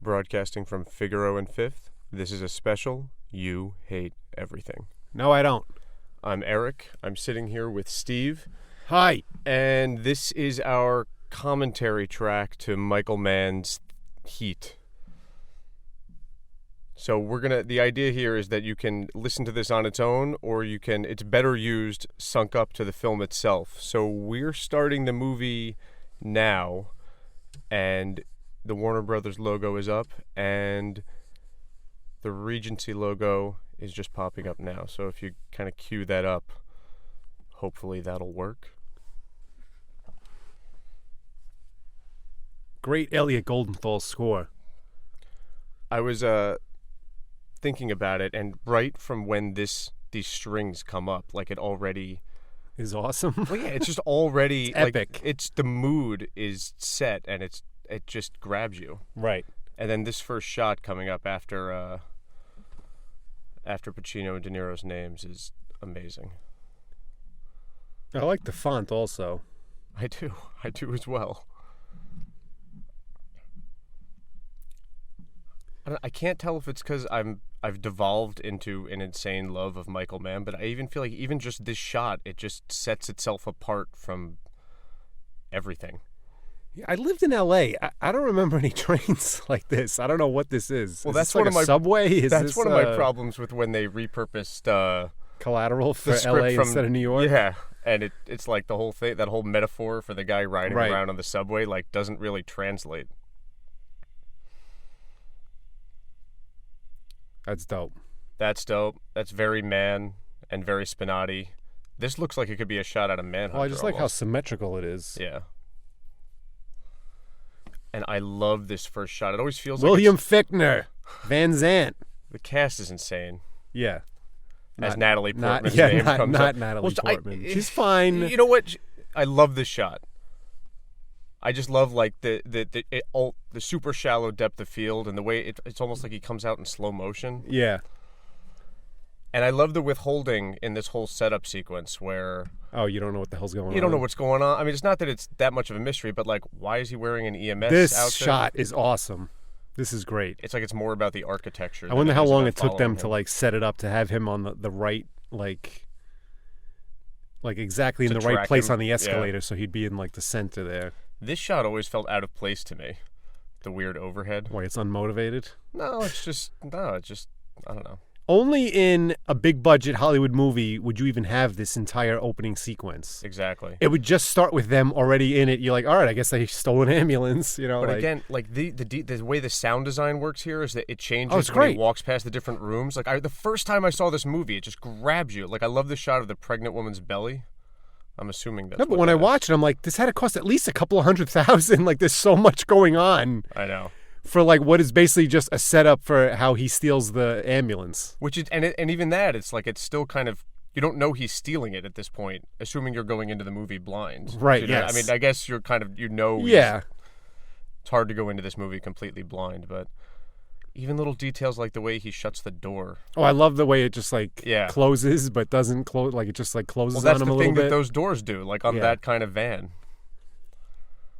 Broadcasting from Figaro and Fifth, this is a special You Hate Everything. No, I don't. I'm Eric. I'm sitting here with Steve. Hi. And this is our commentary track to Michael Mann's Heat. So the idea here is that you can listen to this on its own, or it's better used sunk up to the film itself. So we're starting the movie now, and the Warner Brothers logo is up, and the Regency logo is just popping up now. So if you kind of cue that up, hopefully that'll work. Great Elliot Goldenthal score. I was thinking about it, and right from when these strings come up, like it already is awesome. Well, yeah, it's just already it's epic. Like, it's the mood is set, and it just grabs you. Right. And then this first shot coming up after Pacino and De Niro's names is amazing. I like the font also. I do as well. I can't tell if it's because I've devolved into an insane love of Michael Mann, but I even feel like even just this shot, it just sets itself apart from everything. I lived in L.A. I don't remember any trains like this. I don't know what this is. Well, is that's this like one of my subway. That's one of my problems with when they repurposed Collateral for L.A. instead of New York. Yeah, and it's like the whole thing, that whole metaphor for the guy riding around on the subway, like doesn't really translate. That's dope. That's dope. That's very Mann and very Spinati. This looks like it could be a shot out of Manhunter. Well, I just like how symmetrical it is. Yeah. And I love this first shot. It always feels William Fichtner, Van Zandt. The cast is insane. Yeah. As Natalie Portman's name comes up. Not Natalie Portman. She's fine. You know what? I love this shot. I just love like the super shallow depth of field and the way it's almost like he comes out in slow motion. Yeah. And I love the withholding in this whole setup sequence where... Oh, you don't know what the hell's going on. You don't know what's going on. I mean, it's not that it's that much of a mystery, but like, why is he wearing an EMS outfit? This shot is awesome. This is great. It's like it's more about the architecture. I wonder how long it took them to like set it up to have him on the right, like exactly in the right place on the escalator, so he'd be in like the center there. This shot always felt out of place to me. The weird overhead. Why, it's unmotivated? No, it's just I don't know. Only in a big budget Hollywood movie would you even have this entire opening sequence. Exactly. It would just start with them already in it. You're like, all right, I guess they stole an ambulance, you know. But again, like the way the sound design works here is that it changes it's when great. he walks past the different rooms. Like the first time I saw this movie, it just grabs you. Like I love the shot of the pregnant woman's belly. I'm assuming that's... No, but when I watch it, I'm like, this had to cost at least a couple of $100,000. Like, there's so much going on. I know. For like what is basically just a setup for how he steals the ambulance. Which is, and even that, it's like it's still kind of, you don't know he's stealing it at this point, assuming you're going into the movie blind. Right. You know? Yes. I mean, I guess you're kind of Yeah. It's hard to go into this movie completely blind, but even little details like the way he shuts the door. Oh, I love the way it just like closes, but doesn't close. Like it just like closes on him a little bit. Well, that's the thing that those doors do, like on that kind of van.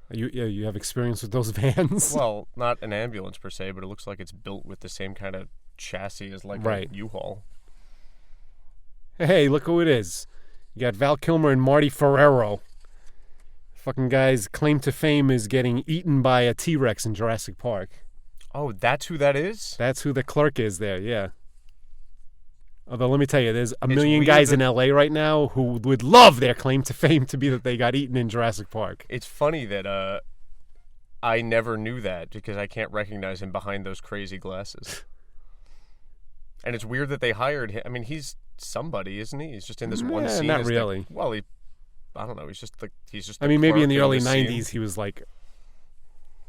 You have experience with those vans? Well, not an ambulance per se, but it looks like it's built with the same kind of chassis as like a U-Haul. Hey, look who it is. You got Val Kilmer and Marty Ferrero. Fucking guy's claim to fame is getting eaten by a T-Rex in Jurassic Park. Oh, that's who that is? That's who the clerk is there, yeah. Although, let me tell you, there's a million guys in L.A. right now who would love their claim to fame to be that they got eaten in Jurassic Park. It's funny that I never knew that because I can't recognize him behind those crazy glasses. And it's weird that they hired him. I mean, he's somebody, isn't he? He's just in this one scene. Not really. I don't know. He's just. I mean, maybe in the early '90s, he was like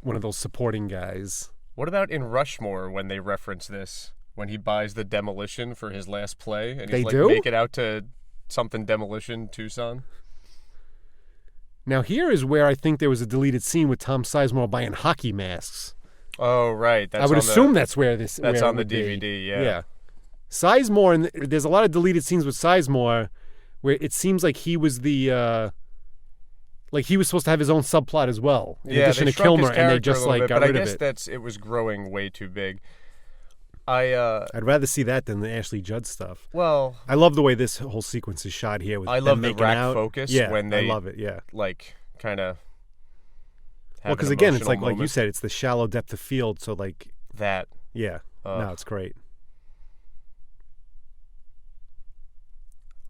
one of those supporting guys. What about in Rushmore when they reference this? When he buys the Demolition for his last play, and he's make it out to something Demolition Tucson. Now here is where I think there was a deleted scene with Tom Sizemore buying hockey masks. Oh right, I would assume that's where this. That's where on the DVD. Yeah. Sizemore, and there's a lot of deleted scenes with Sizemore, where it seems like he was the like he was supposed to have his own subplot as well, in Yeah, addition they to shrunk his Kilmer, and they character just a little like bit, got but rid I of guess it. it was growing way too big. I'd rather see that than the Ashley Judd stuff. Well, I love the way this whole sequence is shot here. With I them love the making rack out. focus Yeah, when they I love it. Yeah. like kind of. Well, because again, it's like you said, it's the shallow depth of field. So like that. yeah, no, it's great.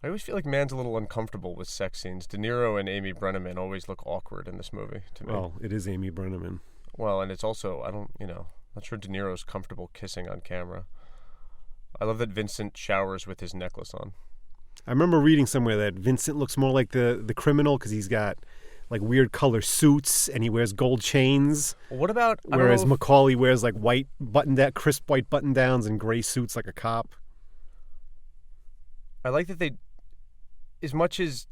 I always feel like Mann's a little uncomfortable with sex scenes. De Niro and Amy Brenneman always look awkward in this movie to me. Well, it is Amy Brenneman. Well, and it's also not sure De Niro's comfortable kissing on camera. I love that Vincent showers with his necklace on. I remember reading somewhere that Vincent looks more like the criminal because he's got like weird color suits and he wears gold chains. Well, what about whereas McCauley wears like crisp white button downs and gray suits like a cop. I like that they, as much as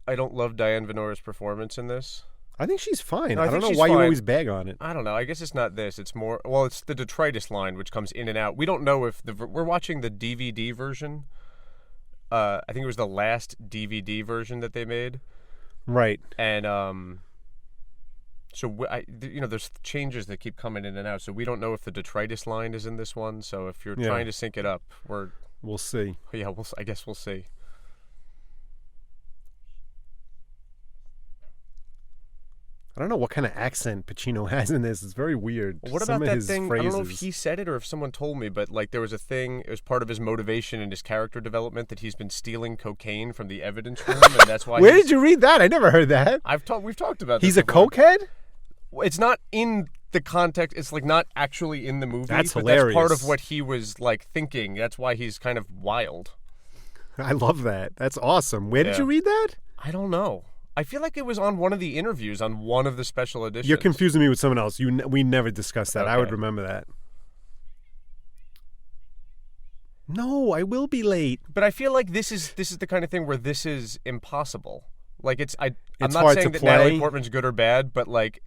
I don't love Diane Venora's performance in this. I think she's fine. No, I don't know why you always bag on it. I don't know. I guess it's not this. It's more, well, it's the detritus line, which comes in and out. We don't know if we're watching the DVD version. I think it was the last DVD version that they made. Right. And, so, there's changes that keep coming in and out. So we don't know if the detritus line is in this one. So if you're trying to sync it up, we'll see. Yeah, I guess we'll see. I don't know what kind of accent Pacino has in this. It's very weird. Well, what about that thing? Phrases. I don't know if he said it or if someone told me, but like there was a thing. It was part of his motivation and his character development that he's been stealing cocaine from the evidence room, and that's why. Where did you read that? I never heard that. We've talked about. He's this a cokehead. It's not in the context. It's like not actually in the movie. That's but hilarious. That's part of what he was like thinking. That's why he's kind of wild. I love that. That's awesome. Where did you read that? I don't know. I feel like it was on one of the interviews on one of the special editions. You're confusing me with someone else. We never discussed that. Okay. I would remember that. No, I will be late. But I feel like this is the kind of thing where this is impossible. Like I'm not hard saying to that play. Natalie Portman's good or bad, but like,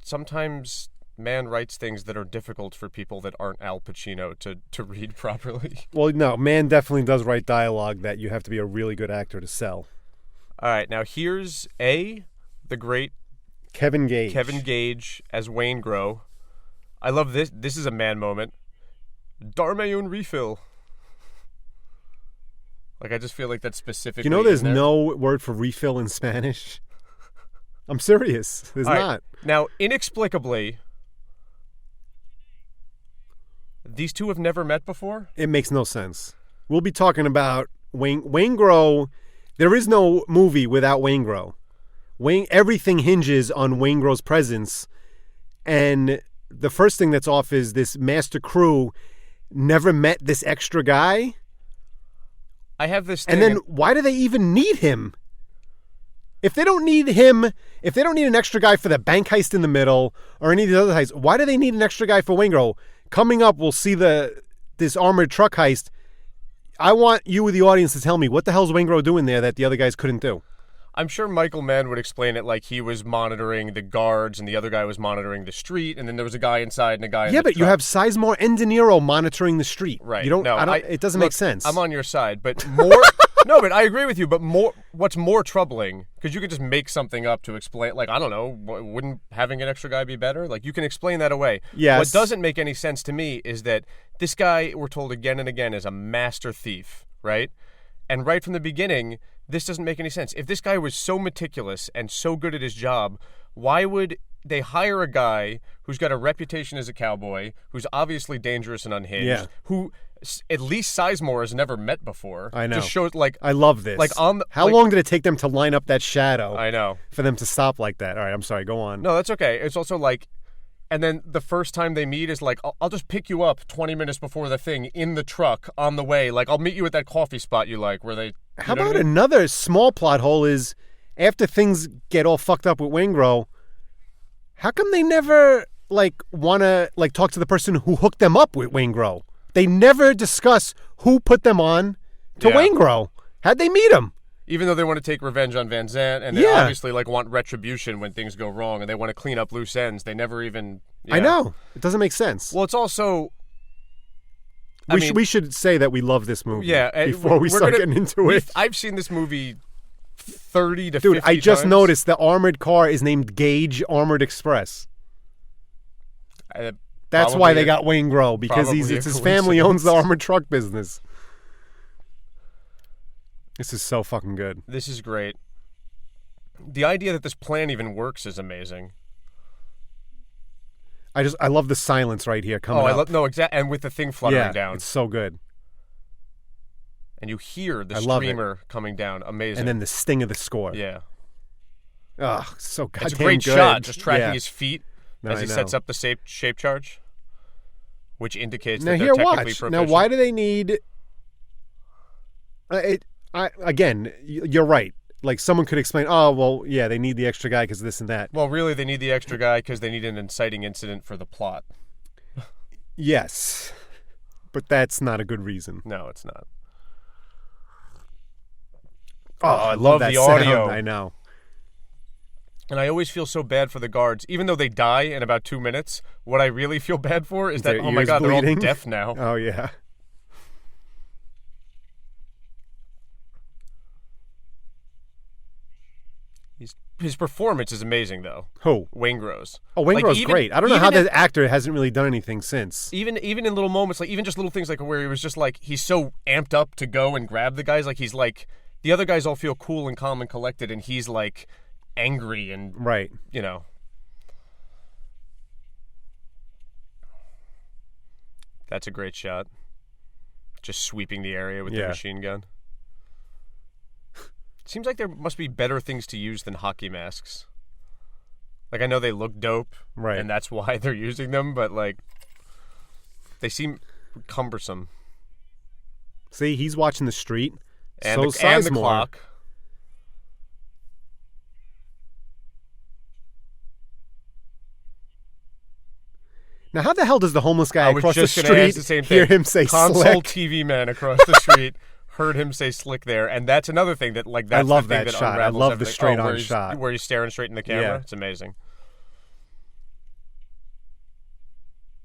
sometimes Mann writes things that are difficult for people that aren't Al Pacino to read properly. Well, no, Mann definitely does write dialogue that you have to be a really good actor to sell. All right, now here's the great Kevin Gage. Kevin Gage as Waingro. I love this. This is a Mann moment. Darme un refill. Like, I just feel like that's specifically. There's no word for refill in Spanish? I'm serious. There's not. Right. Now, inexplicably, these two have never met before? It makes no sense. We'll be talking about Waingro. There is no movie without Waingro. Everything hinges on Waingro's presence. And the first thing that's off is this master crew never met this extra guy. I have this thing. And then why do they even need him? If they don't need him, if they don't need an extra guy for the bank heist in the middle or any of the other heists, why do they need an extra guy for Waingro? Coming up, we'll see this armored truck heist. I want you, the audience, to tell me what the hell's Waingro doing there that the other guys couldn't do. I'm sure Michael Mann would explain it like he was monitoring the guards and the other guy was monitoring the street, and then there was a guy inside and a guy in the truck. You have Sizemore and De Niro monitoring the street. Right. You don't. It doesn't make sense. I'm on your side, but more. No, but I agree with you. But what's more troubling? Because you could just make something up to explain. Like, I don't know. Wouldn't having an extra guy be better? Like, you can explain that away. Yes. What doesn't make any sense to me is that this guy, we're told again and again, is a master thief, right? And right from the beginning, this doesn't make any sense. If this guy was so meticulous and so good at his job, why would they hire a guy who's got a reputation as a cowboy, who's obviously dangerous and unhinged, who at least Sizemore has never met before? I know. Just shows like I love this. How long did it take them to line up that shadow? I know. For them to stop like that. All right, I'm sorry. Go on. No, that's okay. It's also like, and then the first time they meet is like, I'll just pick you up 20 minutes before the thing in the truck on the way. Like, I'll meet you at that coffee spot you like where they. How about another small plot hole is after things get all fucked up with Waingro, how come they never want to talk to the person who hooked them up with Waingro? They never discuss who put them on to Waingro. How'd they meet him? Even though they want to take revenge on Van Zandt and they obviously want retribution when things go wrong and they want to clean up loose ends, they never even. I know. It doesn't make sense. Well, it's also. We should say that we love this movie before we start getting into it. I've seen this movie 30 to Dude, 50 I just times. noticed the armored car is named Gage Armored Express. That's why they got Waingro, because it's his family owns the armored truck business. This is so fucking good. This is great. The idea that this plan even works is amazing. I love the silence right here coming up. And with the thing fluttering down. It's so good. And you hear the streamer coming down. Amazing. And then the sting of the score. Yeah. Oh, so goddamn good. It's a great shot, just tracking his feet as he sets up the shape charge, which indicates that they're technically proficient. Now, why do they need... Again, you're right. Like, someone could explain, oh, well, yeah, they need the extra guy because this and that. Well, really, they need the extra guy because they need an inciting incident for the plot. Yes. But that's not a good reason. No, it's not. Oh, I love that the audio. Sound. I know. And I always feel so bad for the guards. Even though they die in about 2 minutes, what I really feel bad for is that, oh my God, they're all deaf now. Oh, yeah. His performance is amazing, though. Who? Waingro's. Oh, Waingro's great. I don't know how the actor hasn't really done anything since. Even in little moments, like even just little things like where he was just like, he's so amped up to go and grab the guys. Like he's like, the other guys all feel cool and calm and collected, and he's like angry and, right. You know. That's a great shot. Just sweeping the area with the machine gun. Seems like there must be better things to use than hockey masks. Like, I know they look dope, right, and that's why they're using them, but, like, they seem cumbersome. See, he's watching the street. And the clock. Now, how the hell does the homeless guy across the street hear him say Console slick? TV man across the street heard him say slick there, and that's another thing that, like, that's I love the thing that shot. I love the straight-on shot. Where he's staring straight in the camera. Yeah. It's amazing.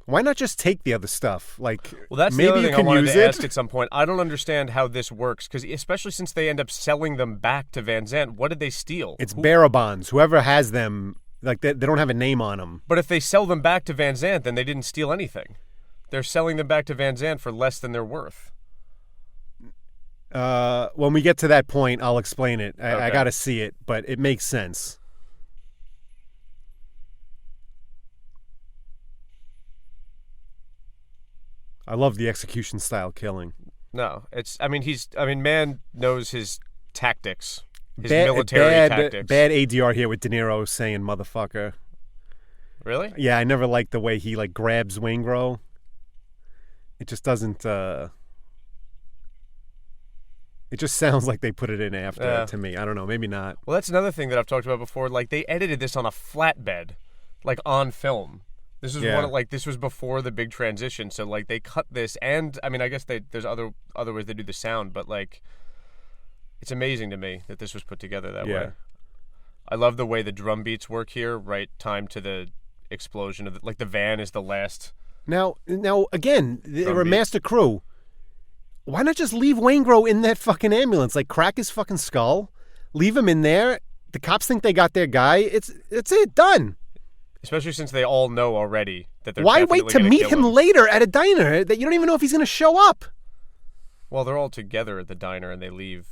Why not just take the other stuff? Like, well, that's maybe the other you thing can I wanted use to it. ask at some point. I don't understand how this works, because especially since they end up selling them back to Van Zandt, what did they steal? It's bearer bonds. Whoever has them, like, they don't have a name on them. But if they sell them back to Van Zandt, then they didn't steal anything. They're selling them back to Van Zandt for less than they're worth. When we get to that point, I'll explain it. Okay. I got to see it, but it makes sense. I love the execution style killing. No, Mann knows his tactics, his military tactics. Bad ADR here with De Niro saying "motherfucker." Really? Yeah, I never liked the way he like grabs Waingro. It just doesn't. It just sounds like they put it in after to me. I don't know. Maybe not. Well, that's another thing that I've talked about before. Like, they edited this on a flatbed, like on film. This is this was before the big transition. So like they cut this, and I mean, I guess there's other ways they do the sound, but like, it's amazing to me that this was put together that way. I love the way the drum beats work here. Right time to the explosion of the van is the last. Now again, they're a master crew. Why not just leave Waingro in that fucking ambulance? Like, crack his fucking skull, leave him in there. The cops think they got their guy. It's it, done. Especially since they all know already that they're Why wait to meet him later at a diner that you don't even know if he's going to show up? Well, they're all together at the diner and they leave.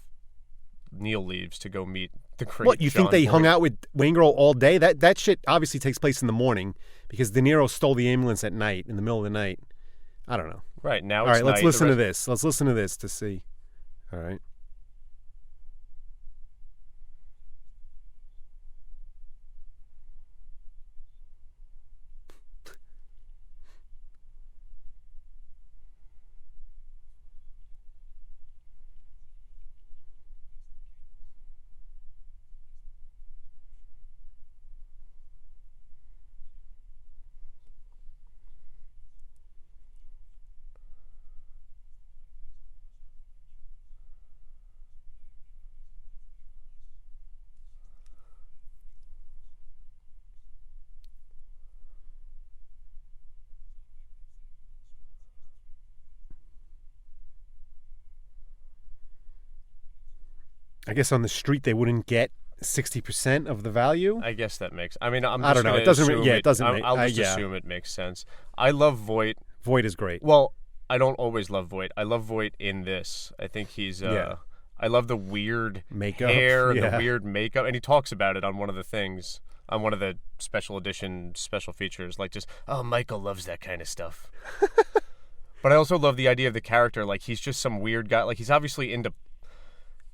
Neil leaves to go meet the great What, you John think they Boyd. hung out with Waingro all day? That shit obviously takes place in the morning because De Niro stole the ambulance at night, in the middle of the night. I don't know. Right, now all it's right, let's night. listen to this. Let's listen to this to see. All right. I guess on the street they wouldn't get 60% of the value. I guess that makes. I mean, I don't know. It doesn't. Yeah, it doesn't make. I'll just assume it makes sense. I love Voight. Voight is great. Well, I don't always love Voight. I love Voight in this. I think he's. I love the weird makeup, hair, the weird makeup, and he talks about it on one of the things, on one of the special edition special features, like just, oh, Michael loves that kind of stuff. But I also love the idea of the character, like he's just some weird guy, like he's obviously into.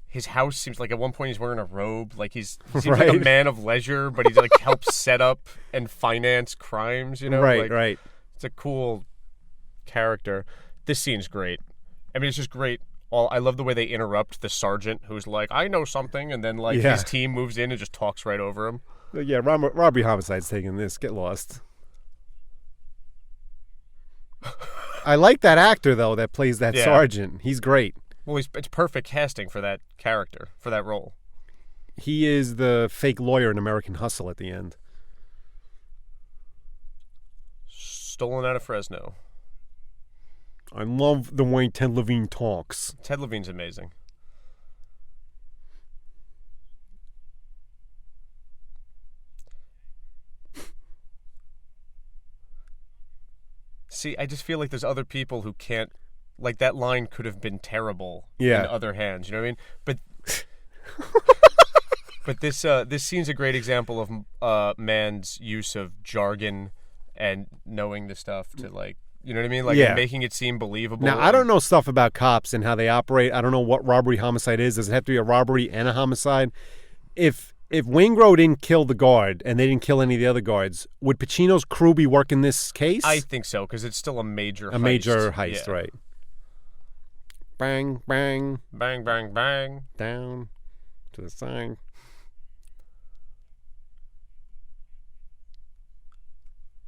His house seems like at one point he's wearing a robe, like he seems like a man of leisure, but he like helps set up and finance crimes, you know? Right. It's a cool character. This scene's great. I mean, it's just great. I love the way they interrupt the sergeant who's like, I know something, and then like his team moves in and just talks right over him. Yeah, robbery homicide's taking this. Get lost. I like that actor though that plays that sergeant. He's great. Well, it's perfect casting for that character, for that role. He is the fake lawyer in American Hustle at the end. Stolen out of Fresno. I love the way Ted Levine talks. Ted Levine's amazing. See, I just feel like there's other people who can't. Like, that line could have been terrible in other hands. You know what I mean? But this scene's a great example of Mann's use of jargon and knowing the stuff to, like, you know what I mean? Like, making it seem believable. Now, I don't know stuff about cops and how they operate. I don't know what robbery homicide is. Does it have to be a robbery and a homicide? If Waingro didn't kill the guard and they didn't kill any of the other guards, would Pacino's crew be working this case? I think so, because it's still a major heist. A major heist, right. Bang, bang. Bang, bang, bang. Down to the side.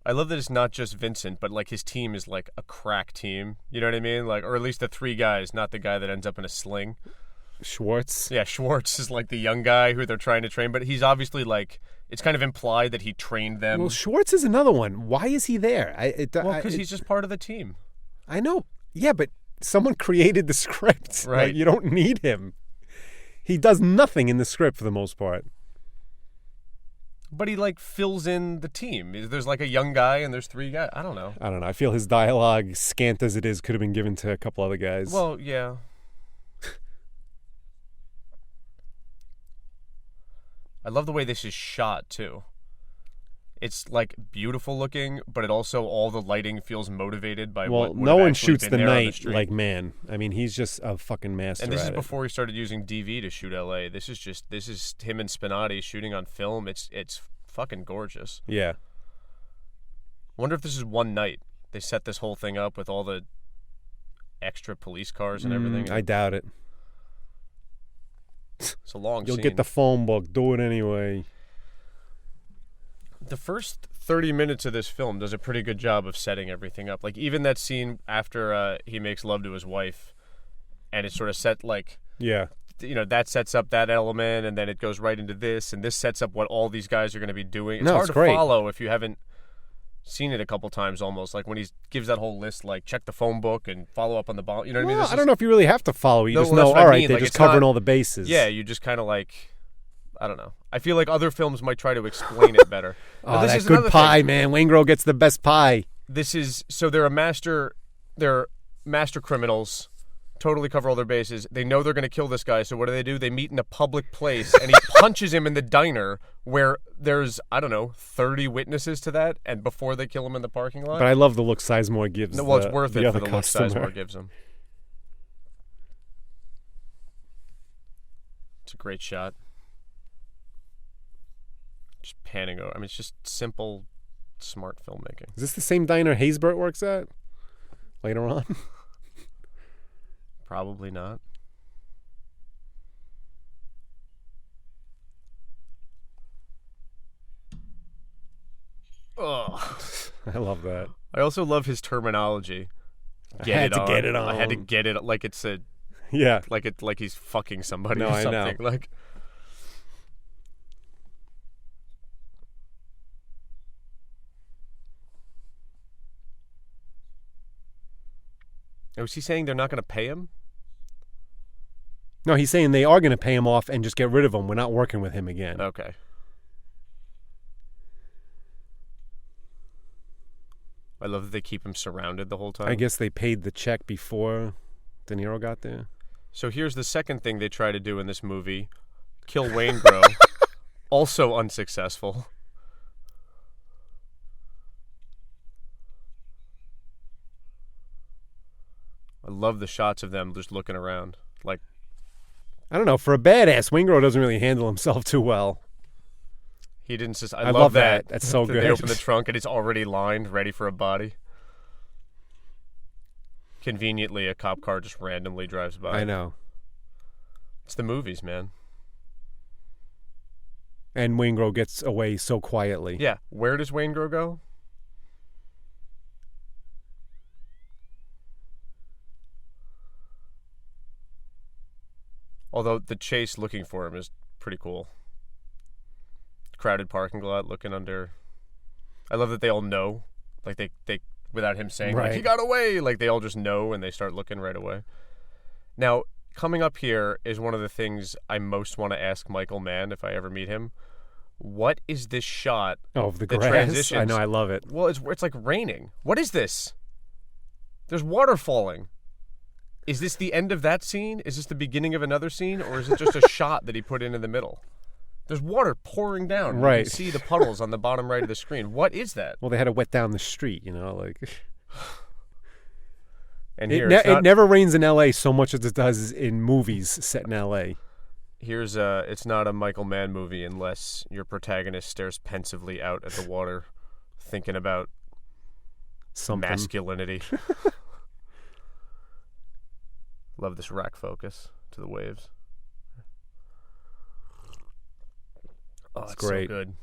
I love that it's not just Vincent, but like his team is like a crack team. You know what I mean? Like, or at least the three guys, not the guy that ends up in a sling. Schwartz? Yeah, Schwartz is like the young guy who they're trying to train, but he's obviously like, it's kind of implied that he trained them. Well, Schwartz is another one. Why is he there? Because he's just part of the team. I know. Yeah, but someone created the script. Right. Like, you don't need him. He does nothing in the script for the most part. But he, like, fills in the team. There's, like, a young guy and there's three guys. I don't know. I feel his dialogue, scant as it is, could have been given to a couple other guys. Well, yeah. I love the way this is shot, too. It's, like, beautiful looking, but it also, all the lighting feels motivated by what no one shoots the night night like Mann. I mean, he's just a fucking master. And this is before he started using DV to shoot LA. This is him and Spinati shooting on film. It's fucking gorgeous. Yeah. Wonder if this is one night. They set this whole thing up with all the extra police cars and everything. I doubt it. It's a long You'll scene. get the phone book. Do it anyway. The first 30 minutes of this film does a pretty good job of setting everything up. Like, even that scene after he makes love to his wife, and it's sort of set, like... Yeah. You know, that sets up that element, and then it goes right into this, and this sets up what all these guys are going to be doing. It's hard to follow if you haven't seen it a couple times almost. Like, when he gives that whole list, like, check the phone book and follow up on the ball. You know what I mean? I don't know if you really have to follow. You just know, all right, they're just covering all the bases. Yeah, you just kind of, like... I don't know. I feel like other films might try to explain it better. Oh, that's good pie, man. Waingro gets the best pie. This is... So they're master criminals, totally cover all their bases. They know they're going to kill this guy, so what do? They meet in a public place, and he punches him in the diner where there's, I don't know, 30 witnesses to that, and before they kill him in the parking lot. But I love the look Sizemore gives well, it's worth it for the look Sizemore gives him. It's a great shot. Just panning over. I mean, it's just simple, smart filmmaking. Is this the same diner Haysbert works at later on? Probably not. Ugh. I love that. I also love his terminology. I had to get it on. I had to get it like it's a like he's fucking somebody or something. I know. Like, was he saying they're not going to pay him? No, he's saying they are going to pay him off and just get rid of him. We're not working with him again. Okay. I love that they keep him surrounded the whole time. I guess they paid the check before De Niro got there. So here's the second thing they try to do in this movie. Kill Waingro. Also unsuccessful. I love the shots of them just looking around. Like, I don't know. For a badass, Waingro doesn't really handle himself too well. he didn't just. I love that. That's so good. They open the trunk and it's already lined, ready for a body. Conveniently, a cop car just randomly drives by. I know. It's the movies, man. And Waingro gets away so quietly. Yeah. Where does Waingro go? Although the chase looking for him is pretty cool. Crowded parking lot looking under. I love that they all know. Like they without him saying, right. like, he got away. Like they all just know and they start looking right away. Now, coming up here is one of the things I most want to ask Michael Mann if I ever meet him. What is this shot? Oh, of the grass? Transitions? I know, I love it. Well, it's like raining. What is this? There's water falling. Is this the end of that scene? Is this the beginning of another scene? Or is it just a shot that he put in the middle? There's water pouring down. Right. You can see the puddles on the bottom right of the screen. What is that? Well, they had to wet down the street, like... And here, it never rains in L.A. so much as it does in movies set in L.A. Here's it's not a Michael Mann movie unless your protagonist stares pensively out at the water, thinking about something. Masculinity. Love this rack focus to the waves. Oh, it's great. So good.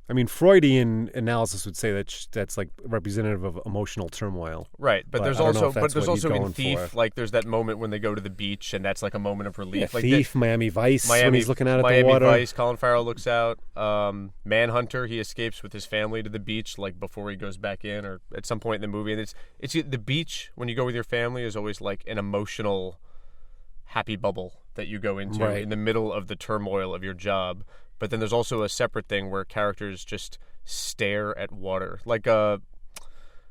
I mean, Freudian analysis would say that that's like representative of emotional turmoil. Right, but there's also in Thief, for. like there's that moment when they go to the beach, and that's like a moment of relief. Yeah, like Thief, Miami Vice, when he's looking out at Miami the water. Vice, Colin Farrell looks out. Manhunter, he escapes with his family to the beach, like before he goes back in, or at some point in the movie. And it's the beach when you go with your family is always like an emotional, happy bubble that you go into in the middle of the turmoil of your job. But then there's also a separate thing where characters just stare at water. Like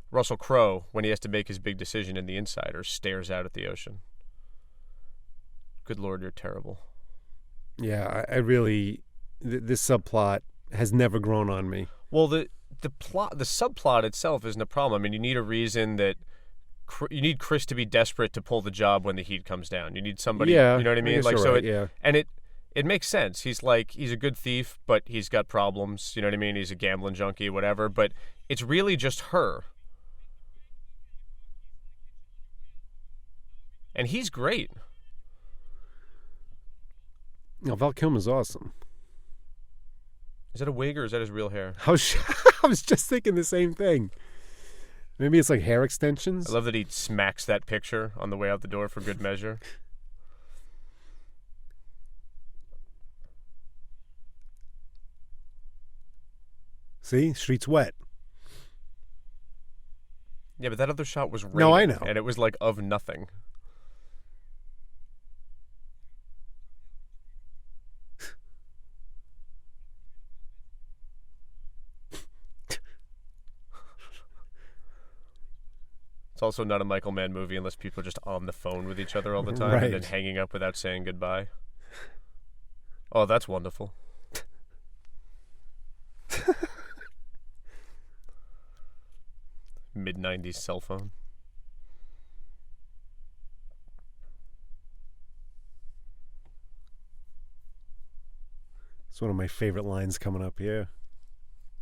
Russell Crowe, when he has to make his big decision in The Insider, stares out at the ocean. Good Lord, you're terrible. Yeah, I really... This subplot has never grown on me. Well, the subplot itself isn't a problem. I mean, you need a reason that... You need Chris to be desperate to pull the job when the heat comes down. You need somebody... Yeah, you know what I mean? Like so right, yeah. And it makes sense. He's a good thief, but he's got problems. You know what I mean? He's a gambling junkie, whatever. But it's really just her. And he's great. No, Val Kilmer's awesome. Is that a wig or is that his real hair? I was just thinking the same thing. Maybe it's like hair extensions. I love that he smacks that picture on the way out the door for good measure. See? Street's wet. Yeah, but that other shot was raining. No, I know. And it was like of nothing. It's also not a Michael Mann movie unless people are just on the phone with each other all the time and then hanging up without saying goodbye. Oh, that's wonderful. Mid-90s cell phone. It's one of my favorite lines coming up here.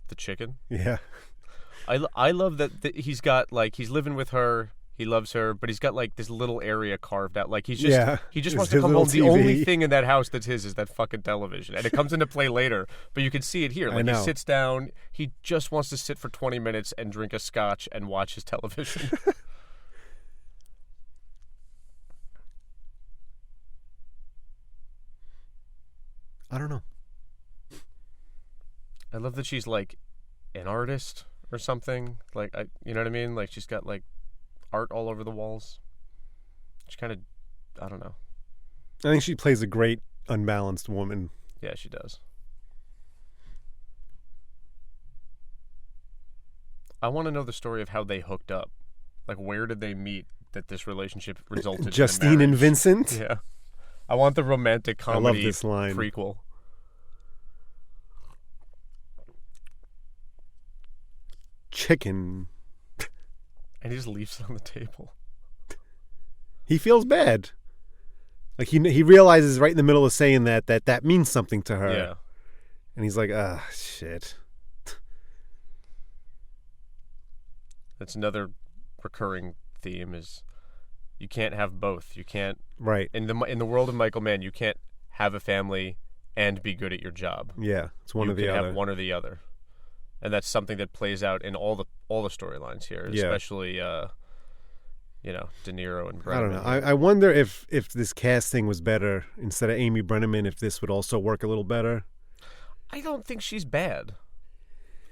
The chicken? Yeah. I love that he's got, like, he's living with her, he loves her, but he's got, like, this little area carved out. Like, he just wants to come home. TV. The only thing in that house that's his is that fucking television. And it comes into play later, but you can see it here. Like, he sits down, he just wants to sit for 20 minutes and drink a scotch and watch his television. I don't know. I love that she's, like, an artist or something. Like, you know what I mean? Like, she's got, like, art all over the walls. She kind of, I don't know. I think she plays a great unbalanced woman. Yeah, she does. I want to know the story of how they hooked up. Like, where did they meet that this relationship resulted Justine in a and marriage? Vincent? Yeah. I want the romantic comedy I love this line. prequel. Chicken. And he just leaves it on the table. He feels bad. Like, he realizes right in the middle of saying that means something to her. Yeah. And he's like, shit. That's another recurring theme is you can't have both. You can't. Right. In the world of Michael Mann, you can't have a family and be good at your job. Yeah, it's one or the You other. can have one or the other. And that's something that plays out in all the storylines here, Yeah. especially De Niro and Breedan. I don't know. I wonder if this casting was better instead of Amy Brenneman, if this would also work a little better. I don't think she's bad.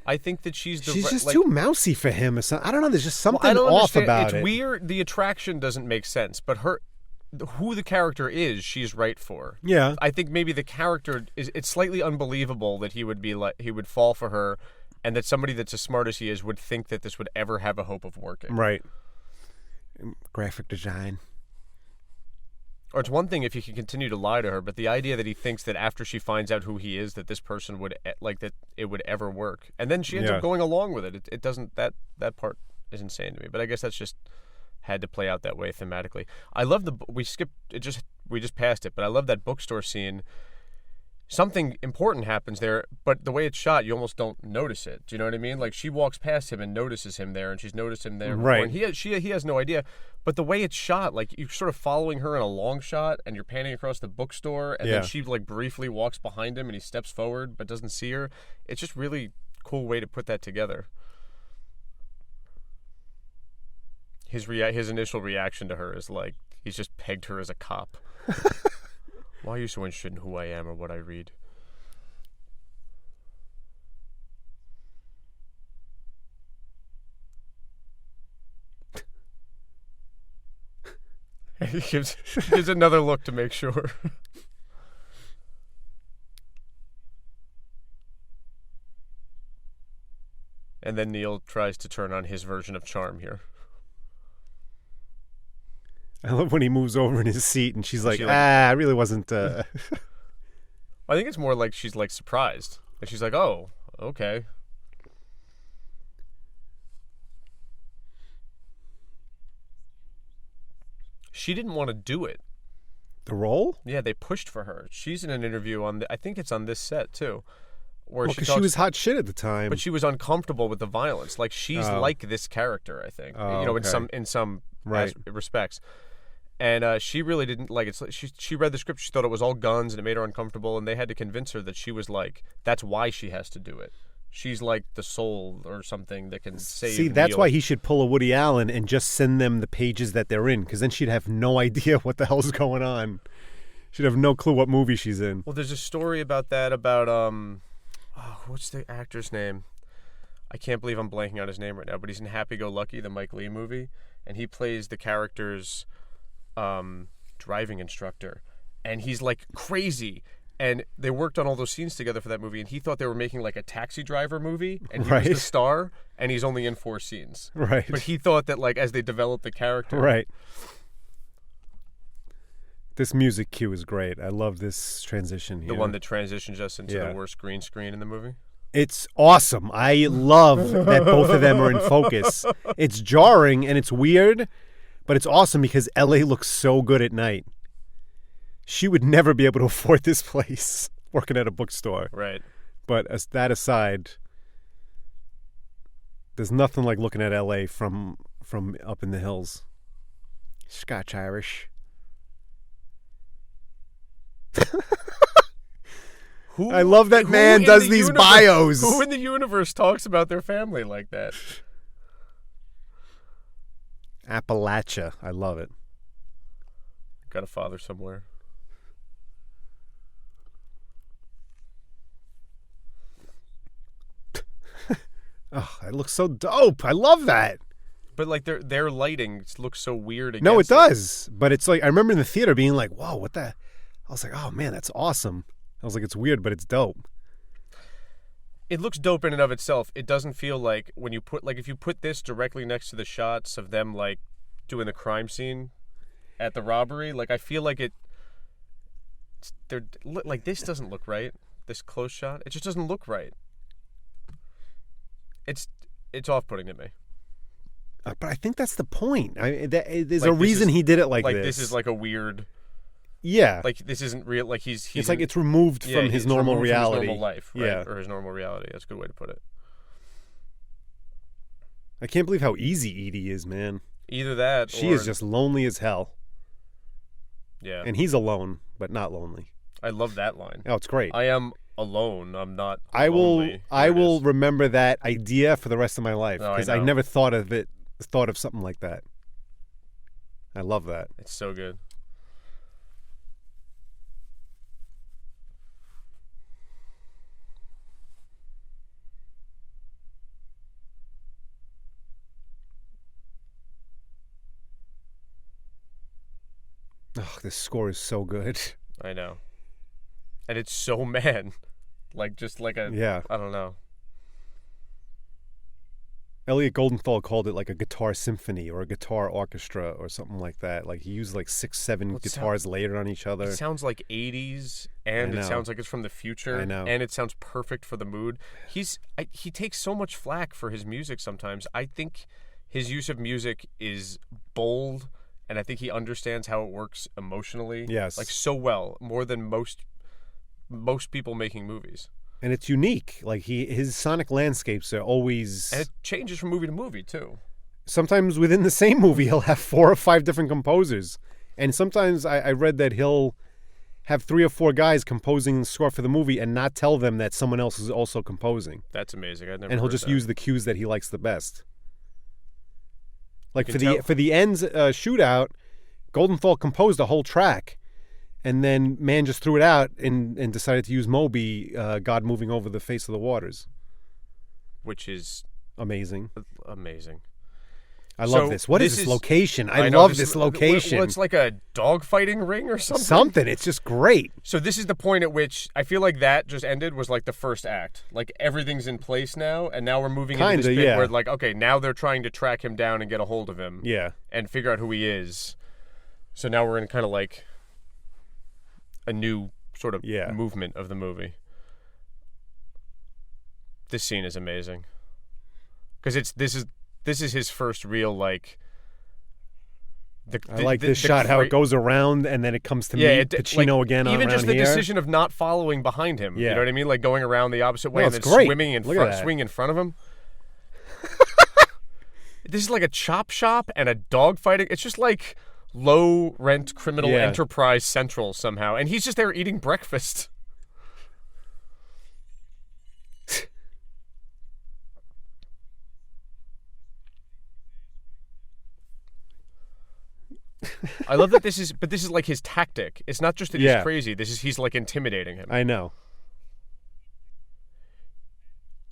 I think that she's just too mousy for him. Or something. I don't know. There's just something I don't off understand. about it. It's weird. The attraction doesn't make sense, but who the character is, she's right for. Yeah. I think maybe the character it's slightly unbelievable that he would fall for her, and that somebody that's as smart as he is would think that this would ever have a hope of working. Right. Graphic design. Or it's one thing if he can continue to lie to her, but the idea that he thinks that after she finds out who he is, that this person would that it would ever work, and then she ends up going along with it. It doesn't. That part is insane to me. But I guess that's just had to play out that way thematically. I love we just passed it, but I love that bookstore scene. Something important happens there, but the way it's shot, you almost don't notice it. Do you know what I mean? Like, she walks past him and notices him there, and she's noticed him there before, right? And he has no idea. But the way it's shot, like, you're sort of following her in a long shot, and you're panning across the bookstore, and then she like briefly walks behind him, and he steps forward but doesn't see her. It's just really cool way to put that together. His initial reaction to her is like he's just pegged her as a cop. Why are you so interested in who I am or what I read? He gives another look to make sure. And then Neil tries to turn on his version of charm here. I love when he moves over in his seat and she's like, I really wasn't... I think it's more like she's like surprised. Like she's like, oh, okay. She didn't want to do it. The role? Yeah, they pushed for her. She's in an interview I think it's on this set too. Because she was hot shit at the time. But she was uncomfortable with the violence. Like she's like this character, I think. In some respects. And she really didn't like it. She read the script. She thought it was all guns, and it made her uncomfortable. And they had to convince her that she was like, that's why she has to do it. She's like the soul or something that can save. See, that's Neil. why he should pull a Woody Allen and just send them the pages that they're in, because then she'd have no idea what the hell's going on. She'd have no clue what movie she's in. Well, there's a story about that. About what's the actor's name? I can't believe I'm blanking on his name right now. But he's in Happy Go Lucky, the Mike Leigh movie, and he plays the character's driving instructor, and he's like crazy, and they worked on all those scenes together for that movie, and he thought they were making like a Taxi Driver movie, and he was the star, and he's only in 4 scenes, but he thought that like as they developed the character, this music cue is great. I love this transition here, the one that transitions us into the worst green screen in the movie. It's awesome. I love that both of them are in focus. It's jarring and it's weird, but it's awesome because LA looks so good at night. She would never be able to afford this place working at a bookstore. Right. But as that aside, there's nothing like looking at LA from up in the hills. Scotch Irish. I love that man does these bios. Who in the universe talks about their family like that? Appalachia. I love it. Got a father somewhere. Oh, that looks so dope. I love that. But like their lighting looks so weird. No, it against does. But it's like I remember in the theater being like, "Whoa, what the?" I was like, "Oh man, that's awesome." I was like, "It's weird, but it's dope." It looks dope in and of itself. It doesn't feel like when you put if you put this directly next to the shots of them like doing the crime scene at the robbery, like I feel like they're like this doesn't look right. This close shot, it just doesn't look right. It's off-putting to me. But I think that's the point. There's Like, a reason he did it like this. Like this is like a weird. Yeah. Like this isn't real. Like he's it's like it's removed from his normal reality. His normal life, right? Yeah. Or his normal reality. That's a good way to put it. I can't believe how easy Edie is, man. Either that, she is just lonely as hell. Yeah. And he's alone, but not lonely. I love that line. Oh, it's great. I am alone. I'm not. I lonely. I will remember that idea for the rest of my life because I know. never thought of something like that. I love that. It's so good. Oh, this score is so good. I know. And it's so Mann. Like just like a Yeah. I don't know. Elliot Goldenthal called it like a guitar symphony or a guitar orchestra or something like that. Like he used like 6-7 guitars layered on each other. It sounds like 80s and it sounds like it's from the future. I know. And it sounds perfect for the mood. He takes so much flack for his music sometimes. I think his use of music is bold and I think he understands how it works emotionally. Yes. Like so well, more than most people making movies. And it's unique. Like his sonic landscapes are always. And it changes from movie to movie too. Sometimes within the same movie, he'll have 4 or 5 different composers, and sometimes I read that he'll have 3 or 4 guys composing the score for the movie and not tell them that someone else is also composing. That's amazing. And he'll just use the cues that he likes the best. Like You for the ends shootout, Goldenthal composed a whole track. And then Mann just threw it out and decided to use Moby, God Moving Over the Face of the Waters. Which is amazing. Amazing. I love this. What is this location? I love this location. Well, it's like a dogfighting ring or something. Something. It's just great. So this is the point at which I feel like that just ended was like the first act. Like everything's in place now, and now we're moving into this bit where like, okay, now they're trying to track him down and get a hold of him. Yeah. And figure out who he is. So now we're in kind of like a new sort of movement of the movie. This scene is amazing because this is his first real like. I like this shot how it goes around and then it comes to meet Pacino like, again. Even just the here. Decision of not following behind him. Yeah. You know what I mean? Like going around the opposite way and then great. swimming in swinging in front of him. This is like a chop shop and a dog fighting. It's just like low rent criminal enterprise central somehow, and he's just there eating breakfast. I love that this is like his tactic. It's not just that he's crazy. He's like intimidating him. I know.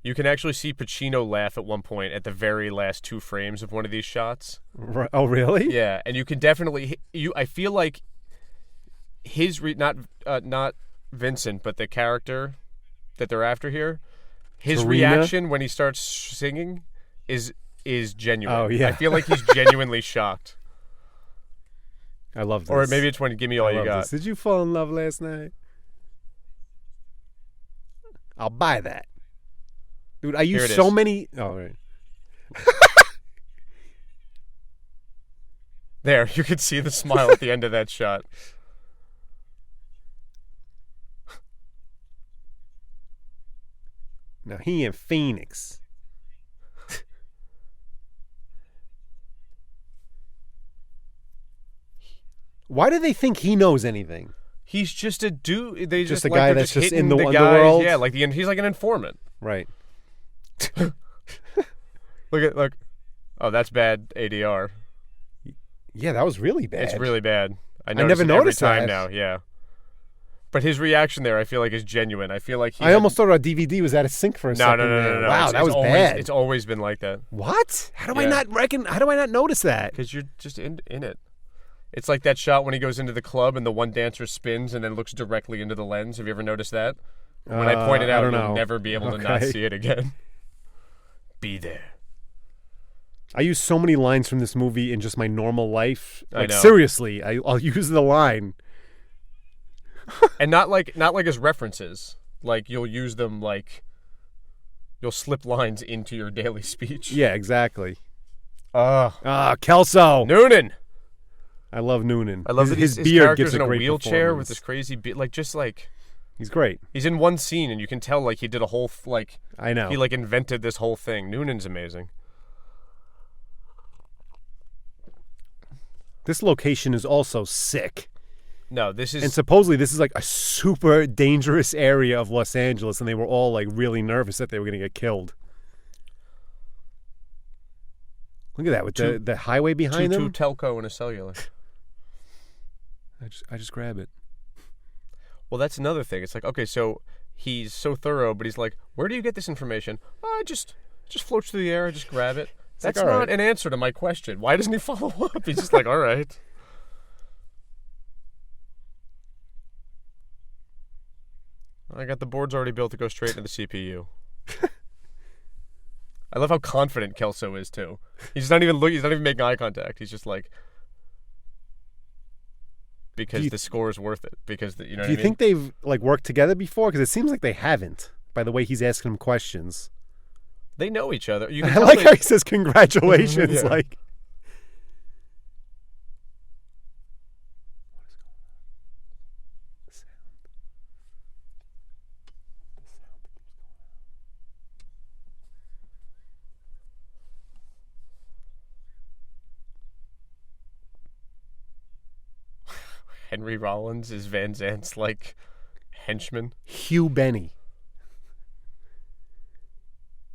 You can actually see Pacino laugh at one point at the very last 2 frames of one of these shots. Oh, really? Yeah, and you can definitely I feel like his not Vincent, but the character that they're after here, his reaction when he starts singing is genuine. Oh yeah, I feel like he's genuinely shocked. I love this. Or maybe it's when Give Me All You Got. This. Did you fall in love last night? I'll buy that. Dude, I use so many... Oh, right. There, you could see the smile at the end of that shot. Now, he in Phoenix. Why do they think he knows anything? He's just a dude. They just a like, guy that's just in the guys. underworld? Yeah, like he's like an informant. Right. Look. Oh, that's bad ADR. Yeah, that was really bad. It's really bad. I never noticed every time that. now. Yeah. But his reaction there, I feel like, is genuine. I feel like I almost thought our DVD was out of sync for a second. No. Wow, that was bad. It's always been like that. What? How do I not notice that? Because you're just in it. It's like that shot when he goes into the club and the one dancer spins and then looks directly into the lens. Have you ever noticed that? When I point it out, you'll never be able to not see it again. Be there. I use so many lines from this movie in just my normal life. Like, I know. seriously, I'll use the line. And not like as references. Like, you'll use them like... You'll slip lines into your daily speech. Yeah, exactly. Kelso. Noonan. I love Noonan. I love that his beard character's gives in a great wheelchair with this crazy beard. Like, just like... He's great. He's in one scene, and you can tell, like, he did a whole, like... I know. He, like, invented this whole thing. Noonan's amazing. This location is also sick. No, this is... And supposedly this is, like, a super dangerous area of Los Angeles, and they were all, like, really nervous that they were going to get killed. Look at that, with the highway behind them. Two telco and a cellular. I just grab it. Well, that's another thing. It's like, okay, so he's so thorough, but he's like, where do you get this information? Oh, it just floats through the air. I just grab it. That's like, not an answer to my question. Why doesn't he follow up? He's just like, all right. I got the boards already built to go straight into the CPU. I love how confident Kelso is too. He's not even making eye contact. He's just like, because the score is worth it. Because you know. Do you think they've like worked together before? Because it seems like they haven't. By the way, he's asking him questions. They know each other. I like how he says congratulations. Yeah. Like, Henry Rollins is Van Zant's like henchman. Hugh Benny.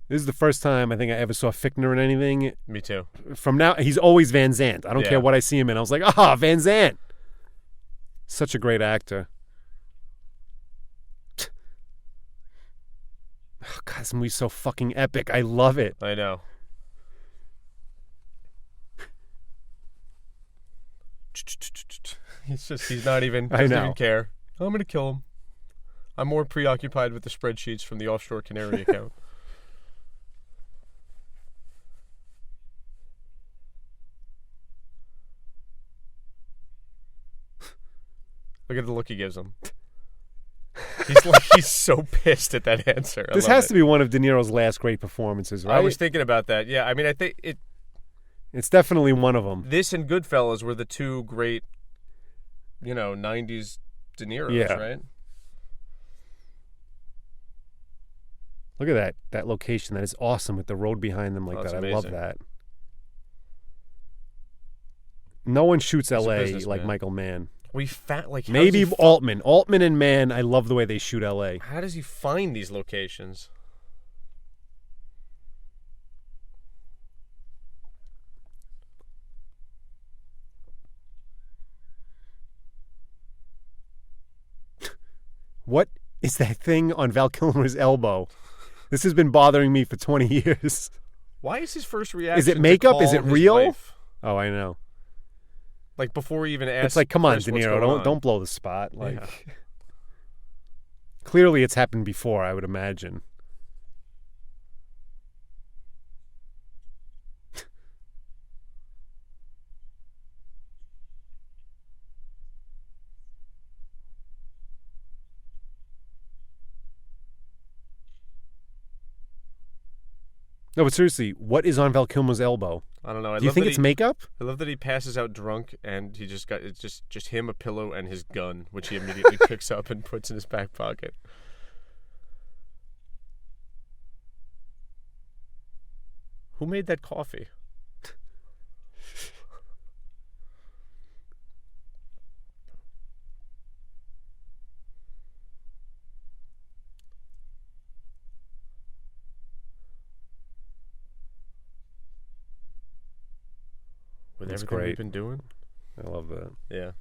This is the first time I think I ever saw Fichtner in anything. Me too. From now, he's always Van Zant. I don't care what I see him in. I was like, Van Zant. Such a great actor. Oh, God, this movie's so fucking epic. I love it. I know. He's not even, doesn't even care. I'm going to kill him. I'm more preoccupied with the spreadsheets from the offshore Canary account. Look at the look he gives him. He's so pissed at that answer. This has to be one of De Niro's last great performances, right? I was thinking about that. Yeah, I mean, I think it's definitely one of them. This and Goodfellas were the two great, 90s De Niro's, right? Look at that location. That is awesome with the road behind them like that. I love that. No one shoots L.A. like Michael Mann. Maybe Altman. Altman and Mann, I love the way they shoot L.A. How does he find these locations? What is that thing on Val Kilmer's elbow? This has been bothering me for 20 years. Why is his first reaction? Is it makeup? To call is it his real? wife? Oh, I know. Like before he even asked. It's like, come on, Chris, De what's Niro, going on? don't blow the spot. Like, clearly it's happened before, I would imagine. No, but seriously, what is on Val Kilmer's elbow? I don't know. Do you think it's makeup? I love that he passes out drunk and he just got it's just him, a pillow, and his gun, which he immediately picks up and puts in his back pocket. Who made that coffee? With That's everything great. we've been doing? I love that. Yeah.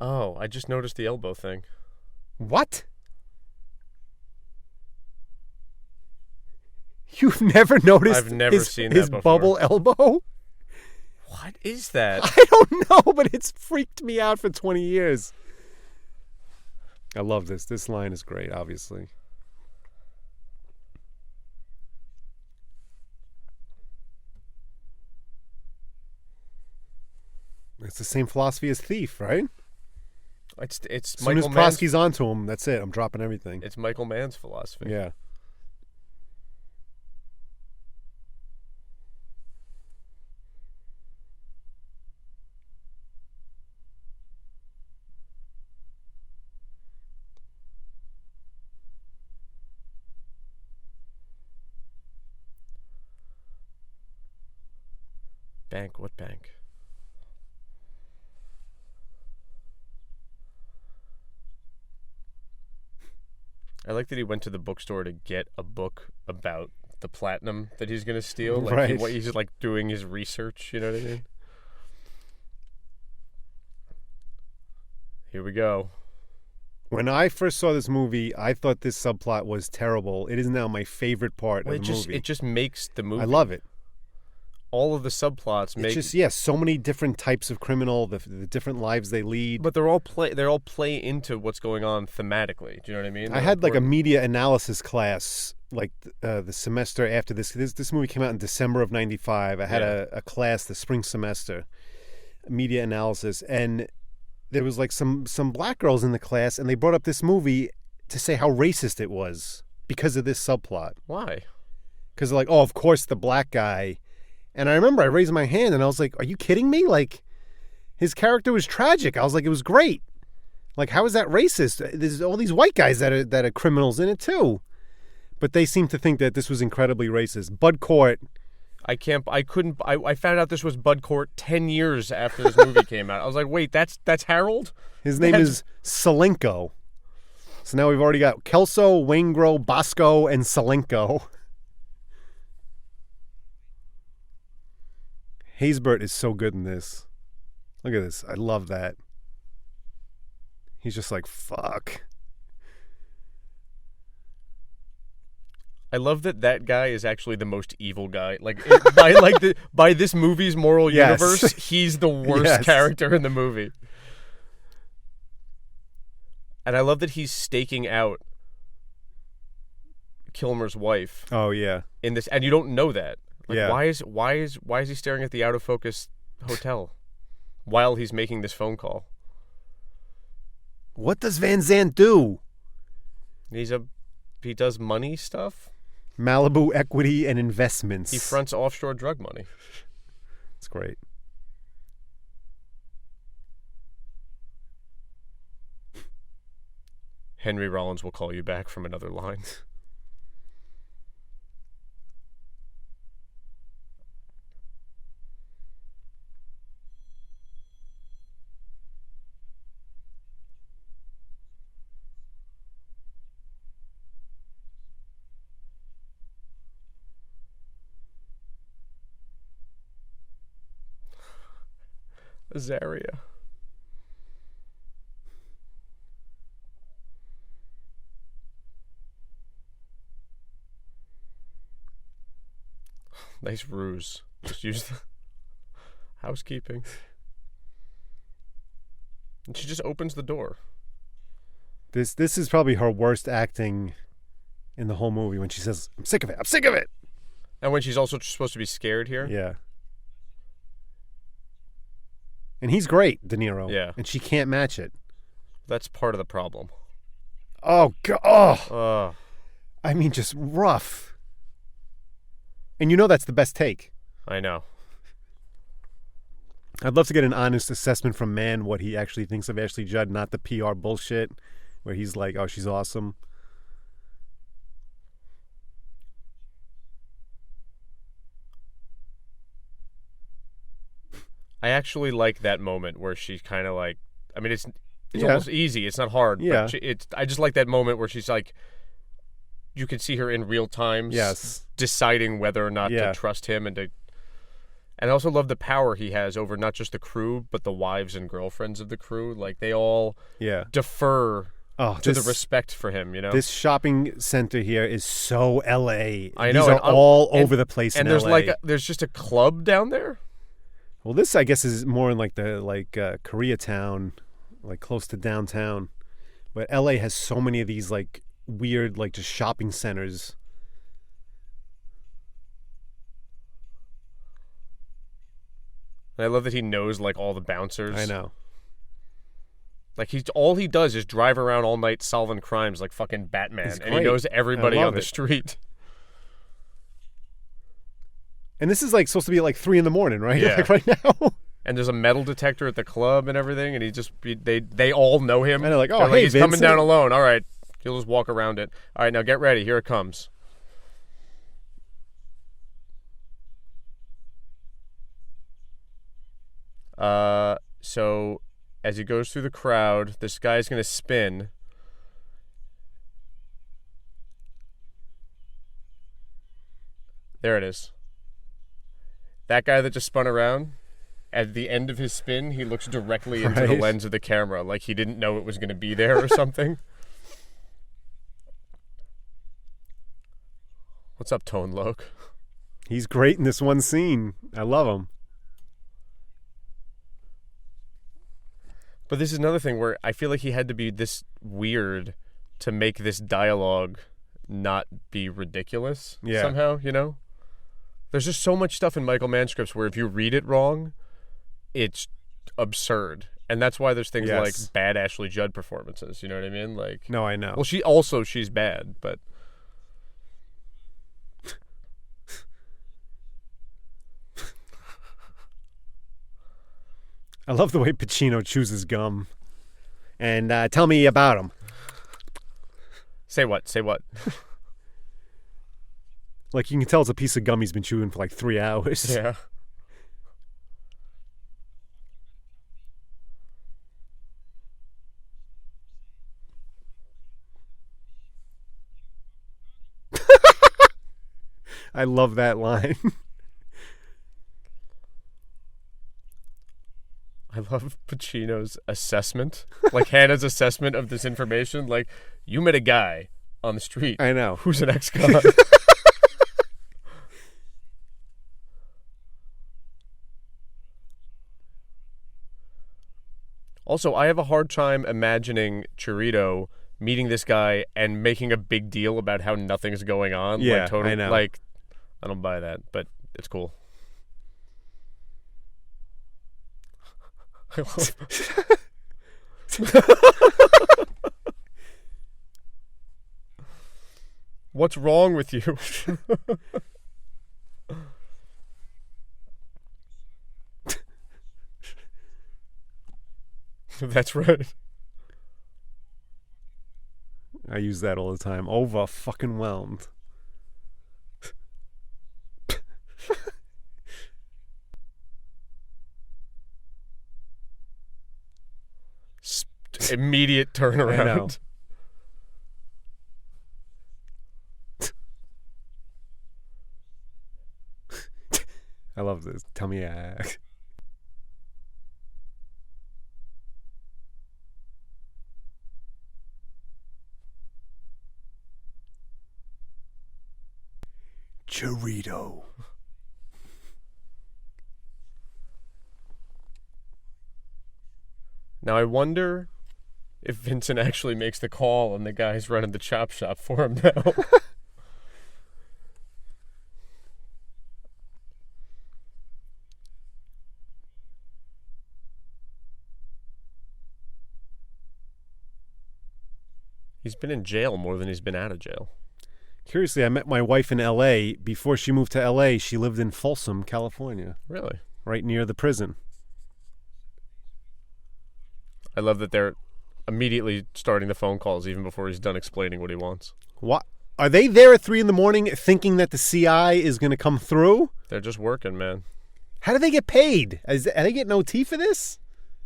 Oh, I just noticed the elbow thing. What? You've never noticed I've never his, seen his that before. bubble elbow? What is that? I don't know, but it's freaked me out for 20 years. I love this. This line is great, obviously. It's the same philosophy as Thief, right? It's As soon as Michael Mann's. Prosky's onto him, that's it. I'm dropping everything. It's Michael Mann's philosophy. Yeah. Bank? What bank? I like that he went to the bookstore to get a book about the platinum that he's going to steal. Like Right. he's just like doing his research. You know what I mean? Here we go. When I first saw this movie, I thought this subplot was terrible. It is now my favorite part Well, of the movie. it just makes the movie. I love it. All of the subplots make. It's just, so many different types of criminal, the different lives they lead. But they're all play into what's going on thematically. Do you know what I mean? I had like a media analysis class, like the semester after this. This movie came out in December of '95. I had a class the spring semester, media analysis, and there was like some black girls in the class, and they brought up this movie to say how racist it was because of this subplot. Why? Because they're like, oh, of course the black guy. And I remember I raised my hand and I was like, are you kidding me? Like, his character was tragic. I was like, it was great. Like, how is that racist? There's all these white guys that are criminals in it too. But they seem to think that this was incredibly racist. Bud Cort. I found out this was Bud Cort 10 years after this movie came out. I was like, wait, that's Harold? His name is Selenko. So now we've already got Kelso, Waingro, Bosco, and Selenko. Haysbert is so good in this. Look at this. I love that. He's just like, fuck. I love that guy is actually the most evil guy. Like by this movie's moral Yes. universe, he's the worst Yes. character in the movie. And I love that he's staking out Kilmer's wife Oh, yeah. in this, and you don't know that. Like, Yeah. why is he staring at the out of focus hotel while he's making this phone call? What does Van Zandt do? He does money stuff. Malibu Equity and Investments. He fronts offshore drug money. It's great. Henry Rollins will call you back from another line. Azaria. Nice ruse. Just use the housekeeping. And she just opens the door. This is probably her worst acting in the whole movie when she says, I'm sick of it. I'm sick of it. And when she's also supposed to be scared here. Yeah. And he's great, De Niro. Yeah. And she can't match it. That's part of the problem. Oh, God. Oh. I mean, just rough. And you know that's the best take. I know. I'd love to get an honest assessment from Mann what he actually thinks of Ashley Judd, not the PR bullshit where he's like, oh, she's awesome. I actually like that moment where she's kind of like, I mean, it's Yeah. almost easy. It's not hard. Yeah. But I just like that moment where she's like, you can see her in real time Yes. deciding whether or not Yeah. to trust him and to. And I also love the power he has over not just the crew, but the wives and girlfriends of the crew. Like, they all defer to the respect for him, you know? This shopping center here is so L.A. I know. These are all over the place in there's L.A. There's just a club down there? Well, this, I guess, is more in like the Koreatown, like close to downtown. But L.A. has so many of these like weird, like just shopping centers. And I love that he knows like all the bouncers. I know. Like all he does is drive around all night solving crimes like fucking Batman, and he knows everybody on the street. And this is like supposed to be like 3 a.m, right? Yeah. Like right now. And there's a metal detector at the club and everything, and they all know him. And they're like, hey, he's Vincent. coming down alone. All right, he'll just walk around it. All right, now get ready. Here it comes. So as he goes through the crowd, this guy's going to spin. There it is. That guy that just spun around, at the end of his spin, he looks directly into the lens of the camera, like he didn't know it was going to be there or something. What's up, Tone Loc? He's great in this one scene. I love him. But this is another thing where I feel like he had to be this weird to make this dialogue not be ridiculous somehow, you know? There's just so much stuff in Michael Mann scripts where if you read it wrong, it's absurd. And that's why there's things like bad Ashley Judd performances, you know what I mean? Like, no, I know. Well, she's bad, but... I love the way Pacino chews gum. And tell me about him. Say what? Say what? Like, you can tell it's a piece of gum he's been chewing for like 3 hours. Yeah. I love that line. I love Pacino's assessment. Like Hannah's assessment of this information. Like, you met a guy on the street. I know. Who's an ex-con. Also, I have a hard time imagining Chirito meeting this guy and making a big deal about how nothing's going on. Yeah, like, totally, I know. Like, I don't buy that, but it's cool. What's wrong with you? That's right. I use that all the time. Over fucking whelmed. Immediate turnaround. I know. I love this. Tell me Chirito. Now I wonder if Vincent actually makes the call and the guy's running the chop shop for him now. He's been in jail more than he's been out of jail. Curiously, I met my wife in L.A. Before she moved to L.A., she lived in Folsom, California. Really? Right near the prison. I love that they're immediately starting the phone calls even before he's done explaining what he wants. What? Are they there at 3 a.m. thinking that the CI is going to come through? They're just working, man. How do they get paid? Are they getting OT for this?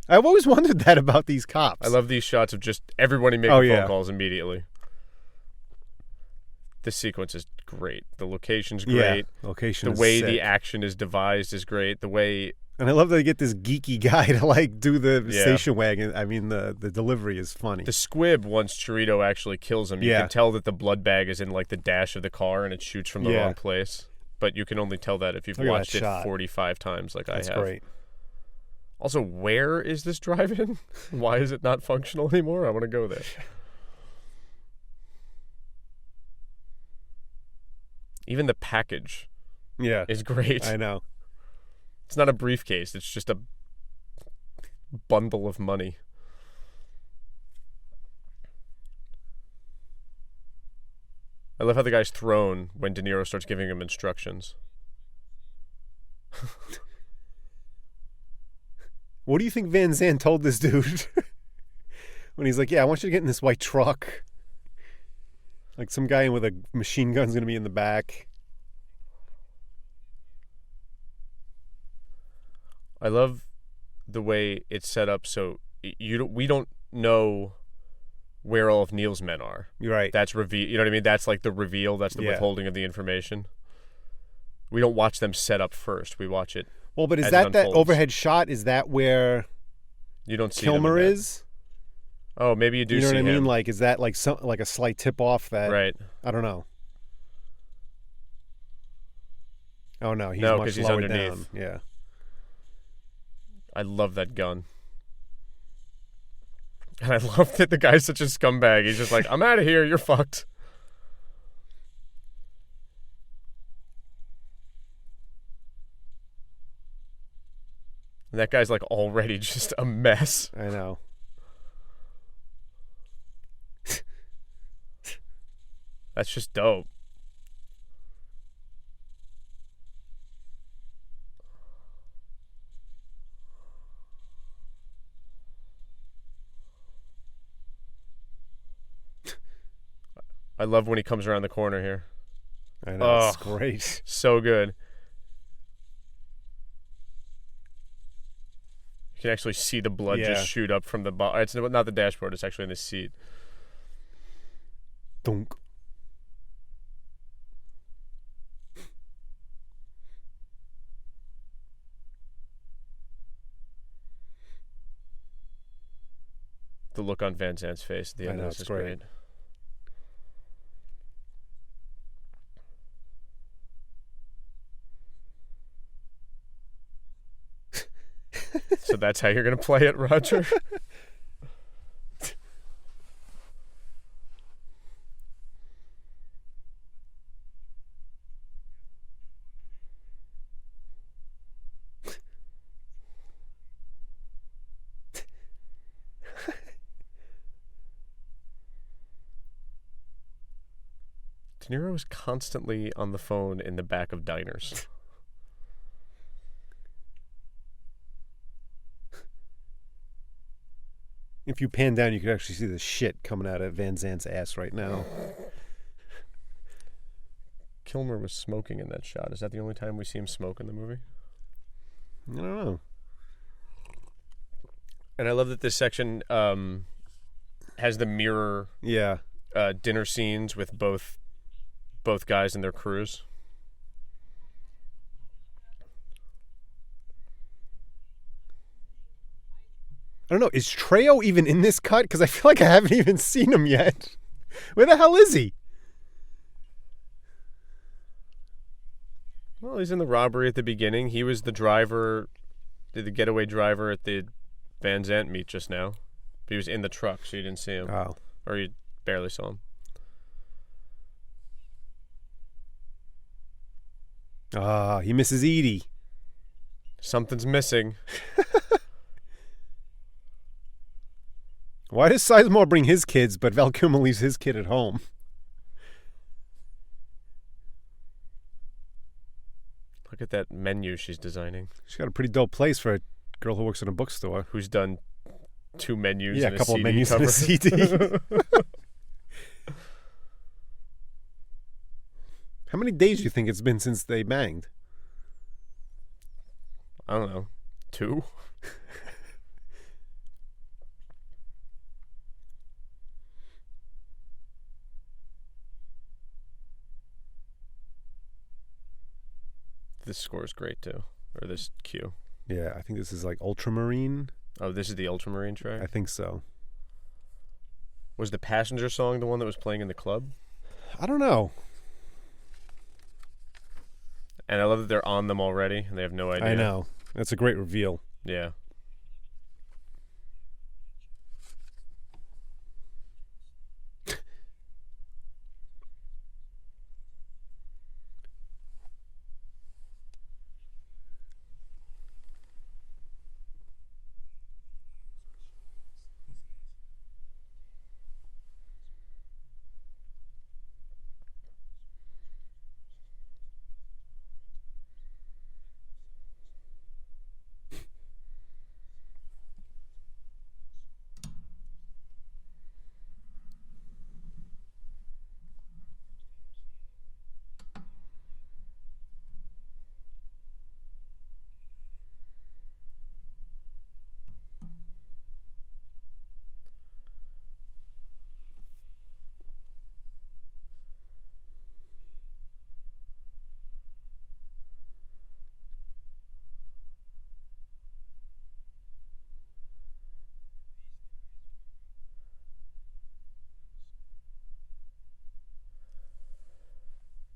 I've always wondered that about these cops. I love these shots of just everybody making phone calls immediately. This sequence is great. The location's great. Yeah, location The is way sick. the action is devised is great. The way... And I love that they get this geeky guy to like do the Yeah. station wagon. I mean, the delivery is funny. The squib, once Chorito actually kills him, you Yeah. can tell that the blood bag is in like the dash of the car and it shoots from the Yeah. wrong place. But you can only tell that if you've Look at that watched it shot. 45 times like That's I have. great. Also, where is this drive-in? Why is it not functional anymore? I want to go there. Even the package Yeah, is great. I know. It's not a briefcase. It's just a bundle of money. I love how the guy's thrown when De Niro starts giving him instructions. What do you think Van Zandt told this dude when he's like, "Yeah, I want you to get in this white truck." Like some guy with a machine gun's gonna be in the back. I love the way it's set up so we don't know where all of Neil's men are. You're right. That's reveal. You know what I mean? That's like the reveal. That's the Yeah. withholding of the information. We don't watch them set up first. We watch it. Well, but is as it that unfolds. overhead shot? Is that where You don't see them in Kilmer that. is? Oh, maybe you do You know see what I mean? him. Like, is that like a slight tip off that? Right. I don't know. Oh no, he's No, much 'cause he's lower underneath. down. Yeah. I love that gun. And I love that the guy's such a scumbag. He's just like, I'm out of here. You're fucked. And that guy's like already just a mess. I know. That's just dope. I love when he comes around the corner here. I know. It's Oh. great. So good. You can actually see the blood Yeah. just shoot up from the bottom. It's not the dashboard. It's actually in the seat. Dunk. The look on Van Zandt's face at the I end know, of this it's is great. great. So that's how you're going to play it, Roger? De Niro is constantly on the phone in the back of diners. If you pan down, you could actually see the shit coming out of Van Zandt's ass right now. Kilmer was smoking in that shot. Is that the only time we see him smoke in the movie? I don't know. And I love that this section has the mirror Yeah. dinner scenes with both guys and their crews. I don't know. Is Trejo even in this cut? Because I feel like I haven't even seen him yet. Where the hell is he? Well, he's in the robbery at the beginning. He was the driver, the getaway driver at the Van Zandt meet just now. He was in the truck, so you didn't see him. Oh. Or you barely saw him. Ah, he misses Edie. Something's missing. Why does Sizemore bring his kids, but Val Kilmer leaves his kid at home? Look at that menu she's designing. She's got a pretty dope place for a girl who works in a bookstore. Who's done 2 menus Yeah, and a couple of CD menus cover. and a CD. How many days do you think it's been since they banged? I don't know. 2? this score is great too, or this cue. Yeah, I think this is like Ultramarine. Oh, this is the Ultramarine track? I think so. Was the Passenger song the one that was playing in the club? I don't know. And I love that they're on them already, and they have no idea. I know. That's a great reveal. Yeah.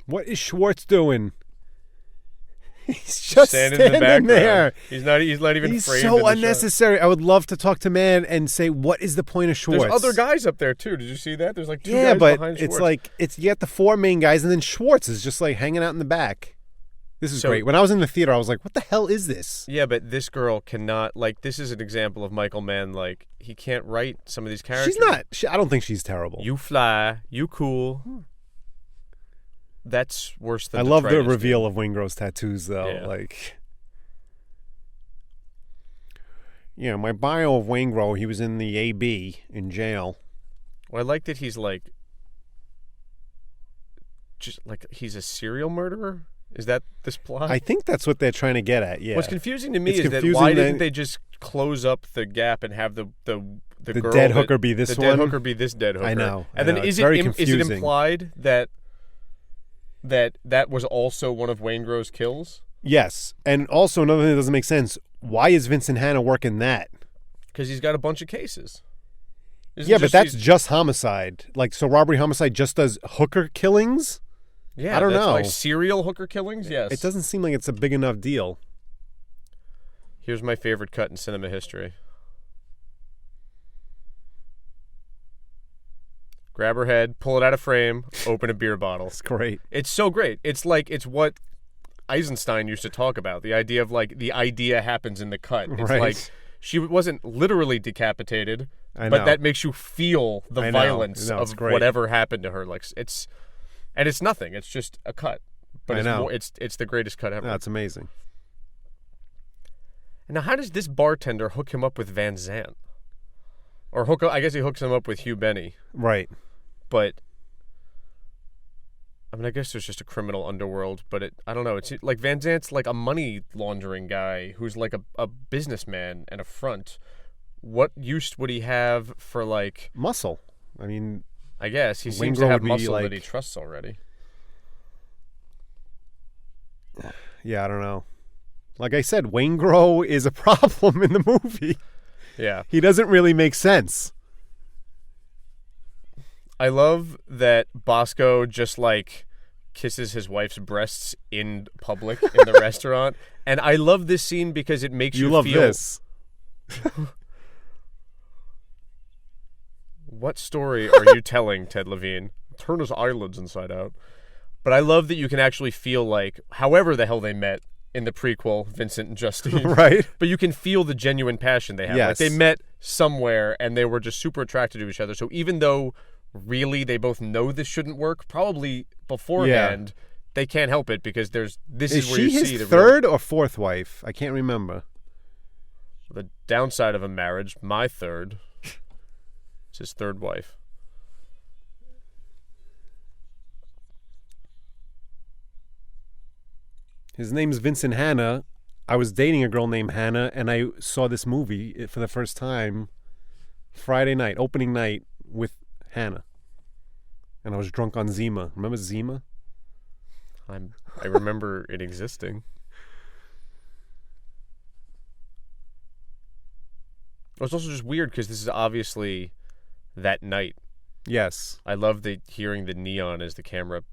What is Schwartz doing? He's just standing in the background. there. He's not even He's framed. so in the unnecessary. shot. I would love to talk to Mann and say, what is the point of Schwartz? There's other guys up there too. Did you see that? There's like two guys but behind Schwartz. it's like you got the four main guys, and then Schwartz is just like hanging out in the back. This is great. When I was in the theater, I was like, what the hell is this? Yeah, but this girl cannot, like, this is an example of Michael Mann, like, he can't write some of these characters. She's not. I don't think she's terrible. You fly, you cool. That's worse than I love the reveal of Waingro's tattoos, though. Yeah. Like, yeah, my bio of Waingro, he was in the AB in jail. Well, I like that he's like, just like, he's a serial murderer? Is that this plot? I think that's what they're trying to get at, yeah. What's confusing to me It's is that confusing why didn't they just close up the gap and have the girl dead hooker be this the one? dead hooker be this dead hooker? I know. And then is very it confusing. implied that was also one of Waingro's kills? Yes. And also another thing that doesn't make sense, why is Vincent Hanna working that? Because he's got a bunch of cases. But that's just homicide. Like, so robbery homicide just does hooker killings? Yeah, I don't know. Like serial hooker killings? Yes. It doesn't seem like it's a big enough deal. Here's my favorite cut in cinema history. Grab her head, pull it out of frame, open a beer bottle. It's great. It's so great. It's like, it's what Eisenstein used to talk about. The idea of, like, the idea happens in the cut. It's right. like, she wasn't literally decapitated, I but know. that makes you feel the violence it's of great. whatever happened to her. Like, it's nothing. It's just a cut. But I know. It's the greatest cut ever. That's amazing. Now, how does this bartender hook him up with Van Zandt? Or I guess he hooks him up with Hugh Benny. Right. But, I mean, I guess there's just a criminal underworld, but I don't know. It's like Van Zandt's like a money laundering guy who's like a businessman and a front. What use would he have for, like... muscle. I mean... I guess. He seems Waingro to have would be muscle that like- he trusts already. Yeah, I don't know. Like I said, Waingro is a problem in the movie. Yeah. He doesn't really make sense. I love that Bosco just, like, kisses his wife's breasts in public in the restaurant. And I love this scene because it makes you love feel... this. What story are you telling, Ted Levine? Turn his eyelids inside out. But I love that you can actually feel like, however the hell they met in the prequel, Vincent and Justine. Right. But you can feel the genuine passion they have. Yes. Like, they met somewhere and they were just super attracted to each other. So even though really they both know this shouldn't work, probably beforehand, they can't help it because this is where you she see his the third or fourth wife? I can't remember. the downside of a marriage. My third. It's his third wife. His name's Vincent Hanna. I was dating a girl named Hannah, and I saw this movie for the first time Friday night, opening night, with Hannah. And I was drunk on Zima. Remember Zima? I remember it existing. It's also just weird because this is obviously that night. Yes. I love hearing the neon as the camera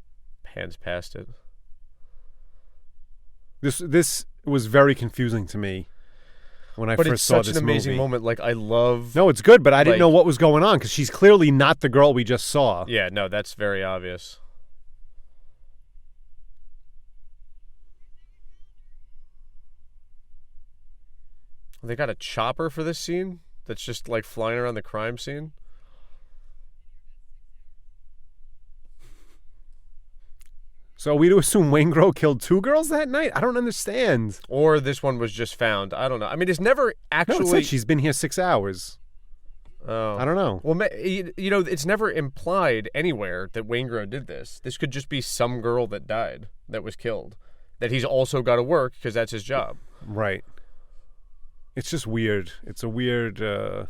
pans past it. This was very confusing to me when I first saw this movie. But it's such an amazing moment. Like, I love... No, it's good, but I didn't know what was going on because she's clearly not the girl we just saw. Yeah, no, that's very obvious. They got a chopper for this scene that's just, like, flying around the crime scene. So are we to assume Waingro killed 2 girls that night? I don't understand. Or this one was just found. I don't know. I mean, it's never actually... No, it said she's been here 6 hours. Oh. I don't know. Well, you know, it's never implied anywhere that Waingro did this. This could just be some girl that died, that was killed, that he's also got to work because that's his job. Right. It's just weird. It's a weird...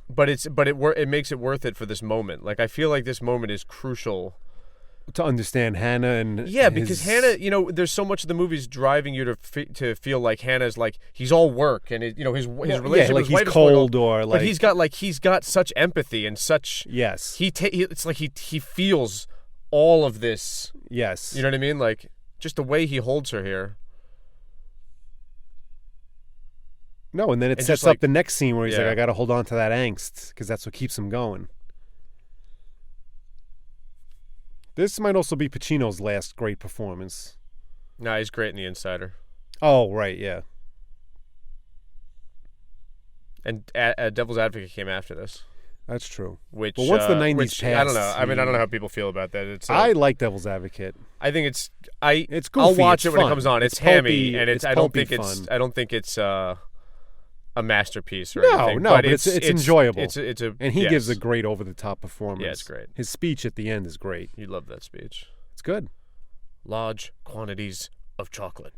But it makes it worth it for this moment. Like, I feel like this moment is crucial to understand Hanna and because Hanna, you know, there's so much of the movie's driving you to feel like Hannah's like he's all work and his relationship like with his he's wife cold or like, but he's got such empathy and such it's like he feels all of this. Yes, you know what I mean? Like just the way he holds her here. No, and then it sets up the next scene where he's like, I got to hold on to that angst because that's what keeps him going. This might also be Pacino's last great performance. No, he's great in The Insider. Oh, right, yeah. And Devil's Advocate came after this. That's true. But once the 90s passed... I don't know. I mean, I don't know how people feel about that. I like Devil's Advocate. I think it's goofy. I'll watch it's it when fun. It comes on. It's hammy, and I don't think it's a masterpiece or anything. No, but it's enjoyable. And he gives a great over-the-top performance. Yeah, it's great. His speech at the end is great. You love that speech. It's good. Large quantities of chocolate.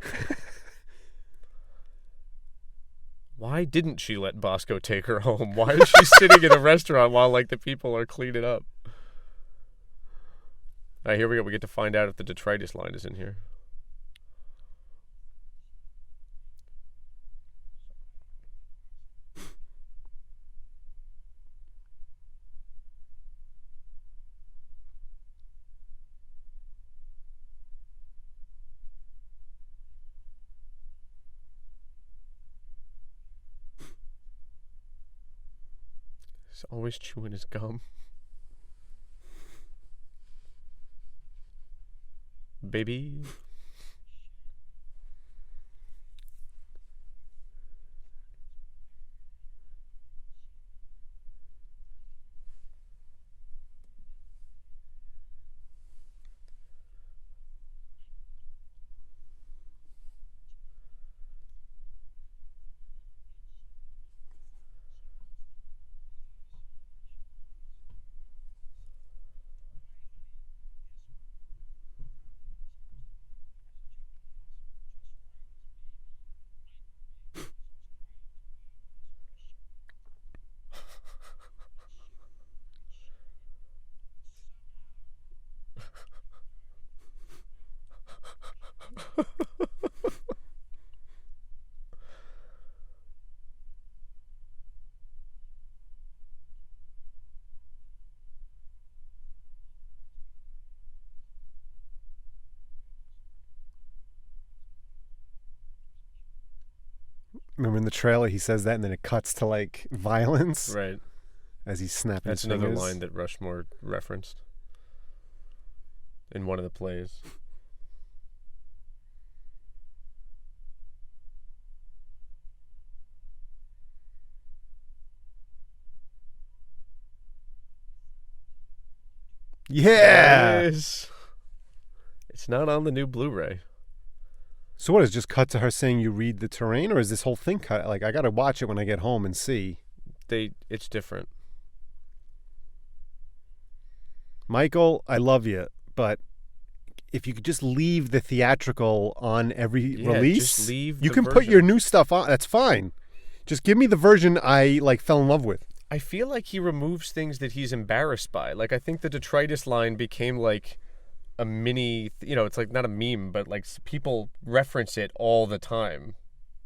Why didn't she let Bosco take her home? Why is she sitting in a restaurant while like the people are cleaning up? All right, here we go. We get to find out if the detritus line is in here. He's always chewing his gum. Baby. Remember in the trailer he says that and then it cuts to like violence? Right. As he's snapping That's his fingers. another line that Rushmore referenced in one of the plays. Yeah! It's not on the new Blu-ray. So what, is it just cut to her saying you read the terrain, or is this whole thing cut? Like, I got to watch it when I get home and see. It's different. Michael, I love you, but if you could just leave the theatrical on every release, just leave you the can version. put your new stuff on. That's fine. Just give me the version I like fell in love with. I feel like he removes things that he's embarrassed by. Like, I think the detritus line became like a mini, it's like not a meme, but like people reference it all the time.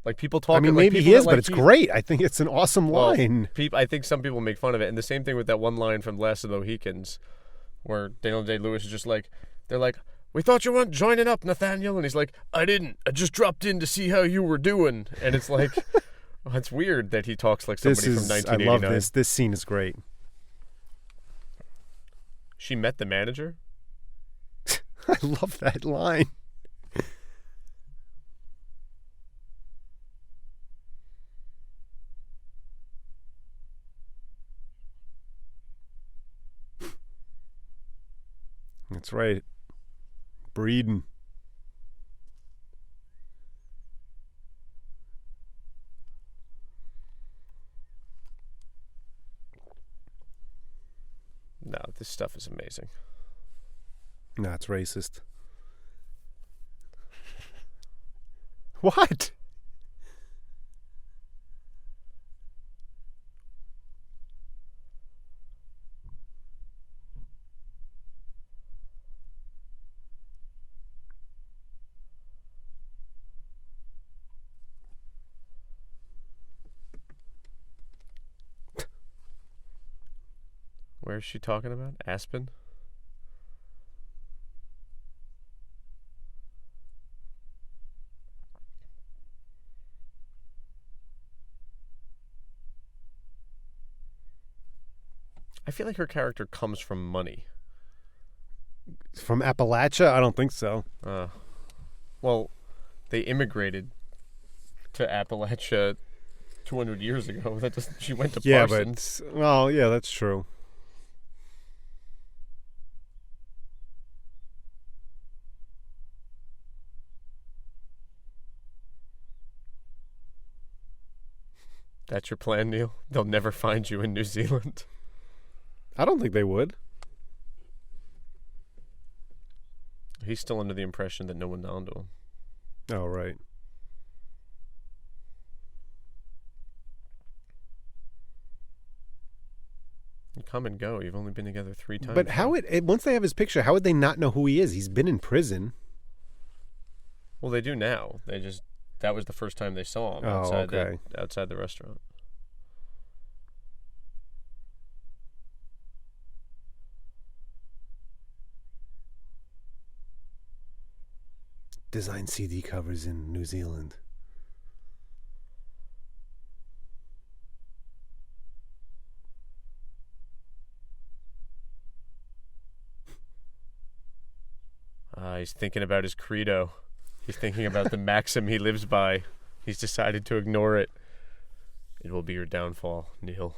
Like, people talk. I mean, like, maybe people he is, that, but like, it's great. I think it's an awesome line. I think some people make fun of it, and the same thing with that one line from Last of the Mohicans, where Daniel Day-Lewis is just like, they're like, "We thought you weren't joining up, Nathaniel," and he's like, "I didn't. I just dropped in to see how you were doing." And it's like, well, it's weird that he talks like somebody from 1989. I love this. This scene is great. She met the manager? I love that line. That's right. Breedan. No, this stuff is amazing. No, it's racist. What? Where is she talking about? Aspen? I feel like her character comes from money. From Appalachia? I don't think so. Well, they immigrated to Appalachia 200 years ago. That doesn't. She went to Parsons. But well, yeah, that's true. That's your plan, Neil? They'll never find you in New Zealand. I don't think they would. He's still under the impression that no one's onto him. Oh, right. You come and go. You've only been together 3 times. But how once they have his picture, how would they not know who he is? He's been in prison. Well, they do now. That was the first time they saw him outside the restaurant. Design CD covers in New Zealand. He's thinking about his credo. He's thinking about the maxim he lives by. He's decided to ignore it. It will be your downfall, Neil.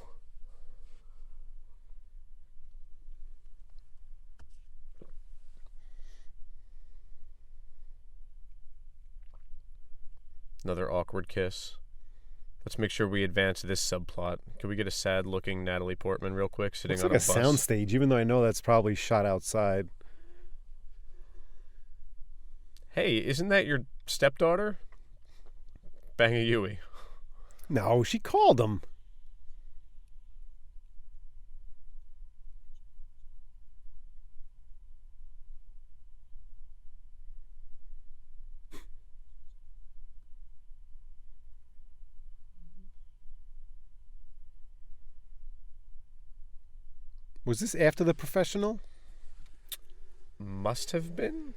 Another awkward kiss. Let's make sure we advance this subplot. Can we get a sad-looking Natalie Portman real quick sitting on a bus? Looks like a soundstage, even though I know that's probably shot outside. Hey, isn't that your stepdaughter? Bang a Yui. No, she called him. Was this after The Professional? Must have been.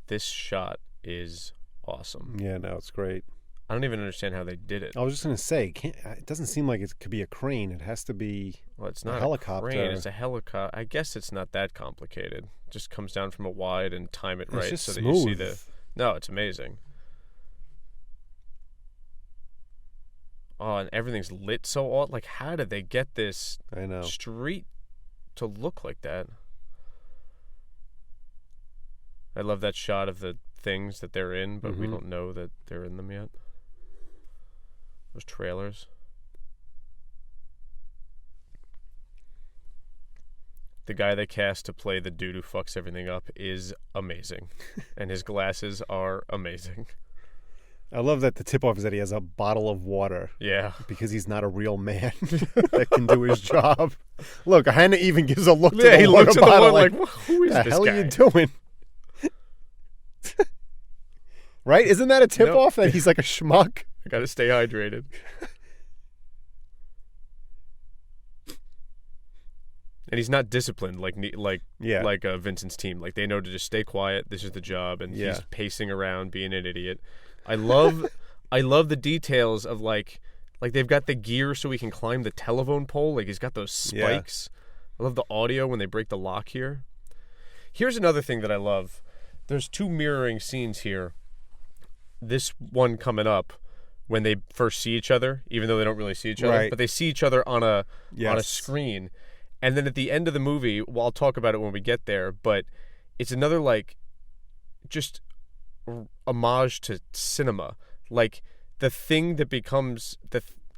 This shot is awesome. Yeah, no, it's great. I don't even understand how they did it. I was just going to say, it doesn't seem like it could be a crane. It has to be it's not a helicopter. A crane, it's a helicopter. I guess it's not that complicated. It just comes down from a wide and time it right just so smooth. That you see the... No, it's amazing. Oh, and everything's lit so odd. Like, how did they get this street to look like that? I love that shot of the things that they're in, but we don't know that they're in them yet. Those trailers. The guy they cast to play the dude who fucks everything up is amazing. And his glasses are amazing. I love that the tip-off is that he has a bottle of water. Yeah. Because he's not a real man that can do his job. Look, Hanna even gives a look to Yeah, the he water looks at the bottle one like, who is the this hell guy? are you doing? Right? Isn't that a tip-off that he's like a schmuck? I gotta stay hydrated. And he's not disciplined like Vincent's team. Like, they know to just stay quiet. This is the job, and he's pacing around being an idiot. I love the details of like they've got the gear so he can climb the telephone pole. Like, he's got those spikes. I love the audio when they break the lock here. Here's another thing that I love. There's two mirroring scenes here. This one coming up when they first see each other, even though they don't really see each other, but they see each other on a screen. And then at the end of the movie, well, I'll talk about it when we get there, but it's another, like, just homage to cinema. Like, the thing that becomes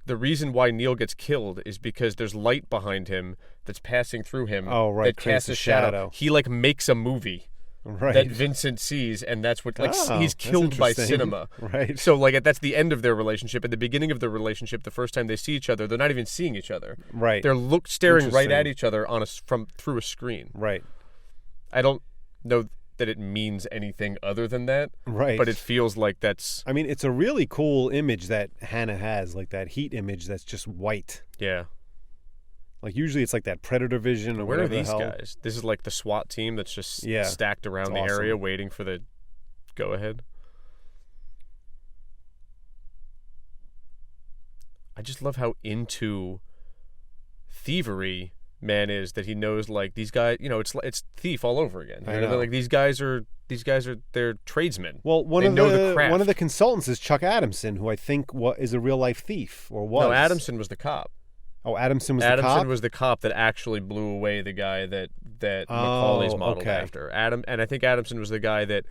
the reason why Neil gets killed is because there's light behind him that's passing through him that casts a shadow. He, like, makes a movie that Vincent sees, and that's what, like, he's killed by cinema. Right. So, like, that's the end of their relationship. At the beginning of their relationship, the first time they see each other, they're not even seeing each other. Right. They're staring right at each other through a screen. Right. I don't know that it means anything other than that. Right. But it feels like that's... I mean, it's a really cool image that Hanna has, like that heat image that's just white. Yeah. Like, usually it's like that predator vision or whatever the hell. Where are these guys? This is like the SWAT team that's just stacked around the area waiting for the go-ahead. I just love how into thievery Mann is, that he knows, like, these guys, you know, it's thief all over again. I know. Like, these guys are they're tradesmen. Well, one they of know the craft. one of the consultants is Chuck Adamson, who I think is a real life thief or was. No, Adamson was the cop. Oh, Adamson was the cop? Adamson was the cop that actually blew away the guy that McCauley's modeled after. And I think Adamson was the guy that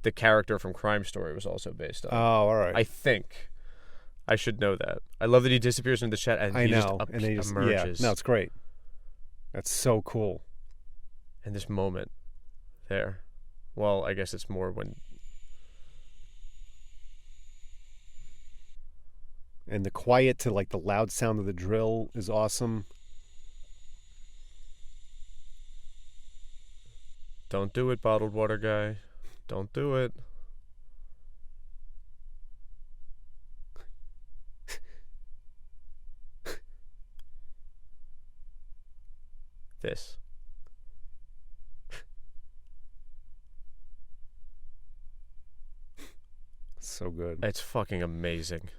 the character from Crime Story was also based on. Oh, all right. I think. I should know that. I love that he disappears into the chat and he just emerges. Yeah. No, it's great. That's so cool. And this moment there. Well, I guess it's more when... And the quiet to, like, the loud sound of the drill is awesome. Don't do it, bottled water guy. Don't do it. This. So good. It's fucking amazing.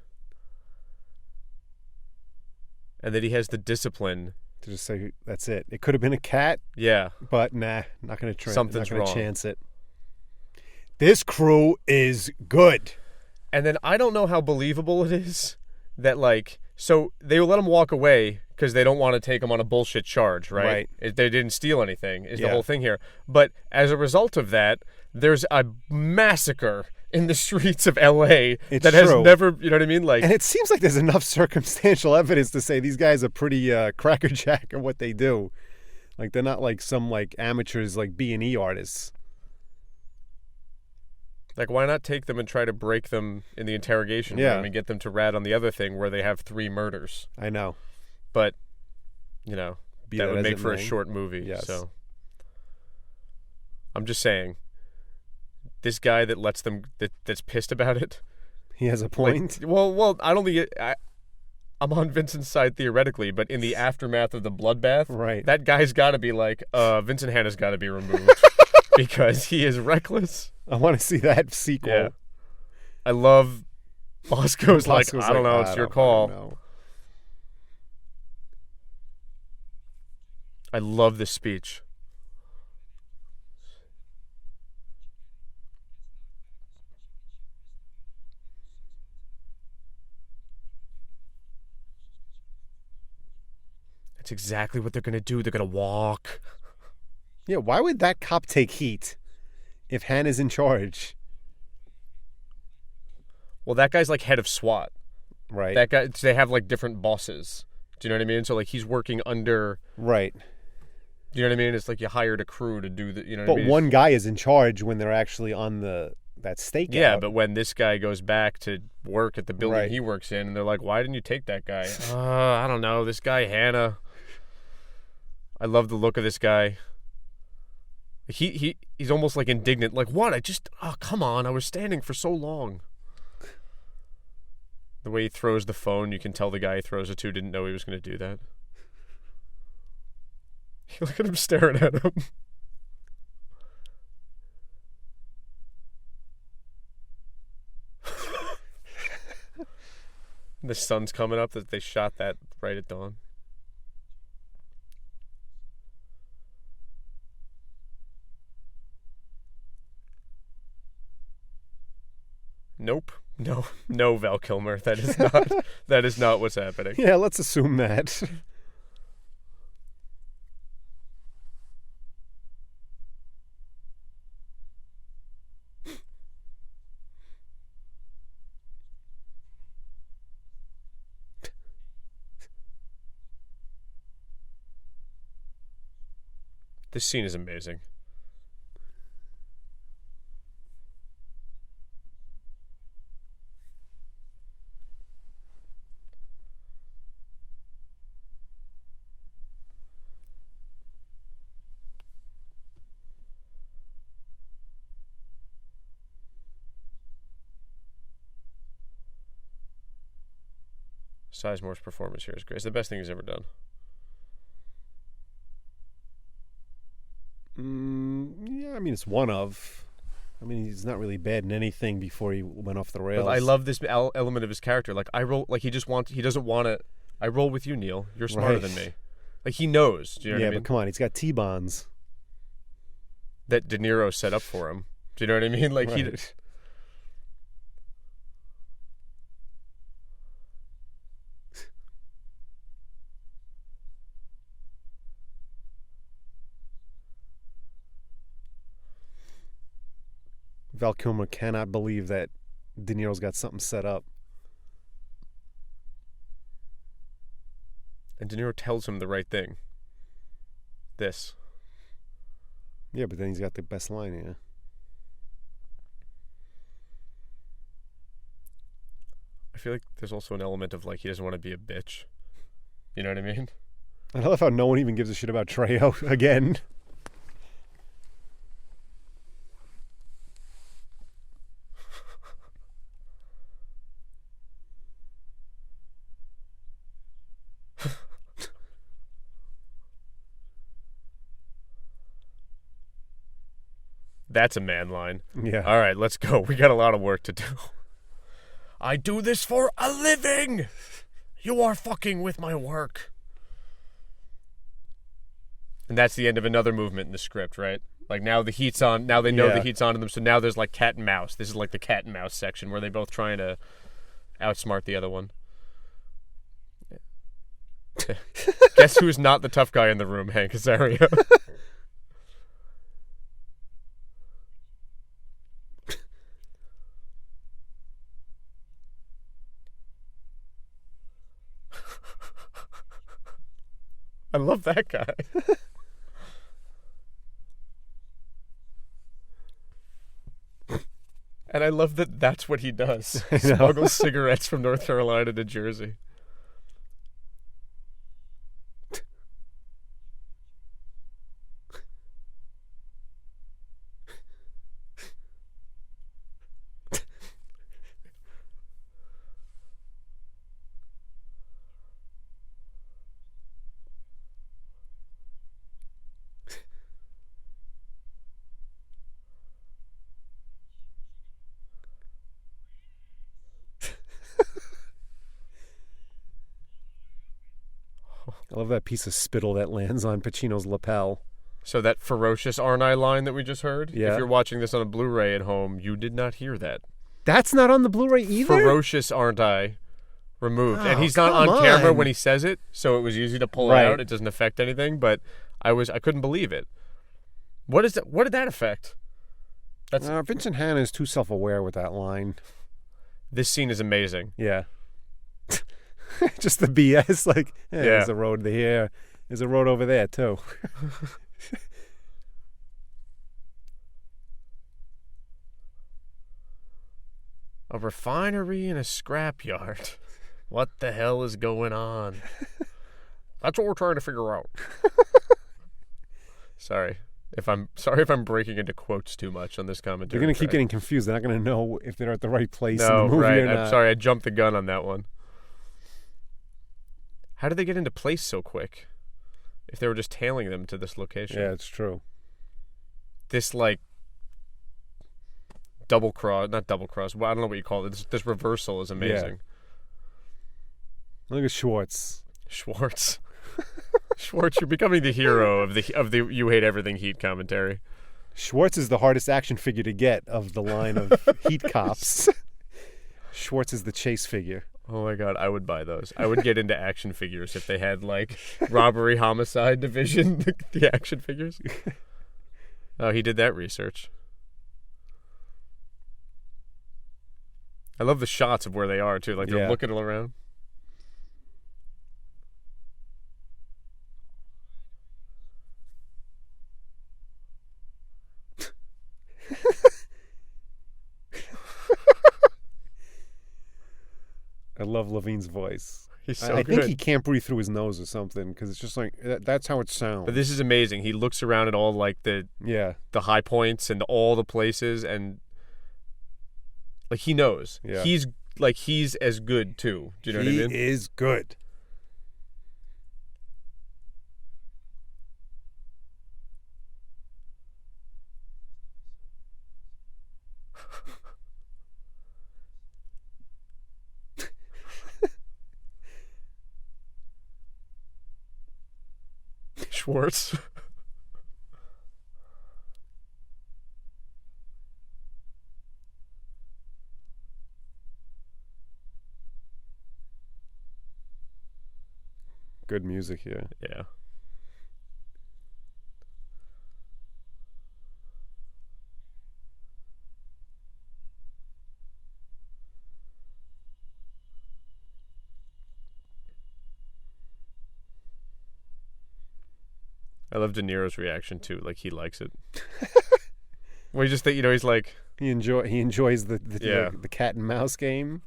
And that he has the discipline to just say, that's it. It could have been a cat. Yeah. But nah, not going to try. Something's not going to wrong. chance it. This crew is good. And then I don't know how believable it is that, like, so they let him walk away because they don't want to take him on a bullshit charge, right? They didn't steal anything is the whole thing here. But as a result of that, there's a massacre in the streets of L.A. has never, you know what I mean? Like, and it seems like there's enough circumstantial evidence to say these guys are pretty crackerjack at what they do. Like, they're not like some, like, amateurs, like B&E artists. Like, why not take them and try to break them in the interrogation room and get them to rat on the other thing where they have 3 murders? I know. But, you know, that would make for a short movie. Yes. So I'm just saying, this guy that lets them, that's pissed about it. He has a point. Like, well, I don't think I'm on Vincent's side theoretically, but in the aftermath of the bloodbath, that guy's got to be like, Vincent Hanna's got to be removed because he is reckless. I want to see that sequel. Yeah. I love Bosco's like, I don't know, it's your call. I love this speech. That's exactly what they're going to do. They're going to walk. Yeah, why would that cop take heat if Hanna's in charge? Well, that guy's like head of SWAT. Right. That guy, they have like different bosses. Do you know what I mean? So like he's working under... Right. Do you know what I mean? It's like you hired a crew to do the, you know what but I mean? One guy is in charge when they're actually on the stakeout. Yeah, but when this guy goes back to work at the building Right. he works in, and they're like, "Why didn't you take that guy?" I don't know. This guy Hanna. I love the look of this guy. He's almost like indignant. Like, what? Come on. I was standing for so long. The way he throws the phone, you can tell the guy he throws it to didn't know he was going to do that. Look at him staring at him. The sun's coming up. That they shot that right at dawn. Nope. No, Val Kilmer. That is not what's happening. Yeah, let's assume that. This scene is amazing. Sizemore's performance here is great. It's the best thing he's ever done. Yeah, I mean, it's one of. I mean, he's not really bad in anything before he went off the rails. But I love this element of his character. Like, he doesn't want to. I roll with you, Neil. You're smarter than me. Like, he knows. Do you know what I mean? But come on, he's got T-bonds. That De Niro set up for him. Do you know what I mean? Like, Right. Val Kilmer cannot believe that De Niro's got something set up. And De Niro tells him the right thing. This. Yeah, but then he's got the best line here. I feel like there's also an element of, like, he doesn't want to be a bitch. You know what I mean? I love how no one even gives a shit about Trejo again. That's a man line. Yeah. All right, let's go. We got a lot of work to do. I do this for a living. You are fucking with my work. And that's the end of another movement in the script, right? Like, now the heat's on. Now they know the heat's on them. So now there's like cat and mouse. This is like the cat and mouse section where they both trying to outsmart the other one. Guess who's not the tough guy in the room? Hank Azaria. I love that guy. And I love that that's what he does. Smuggles cigarettes from North Carolina to Jersey. I love that piece of spittle that lands on Pacino's lapel. So that ferocious aren't I line that we just heard? Yeah. If you're watching this on a Blu-ray at home, you did not hear that. That's not on the Blu-ray either? Ferocious aren't I removed. Oh, and he's not come on camera on. when he says it, so it was easy to pull Right. out. It doesn't affect anything, but I couldn't believe it. What did that affect? That's Vincent Hanna is too self-aware with that line. This scene is amazing. Yeah. Just the BS, like, Yeah. there's a road here. There's a road over there, too. A refinery and a scrapyard. What the hell is going on? That's what we're trying to figure out. Sorry if I'm breaking into quotes too much on this commentary. They're going to keep getting confused. They're not going to know if they're at the right place in the No, movie right. or not. I'm sorry, I jumped the gun on that one. How did they get into place so quick? If they were just tailing them to this location. Yeah, it's true. This, like, not double cross. Well, I don't know what you call it. This reversal is amazing. Yeah. Look at Schwartz. Schwartz, you're becoming the hero of the You Hate Everything Heat commentary. Schwartz is the hardest action figure to get of the line of Heat cops. Schwartz is the chase figure. Oh my god, I would buy those. I would get into action figures if they had, like, robbery, homicide division, the action figures. Oh, he did that research. I love the shots of where they are, too. Like, they're looking all around. I love Levine's voice. He's so I good. think he can't breathe through his nose or something because it's just like that's how it sounds. But this is amazing. He looks around at all, like, the high points and all the places, and, like, he knows. Yeah. He's as good too. Do you know what I mean? He is good. Schwartz. Good music here. Yeah. I love De Niro's reaction too. Like, he likes it. Well, you just think, he's like, he enjoys the cat and mouse game.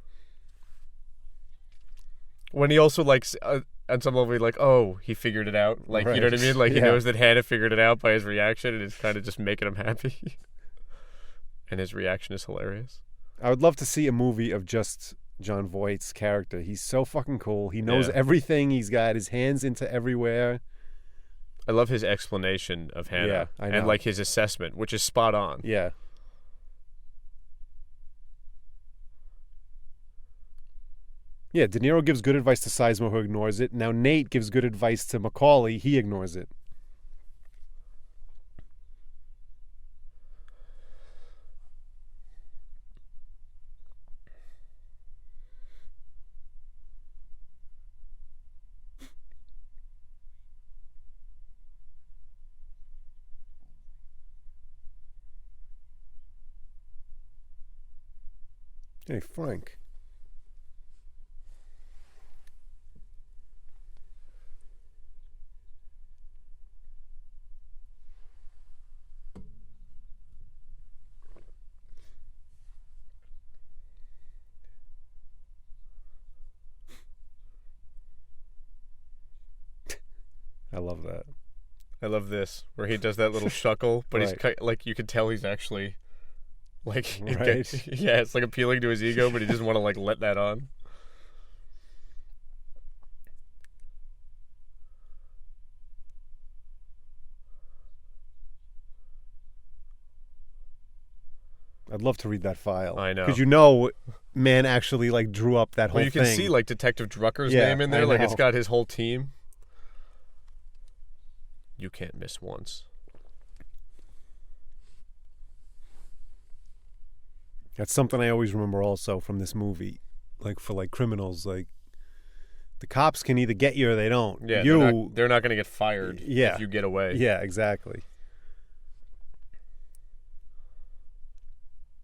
When he also, like, on some level, like, oh, he figured it out. Like, right. You know what I mean? Like, he knows that Hannah figured it out by his reaction, and it's kind of just making him happy. And his reaction is hilarious. I would love to see a movie of just Jon Voight's character. He's so fucking cool. He knows everything. He's got his hands into everywhere. I love his explanation of Hannah. Yeah, I know. And, like, his assessment, which is spot on. Yeah. Yeah, De Niro gives good advice to Sizemore, who ignores it. Now Nate gives good advice to McCauley. He ignores it. Hey, Frank. I love that. I love this, where he does that little shuckle, but Right. he's, like, you could tell he's actually, like, Right. it's like appealing to his ego, but he doesn't want to, like, let that on. I'd love to read that file. I know. Because Mann actually, like, drew up that whole Well, you can thing. see, like, Detective Drucker's Yeah, name in there. I Like, know. it's got his whole team. You can't miss once. That's something I always remember also from this movie. Like, for, like, criminals, like, the cops can either get you or they don't. Yeah, they're not going to get fired if you get away. Yeah, exactly.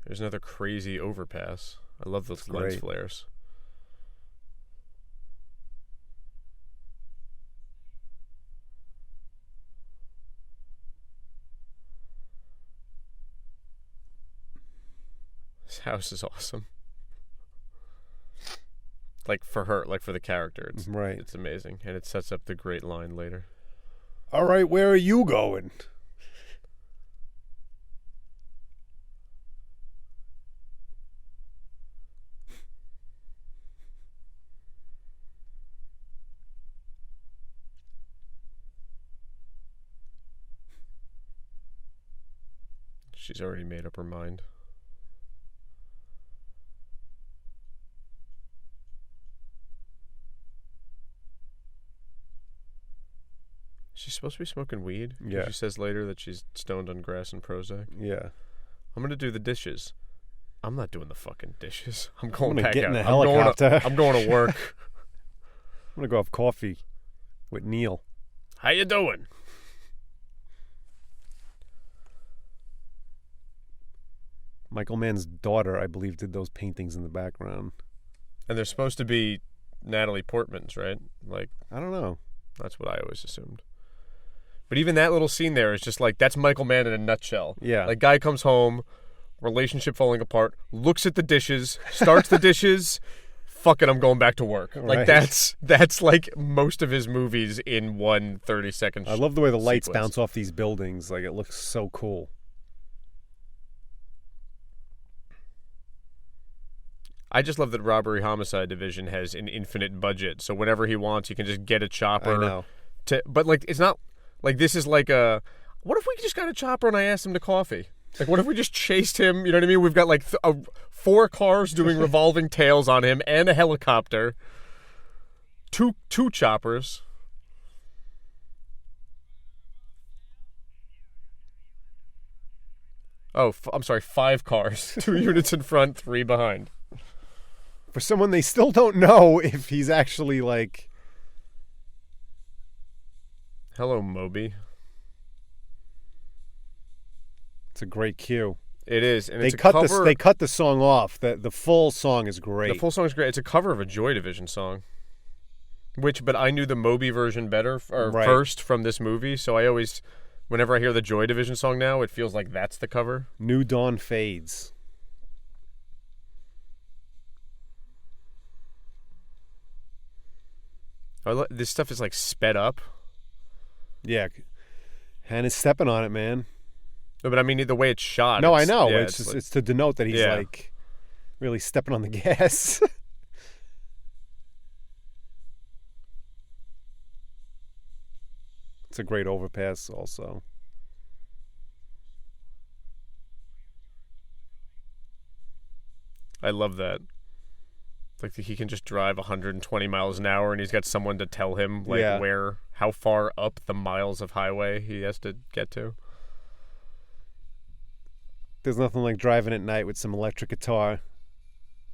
There's another crazy overpass. I love those lens great. flares. This house is awesome. like for her, like for the character. It's right. It's amazing, and it sets up the great line later. All right, where are you going? She's already made up her mind. She's supposed to be smoking weed. Yeah. She says later that she's stoned on grass and Prozac. Yeah. I'm going to do the dishes. I'm not doing the fucking dishes. I'm going back get out. in the helicopter. I'm going to work. I'm going to go have coffee with Neil. How you doing? Michael Mann's daughter, I believe, did those paintings in the background. And they're supposed to be Natalie Portman's, right? Like, I don't know. That's what I always assumed. But even that little scene there is just like, that's Michael Mann in a nutshell. Yeah. Like, guy comes home, relationship falling apart, looks at the dishes, starts the dishes, fuck it, I'm going back to work. Like, Right. that's like most of his movies in one 30-second I love the way the lights sequence. bounce off these buildings. Like, it looks so cool. I just love that Robbery Homicide Division has an infinite budget. So whenever he wants, he can just get a chopper. I know. But, like, it's not... Like, this is like a... What if we just got a chopper and I asked him to coffee? Like, what if we just chased him? You know what I mean? We've got, like, 4 cars doing revolving tails on him and a helicopter. Two choppers. Oh, I'm sorry, 5 cars. 2 units in front, 3 behind. For someone they still don't know if he's actually, like... Hello, Moby. It's a great cue. It is, and They it's a cover. They cut the song off. The full song is great. The full song is great. It's a cover of a Joy Division song. But I knew the Moby version better Right. first from this movie, so I always, whenever I hear the Joy Division song now, it feels like that's the cover. New Dawn Fades. This stuff is like sped up. Yeah. Hanna's stepping on it, man. No, but I mean the way it's shot. No, I know. Yeah, it's just, it's to denote that he's like really stepping on the gas. It's a great overpass also. I love that. Like he can just drive 120 miles an hour, and he's got someone to tell him how far up the miles of highway he has to get to. There's nothing like driving at night with some electric guitar.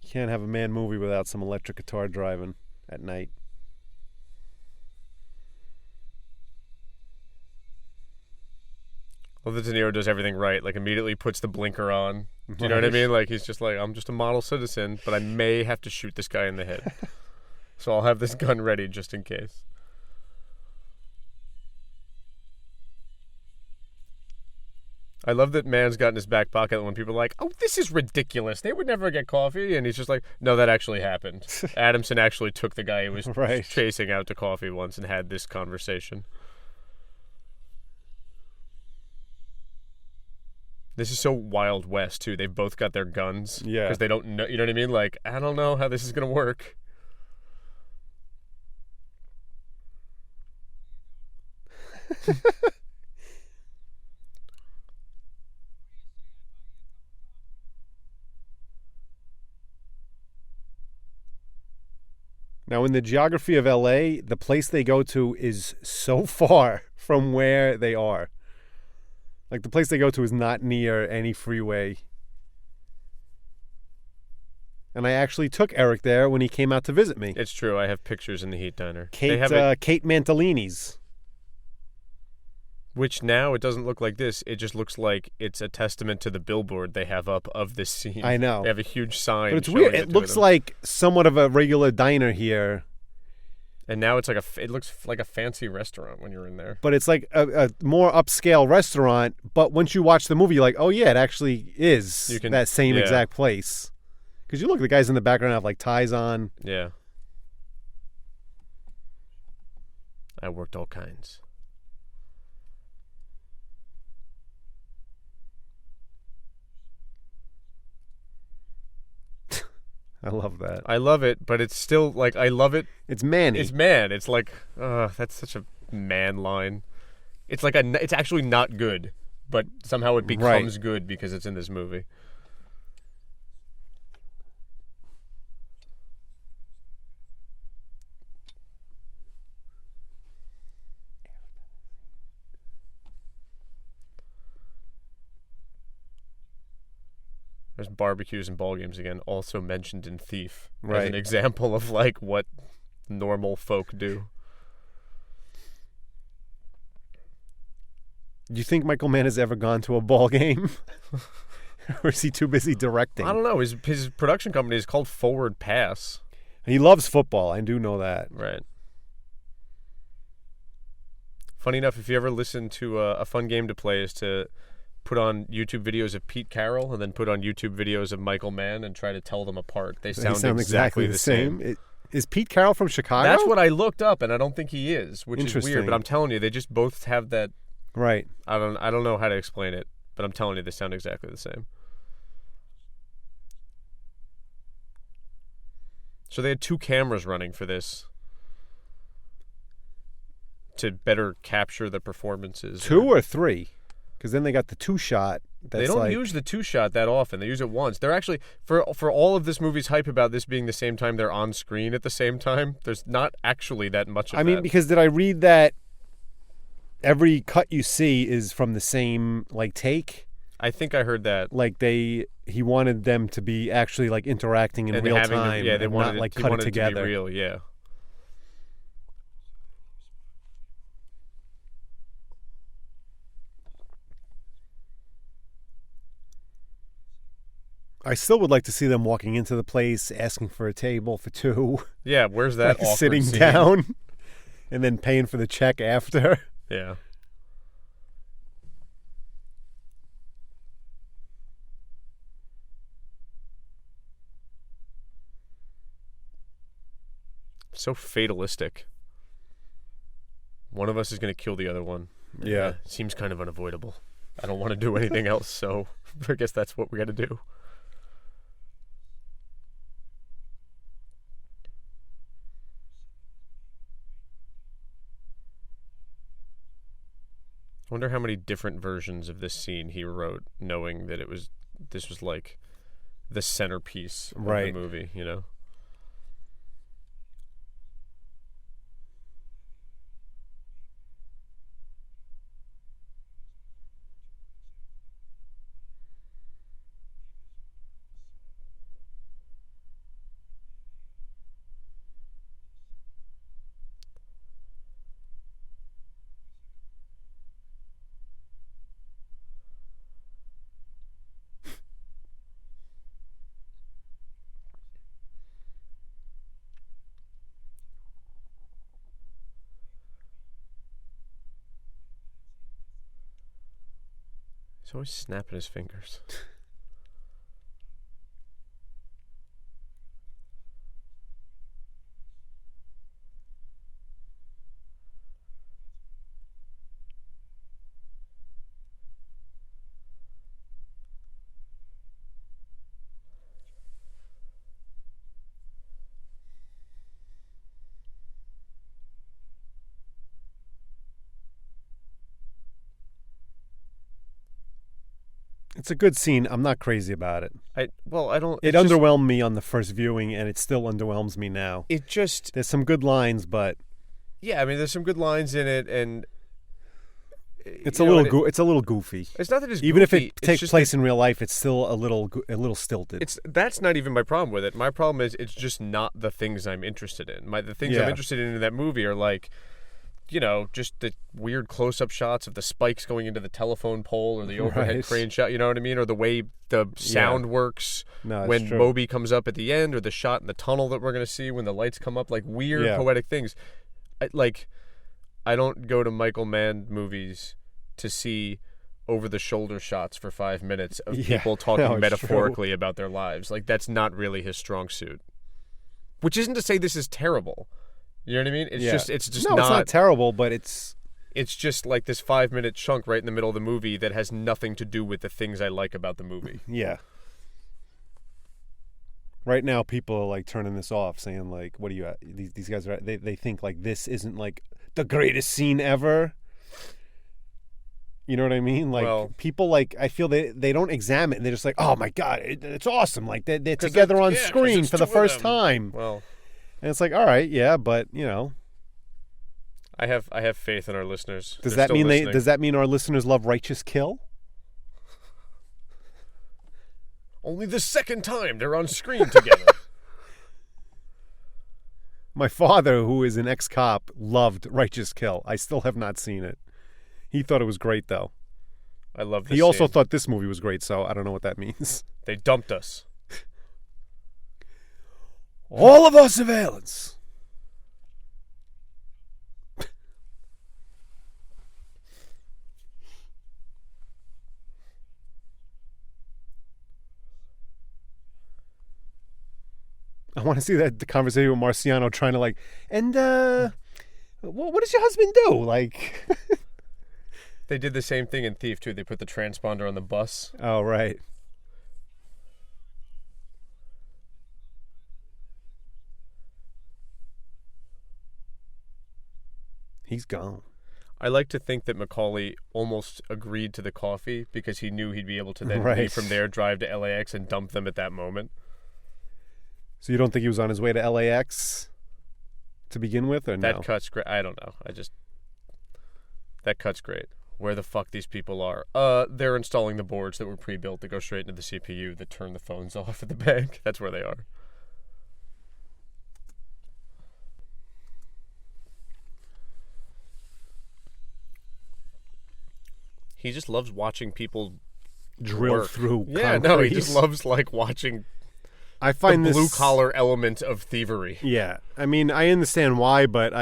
You can't have a man movie without some electric guitar driving at night. Well, the De Niro does everything right. Like immediately puts the blinker on. Do you know what I mean? Like he's just like, I'm just a model citizen, but I may have to shoot this guy in the head. So I'll have this gun ready just in case. I love that Mann's got in his back pocket when people are like, oh, this is ridiculous. They would never get coffee. And he's just like, no, that actually happened. Adamson actually took the guy who was chasing out to coffee once and had this conversation. This is so Wild West, too. They've both got their guns. Yeah. Because they don't know, you know what I mean? Like, I don't know how this is going to work. Now, in the geography of LA, the place they go to is so far from where they are. Like, the place they go to is not near any freeway. And I actually took Eric there when he came out to visit me. It's true. I have pictures in the Heat Diner. Kate Mantalini's. Which now it doesn't look like this. It just looks like it's a testament to the billboard they have up of this scene. I know. They have a huge sign. But it's weird. It looks like somewhat of a regular diner here. And now it's like it looks like a fancy restaurant when you're in there. But it's like a more upscale restaurant. But once you watch the movie, you're like, oh, yeah, it actually is that same exact place. Because you look, the guys in the background have like ties on. Yeah. I worked all kinds. I love that. I love it, but it's still like I love it. It's Manny. It's man. It's like, that's such a man line. It's like it's actually not good, but somehow it becomes good because it's in this movie. There's barbecues and ball games again, also mentioned in Thief as an example of like what normal folk do. Do you think Michael Mann has ever gone to a ball game? Or is he too busy directing? I don't know. His production company is called Forward Pass. He loves football. I do know that. Right. Funny enough, if you ever listen to a fun game to play is to put on YouTube videos of Pete Carroll and then put on YouTube videos of Michael Mann and try to tell them apart. They sound exactly the same. Is Pete Carroll from Chicago? That's what I looked up, and I don't think he is, which is weird. But I'm telling you, they just both have that. Right. I don't know how to explain it, but I'm telling you, they sound exactly the same. So they had 2 cameras running for this to better capture the performances. 2 or 3? Because then they got the 2-shot. They don't use the 2-shot that often. They use it once. They're actually, for all of this movie's hype about this being the same time they're on screen at the same time, there's not actually that much of that. I mean, because did I read that every cut you see is from the same, like, take? I think I heard that. Like, he wanted them to be actually, like, interacting in real time. They wanted not, like, cut it together. To be real, yeah. I still would like to see them walking into the place, asking for a table for 2. Yeah, where's that like awkward sitting scene? down and then paying for the check after. Yeah. So fatalistic. One of us is going to kill the other one. Yeah. Seems kind of unavoidable. I don't want to do anything else, so I guess that's what we got to do. I wonder how many different versions of this scene he wrote, knowing that this was like the centerpiece of the movie, you know? He's always snapping his fingers. It's a good scene. I'm not crazy about it. I don't. It underwhelmed me on the first viewing, and it still underwhelms me now. There's some good lines, but yeah, I mean, there's some good lines in it, and it's a little goofy. It's not that it's even goofy, if it takes place in real life, it's still a little stilted. That's not even my problem with it. My problem is it's just not the things I'm interested in. The things I'm interested in that movie are like, you know, just the weird close-up shots of the spikes going into the telephone pole or the overhead crane shot, you know what I mean? Or the way the sound works when Moby comes up at the end, or the shot in the tunnel that we're going to see when the lights come up, like weird poetic things. I don't go to Michael Mann movies to see over-the-shoulder shots for 5 minutes of people talking metaphorically about their lives. Like, that's not really his strong suit. Which isn't to say this is terrible. You know what I mean? It's just no, it's not terrible, but it's just like this 5-minute chunk right in the middle of the movie that has nothing to do with the things I like about the movie. Yeah. Right now, people are like turning this off, saying like, "What are you at?" These guys are they think like this isn't like the greatest scene ever. You know what I mean? Like people like I feel they don't examine it. They're just like, "Oh my god, it's awesome!" Like they're together on screen for the first time. Well, and it's like, all right, yeah, but you know, I have faith in our listeners. Does that mean our listeners love Righteous Kill? Only the second time they're on screen together. My father, who is an ex-cop, loved Righteous Kill. I still have not seen it. He thought it was great, though. I love this He also scene. thought this movie was great, so I don't know what that means. They dumped us. All of our surveillance. I want to see the conversation with Marciano trying to like, and what does your husband do? Like, they did the same thing in Thief too. They put the transponder on the bus. Oh right. He's gone. I like to think that McCauley almost agreed to the coffee because he knew he'd be able to then leave from there, drive to LAX, and dump them at that moment. So you don't think he was on his way to LAX to begin with, or no? That cut's great. I don't know. That cut's great. Where the fuck these people are? They're installing the boards that were pre-built to go straight into the CPU that turn the phones off at the bank. That's where they are. He just loves watching people drill through concrete. Yeah, no, he just loves like watching. I find the blue-collar element of thievery. Yeah. I mean, I understand why, but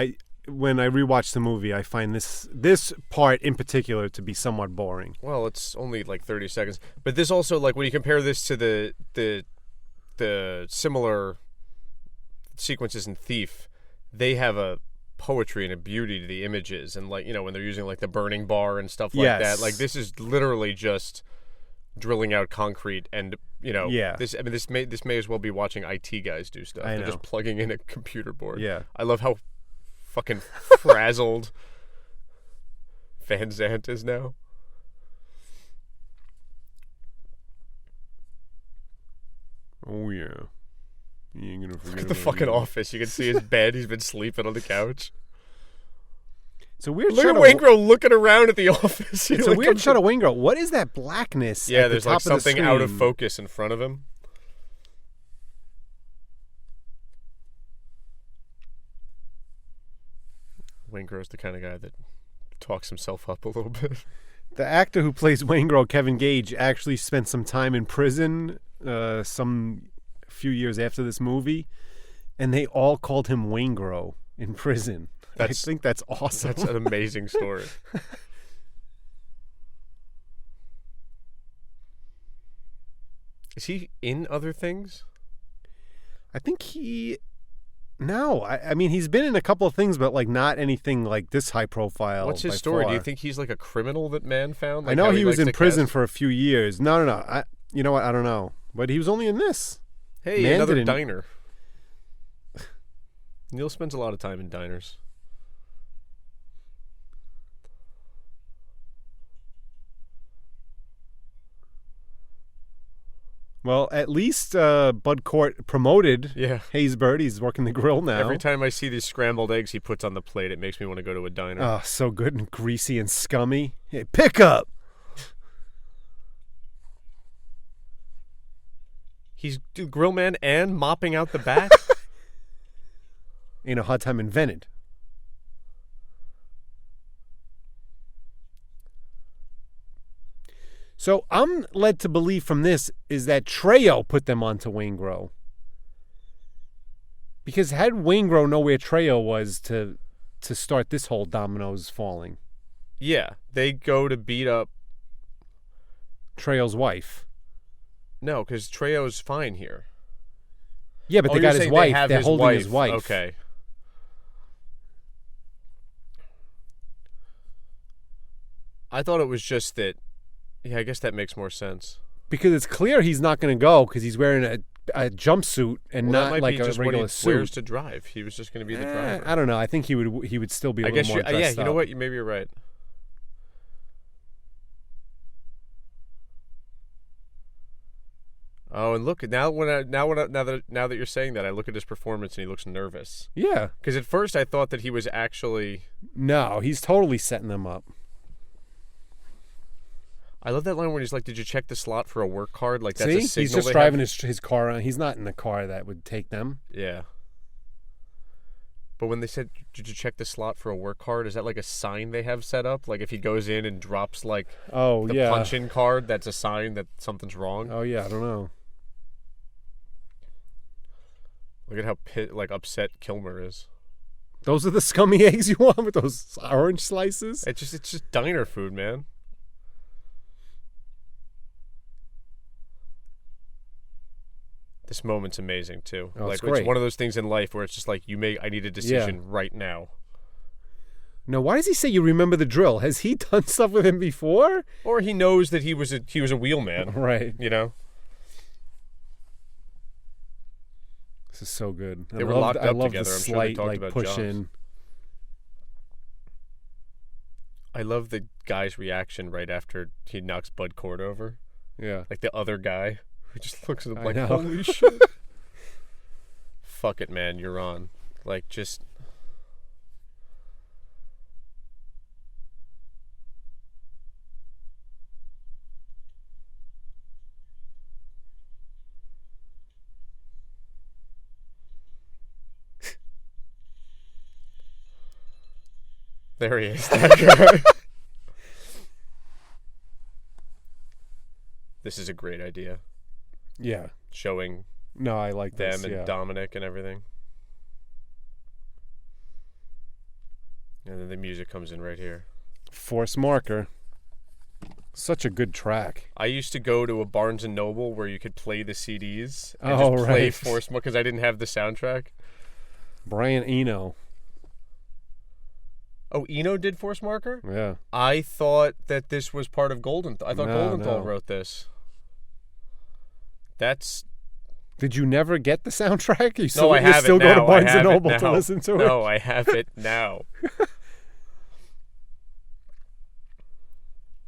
when I rewatch the movie, I find this part in particular to be somewhat boring. Well, it's only like 30 seconds. But this also, like, when you compare this to the similar sequences in Thief, they have a poetry and a beauty to the images. And, like, you know, when they're using, like, the burning bar and stuff like that. Like, this is literally just drilling out concrete and, you know, this may as well be watching IT guys do stuff. They're just plugging in a computer board. Yeah. I love how fucking frazzled Van Zandt is now. Oh yeah. You ain't gonna forget. Look at the fucking office. You can see his bed. He's been sleeping on the couch. It's a weird Look shot at Waingro looking around at the office. It's a weird shot of Waingro. What is that blackness? Yeah, at there's the top like something of the out of focus in front of him. Waingro's the kind of guy that talks himself up a little bit. The actor who plays Waingro, Kevin Gage, actually spent some time in prison some few years after this movie, and they all called him Waingro in prison. I think that's awesome. That's an amazing story. Is he in other things? I think No, I mean, he's been in a couple of things, but like not anything like this high profile. What's his story? Do you think he's like a criminal that Mann found? Like I know he was in prison for a few years. No. You know what? I don't know. But he was only in this. Hey, Mann another diner. Neil spends a lot of time in diners. Well, at least Bud Cort promoted Haysbert. He's working the grill now. Every time I see these scrambled eggs he puts on the plate, it makes me want to go to a diner. Oh, so good and greasy and scummy. Hey, pick up! He's grill man and mopping out the back? Ain't a hard time invented. So I'm led to believe from this is that Trejo put them onto Waingro. Because had Waingro know where Trejo was to start this whole dominoes falling? Yeah, they go to beat up Trejo's wife. No, because Trejo's fine here. Yeah, but they got his wife. They're holding his wife. Okay. I thought it was just that. Yeah, I guess that makes more sense. Because it's clear he's not going to go because he's wearing a jumpsuit and Well, not that might like be a just regular what he suit. wears to drive. He was just going to be the driver. I don't know. I think he would still be a little more dressed yeah, up. you know what? Maybe you're right. Oh, and look now that you're saying that, I look at his performance and he looks nervous. Yeah. Because at first I thought that he was actually. No, he's totally setting them up. I love that line when he's like, "Did you check the slot for a work card?" Like that's a signal. He's just driving his car around. He's not in the car that would take them. Yeah. But when they said, "Did you check the slot for a work card?" Is that like a sign they have set up? Like if he goes in and drops like the punch-in card, that's a sign that something's wrong. Oh yeah, I don't know. Look at how upset Kilmer is. Those are the scummy eggs you want with those orange slices? It's just diner food, man. This moment's amazing too. Oh, it's great. One of those things in life where it's just like I need a decision right now. No, why does he say you remember the drill? Has he done stuff with him before? Or he knows that he was a wheelman. Right. You know? This is so good. They were locked up together. The I'm slight, sure they talked about push jobs. in. I love the guy's reaction right after he knocks Bud Cord over. Yeah. Like the other guy who just looks at him like, know. holy shit. Fuck it, man. You're on. Like, just... There he is, that guy. This is a great idea. Yeah. Showing No, I like them this, and yeah. Dominic and everything. And then the music comes in right here. Force Marker. Such a good track. I used to go to a Barnes & Noble where you could play the CDs and Oh, just play right. Force Marker because I didn't have the soundtrack. Brian Eno. Oh, Eno did Force Marker? Yeah. I thought that this was part of Goldenthal. I thought No, Goldenthal no. wrote this. That's... Did you never get the soundtrack? You No, I have still it now. go to Barnes I have & Noble it to now. listen to it? No, I have it now.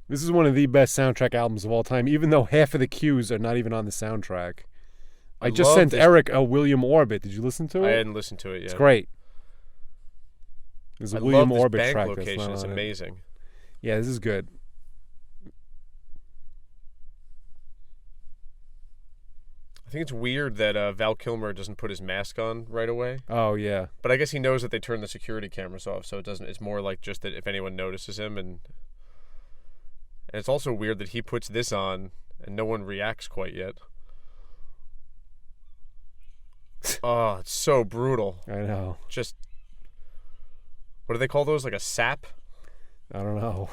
This is one of the best soundtrack albums of all time, even though half of the cues are not even on the soundtrack. I just love sent this- Eric a William Orbit. Did you listen to I it? hadn't listened to it yet. It's great. There's a I William love this Orbit bank track location. that's not It's on it. amazing. Yeah, this is good. I think it's weird that Val Kilmer doesn't put his mask on right away. Oh, yeah. But I guess he knows that they turn the security cameras off, so it doesn't. It's more like just that if anyone notices him, and it's also weird that he puts this on and no one reacts quite yet. Oh, it's so brutal. I know. Just what do they call those? Like a sap? I don't know.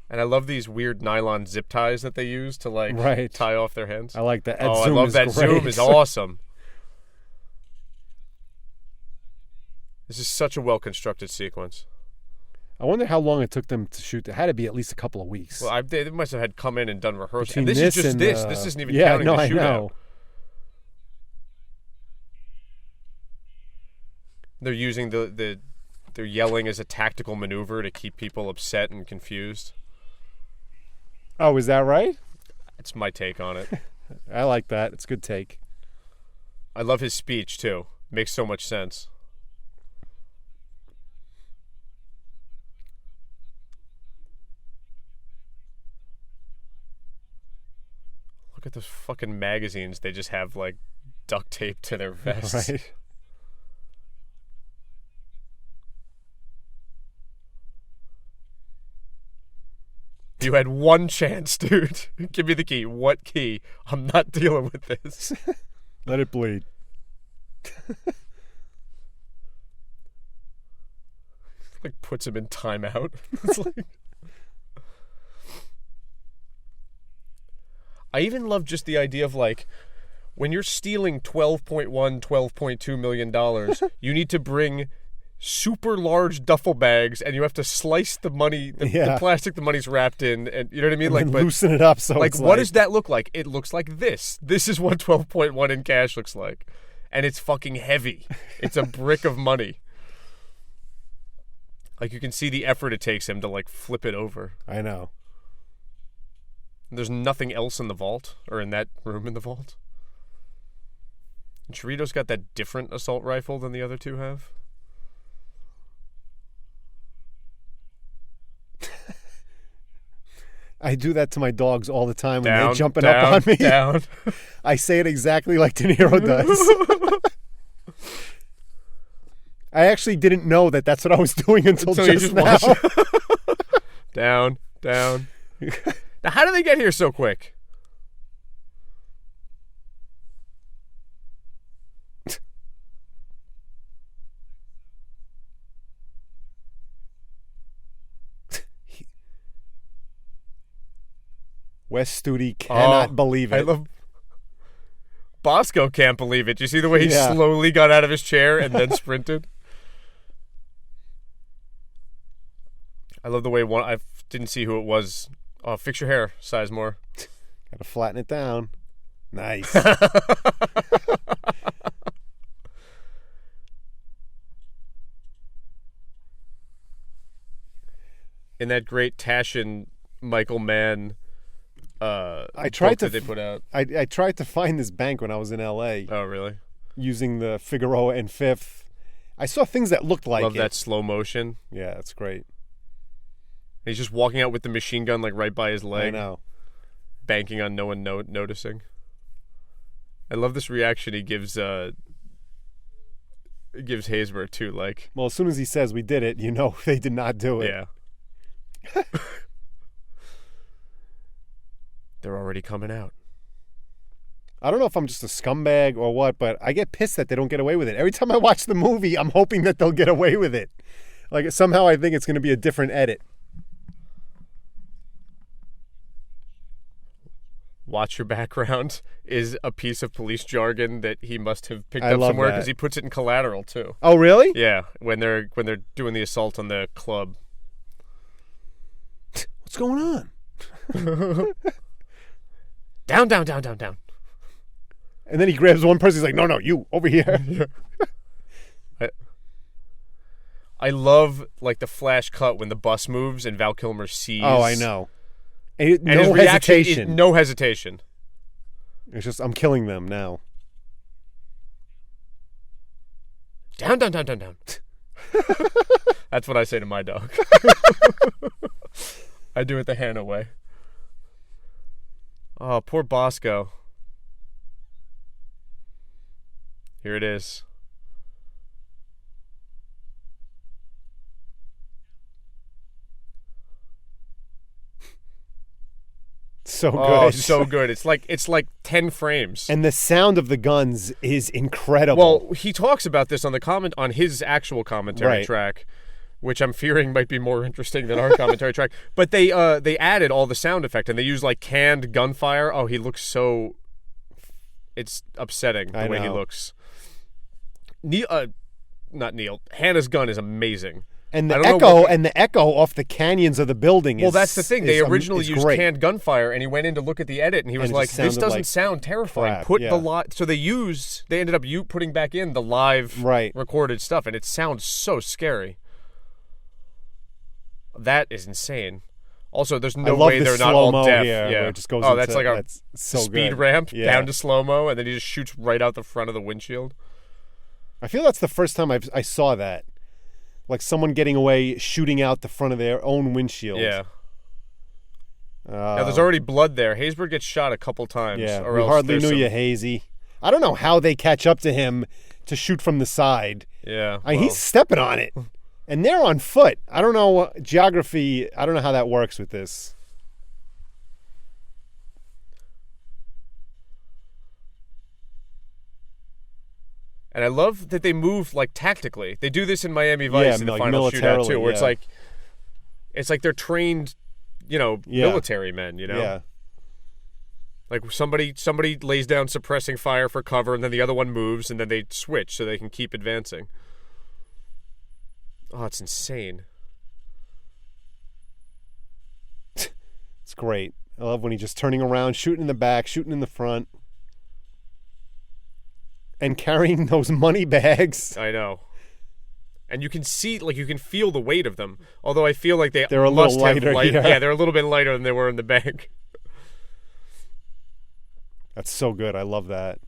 And I love these weird nylon zip ties that they use to like Right. tie off their hands. I like that. Oh, I Zoom love is that. great. Zoom is awesome. This is such a well-constructed sequence. I wonder how long it took them to shoot. It had to be at least a couple of weeks. Well, they must have had come in and done rehearsals. Between And this is this just and, this. This isn't even yeah, counting no, the I shootout. know. They're using they're yelling as a tactical maneuver to keep people upset and confused. Oh, is that right? That's my take on it. I like that. It's a good take. I love his speech too. Makes so much sense. Look at those fucking magazines. They just have like duct tape to their vests. Right. Oh, You had one chance, dude. Give me the key. What key? I'm not dealing with this. Let it bleed. Like puts him in timeout. It's like... I even love just the idea of like when you're stealing $12.1, $12.2 million, you need to bring super large duffel bags, and you have to slice the money, the plastic the money's wrapped in, and you know what I mean? And loosen it up so it's what does that look like? It looks like this. This is what 12.1 in cash looks like. And it's fucking heavy. It's a brick of money. Like, you can see the effort it takes him to, like, flip it over. I know. There's nothing else in the vault, or in that room in the vault. And Chirito's got that different assault rifle than the other two have. I do that to my dogs all the time when they're jumping up on me. Down. I say it exactly like De Niro does. I actually didn't know that that's what I was doing until just now. Down. Now, how do they get here so quick? Wes Studi cannot believe it. I love... Bosco can't believe it. Do you see the way he slowly got out of his chair and then sprinted? I love the way I didn't see who it was. Oh, fix your hair, Sizemore. Gotta flatten it down. Nice. In that great Taschen Michael Mann I tried that they put out. I tried to find this bank when I was in L.A. Oh, really? Using the Figueroa and Fifth. I saw things that looked like Love that slow motion. Yeah, that's great. He's just walking out with the machine gun like right by his leg. I know. Banking on no one noticing. I love this reaction he gives Haysbert too. Like, well, as soon as he says we did it, you know they did not do it. Yeah. They're already coming out. I don't know if I'm just a scumbag or what, but I get pissed that they don't get away with it. Every time I watch the movie, I'm hoping that they'll get away with it. Like, somehow I think it's going to be a different edit. Watch your background is a piece of police jargon that he must have picked up somewhere because he puts it in Collateral too. Oh, really? Yeah, when they're doing the assault on the club. What's going on? Down. And then he grabs one person. He's like, no, you, over here. I love, like, the flash cut when the bus moves and Val Kilmer sees. Oh, I know. And no hesitation. No hesitation. It's just, I'm killing them now. Down. That's what I say to my dog. I do it the Hanna way. Oh, poor Bosco. Here it is. So good. Oh, so good. It's like 10 frames. And the sound of the guns is incredible. Well, he talks about this on his actual commentary track, which I'm fearing might be more interesting than our commentary track. But they added all the sound effect, and they use like canned gunfire. Oh, he looks so... It's upsetting the way he looks. Hanna's gun is amazing. And the echo off the canyons of the building is... Well, that's the thing. They originally used canned gunfire, and he went in to look at the edit, and he was like, this doesn't sound terrifying. Crap. So they ended up putting back in the live recorded stuff, and it sounds so scary. That is insane. Also, there's no way they're not all deaf. Where it just goes that's like a speed ramp down to slow-mo, and then he just shoots right out the front of the windshield. I feel that's the first time I saw that. Like someone getting away, shooting out the front of their own windshield. Yeah. Now, there's already blood there. Haysbert gets shot a couple times. Yeah, we hardly knew you, Hazy. I don't know how they catch up to him to shoot from the side. Yeah. He's stepping on it. And they're on foot. I don't know geography. I don't know how that works with this. And I love that they move like tactically. They do this in Miami Vice in the final shootout too, where it's like they're trained, military men. Yeah. Like somebody lays down suppressing fire for cover, and then the other one moves, and then they switch so they can keep advancing. Oh, it's insane. It's great. I love when he's just turning around, shooting in the back, shooting in the front, and carrying those money bags. I know. And you can see, like, you can feel the weight of them. Although I feel like they're a little lighter. Yeah, they're a little bit lighter than they were in the bag. That's so good. I love that.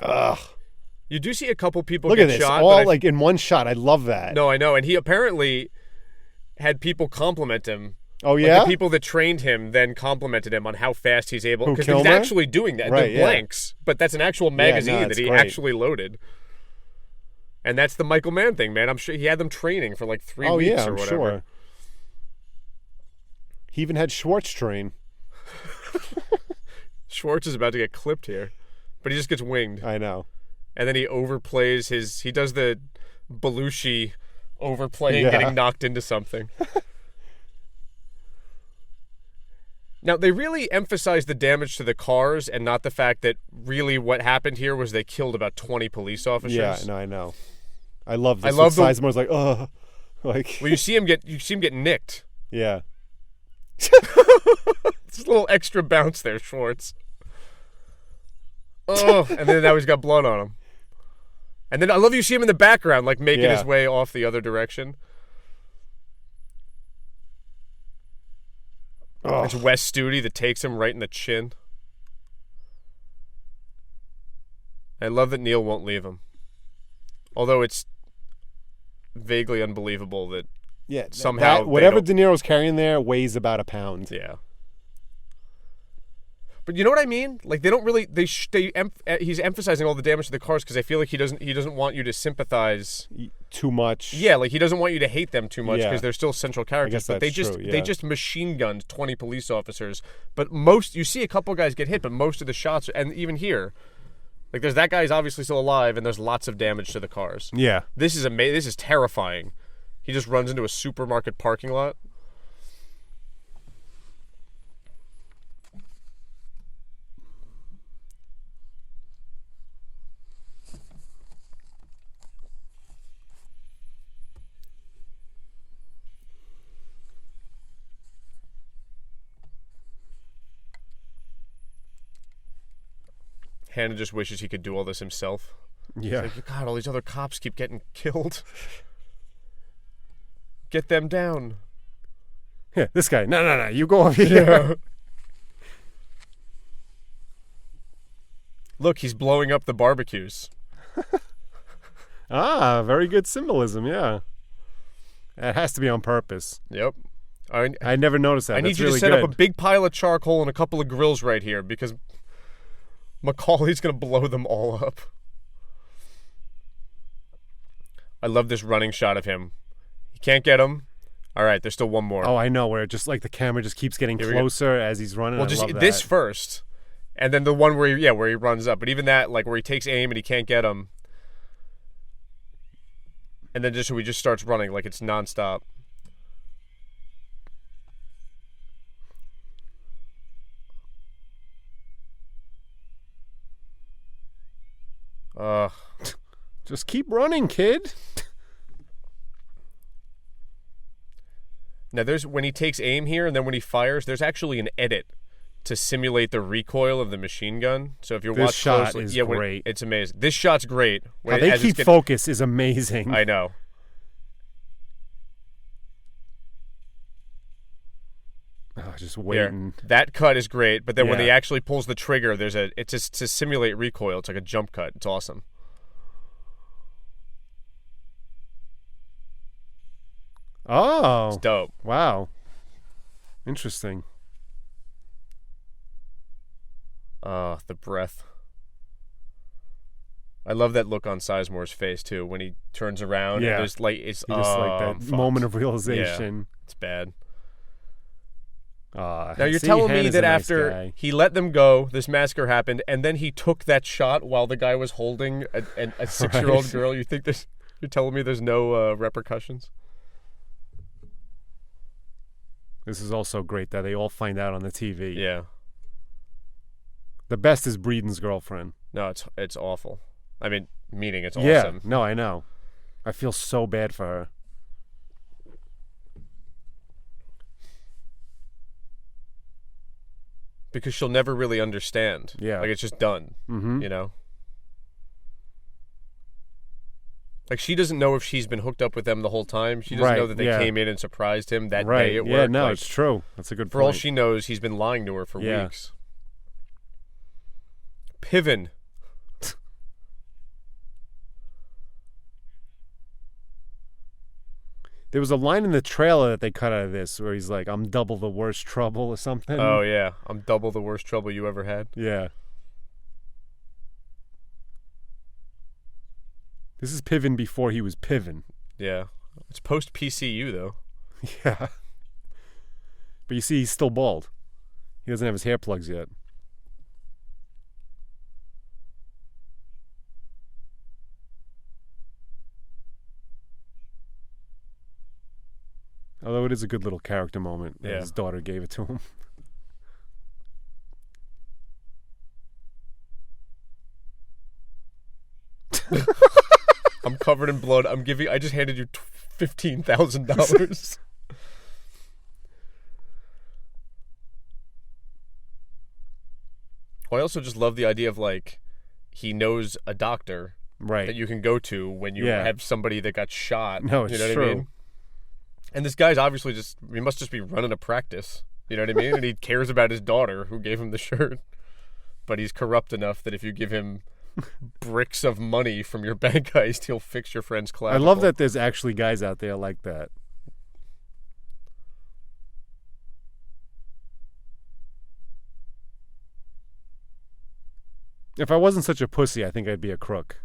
Ugh. You do see a couple people Look get at this. shot. All like in one shot. I love that. No, I know. And he apparently had people compliment him. Oh, Like yeah? the people that trained him then complimented him on how fast he's able. Because he's Kilmer? actually doing that. Right, They're blanks. But that's an actual magazine that he great. actually loaded. And that's the Michael Mann thing, man. I'm sure he had them training for like 3 weeks or whatever. Sure. He even had Schwartz train. Schwartz is about to get clipped here. But he just gets winged. I know. And then he overplays he does the Belushi overplaying, getting knocked into something. Now, they really emphasize the damage to the cars and not the fact that really what happened here was they killed about 20 police officers. Yeah, no, I know. I love this. I love Sizemore's like, ugh. Like, well, you see him get nicked. yeah. It's a little extra bounce there, Schwartz. Oh, and then now he's got blood on him. And then I love you see him in the background, like making his way off the other direction. Oh. It's Wes Studi that takes him right in the chin. I love that Neil won't leave him. Although it's vaguely unbelievable that somehow whatever De Niro's carrying there weighs about a pound. Yeah. But you know what I mean? Like they don't really he's emphasizing all the damage to the cars because I feel like he doesn't want you to sympathize too much. Yeah, like he doesn't want you to hate them too much because they're still central characters. But they just machine gunned 20 police officers. But you see a couple guys get hit, but most of the shots, and even here, like there's that guy's obviously still alive, and there's lots of damage to the cars. Yeah, this is amazing. This is terrifying. He just runs into a supermarket parking lot. Hanna just wishes he could do all this himself. Yeah. He's like, God, all these other cops keep getting killed. Get them down. Yeah, this guy. No. You go over here. Yeah. Look, he's blowing up the barbecues. Ah, very good symbolism, yeah. It has to be on purpose. Yep. I never noticed that. I need you to set up a big pile of charcoal and a couple of grills right here because McCauley's going to blow them all up. I love this running shot of him. He can't get him. All right, there's still one more. Oh, I know, where just like the camera just keeps getting closer as he's running. Well, just this first, and then the one where he runs up. But even that, like where he takes aim and he can't get him, and then he just starts running like it's nonstop. Just keep running, kid. Now, when he takes aim here and then when he fires, there's actually an edit to simulate the recoil of the machine gun. So if you're watching closely, this shot is great. It's amazing. This shot's great. How they keep focus is amazing. I know. Just waiting. Here, that cut is great, but then when he actually pulls the trigger, it's just to simulate recoil. It's like a jump cut. It's awesome. Oh. It's dope. Wow. Interesting. The breath. I love that look on Sizemore's face too when he turns around. Yeah. And there's like it's just like that moment of realization. Yeah, it's bad. Now you're telling me that after he let them go, this massacre happened, and then he took that shot while the guy was holding a 6-year-old girl. You think you're telling me there's no repercussions? This is also great that they all find out on the TV. Yeah. The best is Breedan's girlfriend. No, it's awful. I mean, meaning it's yeah, awesome. No, I know. I feel so bad for her. Because she'll never really understand. Yeah. Like, it's just done, Mm-hmm. you know? Like, she doesn't know if she's been hooked up with them the whole time. She doesn't know that they came in and surprised him that day at work. Yeah, no, like, it's true. That's a good point. For all she knows, he's been lying to her for weeks. Piven. There was a line in the trailer that they cut out of this where he's like, I'm double the worst trouble or something. Oh, yeah. I'm double the worst trouble you ever had. Yeah. This is Piven before he was Piven. Yeah. It's post-PCU, though. Yeah. But you see, he's still bald. He doesn't have his hair plugs yet. Although it is a good little character moment that his daughter gave it to him. I'm covered in blood. I just handed you $15,000. I also just love the idea of, like, he knows a doctor that you can go to when you have somebody that got shot. No, it's you know true. what I mean? And this guy's obviously he must just be running a practice. You know what I mean? And he cares about his daughter who gave him the shirt. But he's corrupt enough that if you give him bricks of money from your bank heist, he'll fix your friend's clavicle. I love that there's actually guys out there like that. If I wasn't such a pussy, I think I'd be a crook.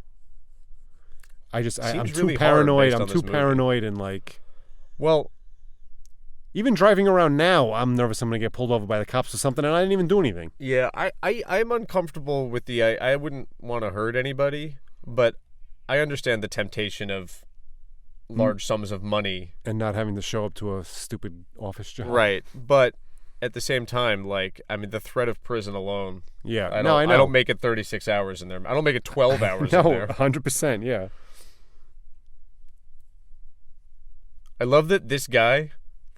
I'm too really paranoid. hard I'm based too on this paranoid and like. Well, even driving around now, I'm nervous I'm going to get pulled over by the cops or something, and I didn't even do anything. yeah, I'm uncomfortable with I wouldn't want to hurt anybody, but I understand the temptation of large sums of money. And not having to show up to a stupid office job. Right, but at the same time, like, I mean, the threat of prison alone. Yeah, I know. I don't make it 36 hours in there. I don't make it 12 hours in there. No, 100%, yeah. I love that this guy,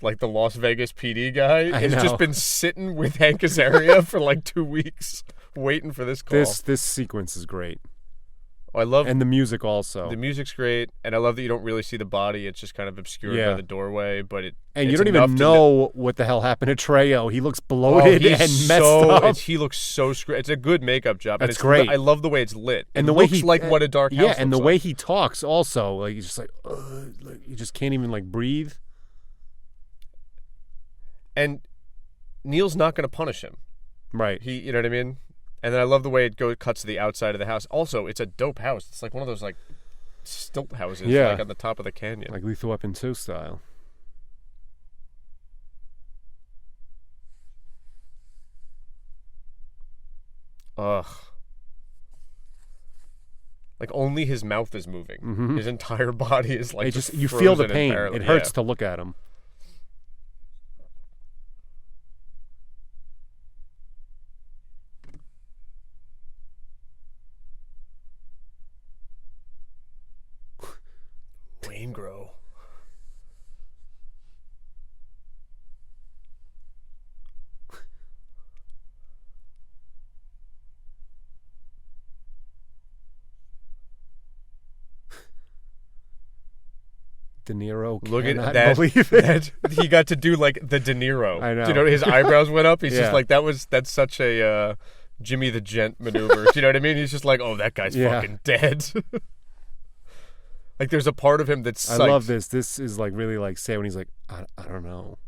like the Las Vegas PD guy, has just been sitting with Hank Azaria for like 2 weeks waiting for this call. This sequence is great. I love and the music also. The music's great, and I love that you don't really see the body. It's just kind of obscured by the doorway, but and you don't even know what the hell happened to Trejo. He looks bloated and messed up. He looks so screwed. It's a good makeup job. That's great. I love the way it's lit. And it the way looks like what a dark house looks and the like. way he talks also, like he's just like you just can't even like breathe. And Neil's not going to punish him. Right. You know what I mean? And then I love the way it cuts to the outside of the house. Also, it's a dope house. It's like one of those like stilt houses like on the top of the canyon. Like Lethal Weapon 2 style. Ugh. Like only his mouth is moving. Mm-hmm. His entire body is like just you feel the pain. It hurts to look at him. Waingro. De Niro. Look at that. That he got to do like the De Niro. I know. Do you know his eyebrows went up? He's just like that's such a Jimmy the Gent maneuver. Do you know what I mean? He's just like, oh, that guy's fucking dead. Like there's a part of him that's psyched. I love this. This is like really like say when he's like, I don't know.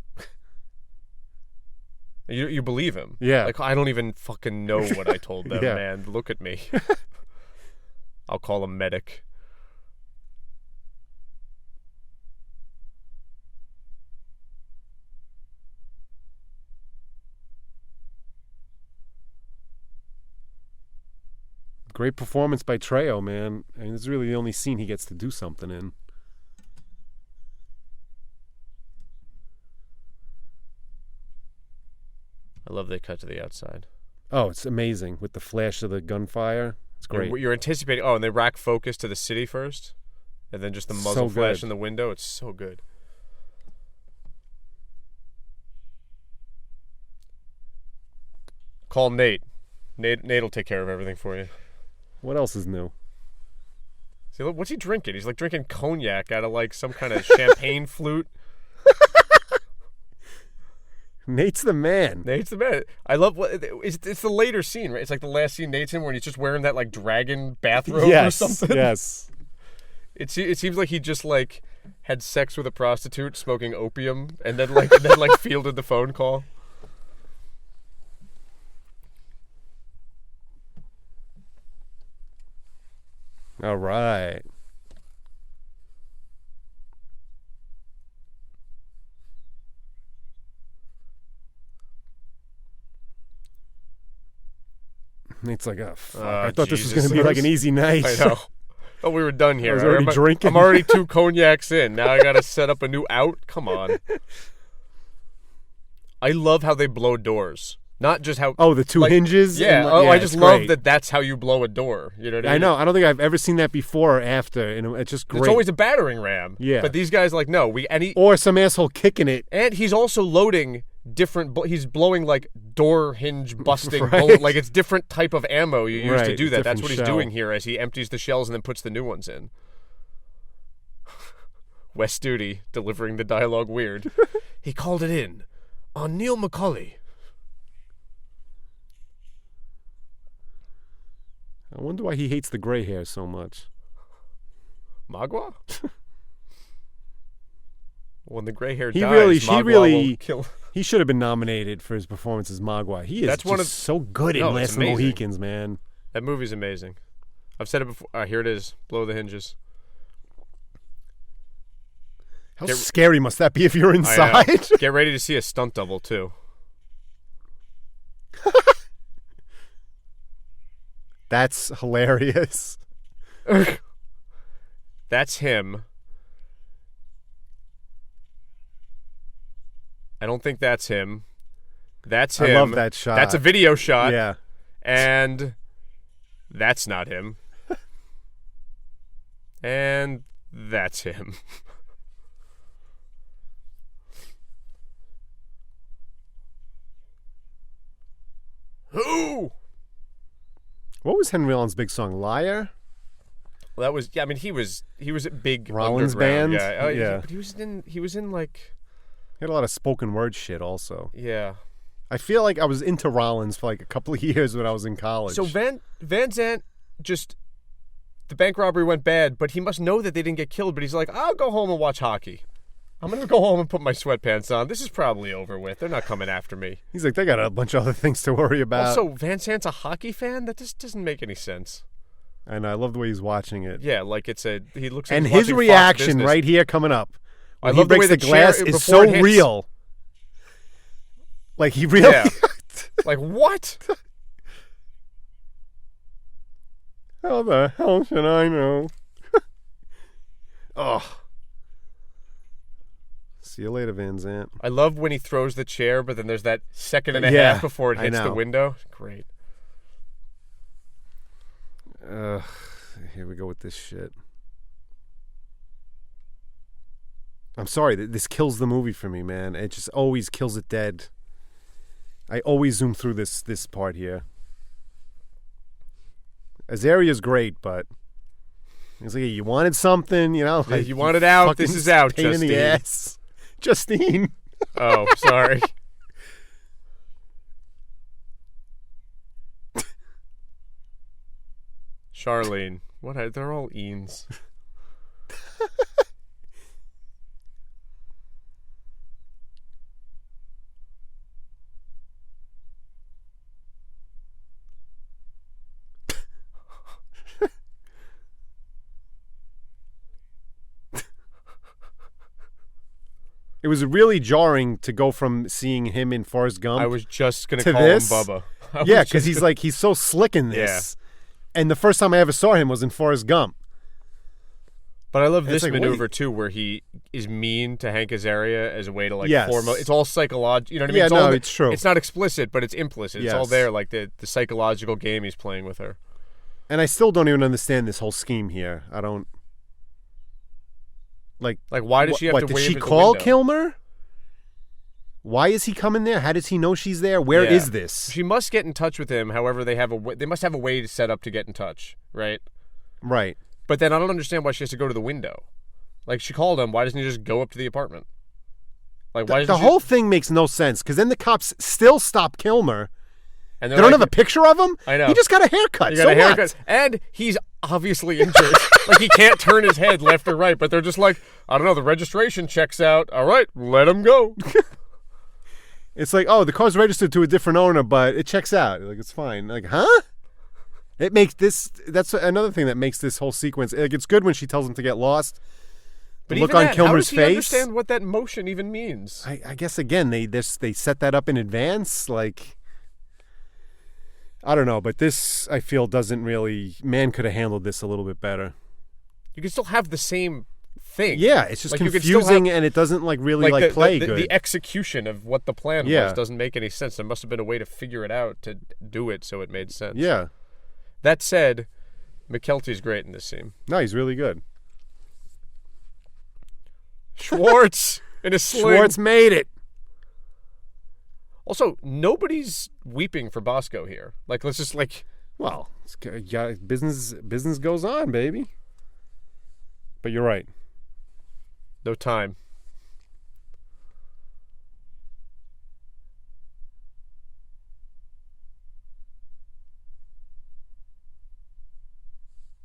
You believe him. Yeah. Like I don't even fucking know what I told them, man. Look at me. I'll call a medic. Great performance by Trejo, man. I mean, this is really the only scene he gets to do something in. I love they cut to the outside. Oh, it's amazing with the flash of the gunfire. It's great. You're anticipating. Oh, and they rack focus to the city first, and then just the muzzle flash in the window. It's so good. Call Nate. Nate will take care of everything for you. What else is new? See, look, what's he drinking? He's like drinking cognac out of like some kind of champagne flute. Nate's the man. Nate's the man. I love what it's the later scene, right? It's like the last scene Nate's in where he's just wearing that like dragon bathrobe or something. Yes. It seems like he just like had sex with a prostitute, smoking opium, and then fielded the phone call. All right. Nate's like, oh, fuck. I thought this was going to be like an easy night. I know. Oh, we were done here. I was already drinking. I'm already 2 cognacs in. Now I got to set up a new out? Come on. I love how they blow doors. Not just how... Oh, the 2 hinges? Yeah. I just love that that's how you blow a door. You know what I mean? I know. I don't think I've ever seen that before or after. And it's just great. It's always a battering ram. Yeah. But these guys no. Or some asshole kicking it. And he's also loading different... He's blowing like door hinge busting right. bullet. Like it's different type of ammo you use to do that. That's what he's shell. doing here as he empties the shells and then puts the new ones in. Wes Studi delivering the dialogue weird. He called it in on Neil McCauley. I wonder why he hates the gray hair so much. Magua? When the gray hair He dies, will kill. He should have been nominated for his performance as Magua. He is so good in Last of the Mohicans, man. That movie's amazing. I've said it before. Here it is. Blow the hinges. How scary must that be if you're inside? Get ready to see a stunt double, too. That's hilarious. That's him. I don't think that's him. That's him. I love that shot. That's a video shot. Yeah. And that's not him. And that's him. Who? What was Henry Rollins' big song? Liar? Well, that was he was a big Rollins band. Yeah. Oh, yeah. But he was in like he had a lot of spoken word shit also. Yeah. I feel like I was into Rollins for like a couple of years when I was in college. So Van Zandt the bank robbery went bad, but he must know that they didn't get killed, but he's like, I'll go home and watch hockey. I'm going to go home and put my sweatpants on. This is probably over with. They're not coming after me. He's like, they got a bunch of other things to worry about. Also, Van Zandt's a hockey fan? That just doesn't make any sense. I know. I love the way he's watching it. Yeah, like he looks like and he's his watching reaction Fox Business. right here coming up. I love he breaks the glass is so real. Like he really... Yeah. Like, what? How the hell should I know? Oh. See you later, Van Zandt. I love when he throws the chair, but then there's that second and a half before it hits the window. Great. Here we go with this shit. I'm sorry, this kills the movie for me, man. It just always kills it dead. I always zoom through this part here. Azaria's great, but he's like, you wanted something, you know? Like, you wanted out. This is out, pain Justine. in the ass. Justine. Oh, sorry. Charlene. What? They're all Eanes. It was really jarring to go from seeing him in Forrest Gump. I was just going to call this. him Bubba. Yeah, because he's so slick in this. Yeah. And the first time I ever saw him was in Forrest Gump. But I love this maneuver, too, where he is mean to Hank Azaria as a way to, it's all psychological. You know what I mean? Yeah, it's true. It's not explicit, but it's implicit. It's all there, like the psychological game he's playing with her. And I still don't even understand this whole scheme here. I don't... Like why does she have to wave did she at call the window? Kilmer? Why is he coming there? How does he know she's there? Where is this? She must get in touch with him. However, they must have a way to set up to get in touch, right? Right. But then I don't understand why she has to go to the window. Like, she called him. Why doesn't he just go up to the apartment? Like, why the whole thing makes no sense, because then the cops still stop Kilmer. And they don't have a picture of him? I know. He just got a haircut. He got a haircut. And he's obviously injured. Like, he can't turn his head left or right, but they're just like, I don't know, the registration checks out. All right, let him go. It's like, oh, the car's registered to a different owner, but it checks out. Like, it's fine. Like, huh? It makes this, that's another thing that makes this whole sequence, like, it's good when she tells him to get lost. But look even on Kilmer's how does he face. understand what that motion even means? I guess, again, they set that up in advance. Like, I don't know, but this, I feel, doesn't really, Mann could have handled this a little bit better. You can still have the same thing. Yeah, it's just like, confusing, and it doesn't really play good. The execution of what the plan was doesn't make any sense. There must have been a way to figure it out to do it so it made sense. Yeah. That said, McKelty's great in this scene. No, he's really good. Schwartz in a sling. Schwartz made it. Also, nobody's weeping for Bosco here. Like, let's just well, business goes on, baby. But you're right. No time.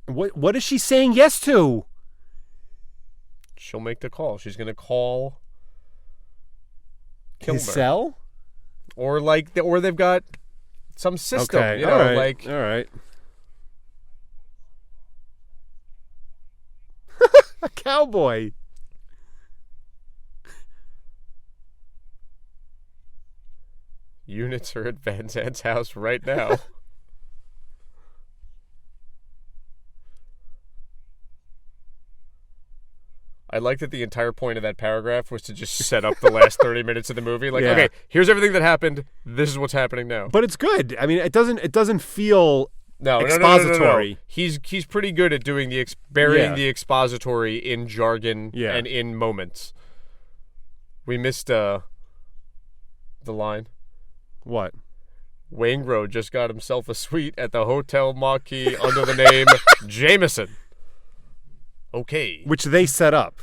What is she saying yes to? She'll make the call. She's going to call Kilmer. His cell? Or they've got some system. Okay, all right. All right. A cowboy. Units are at Van Zandt's house right now. I like that the entire point of that paragraph was to just set up the last 30 minutes of the movie. Like, okay, here's everything that happened. This is what's happening now. But it's good. I mean, it doesn't feel expository. No. He's pretty good at doing burying the expository in jargon and in moments. We missed the line. What? Waingro just got himself a suite at the Hotel Marquis under the name Jameson. Okay. Which they set up,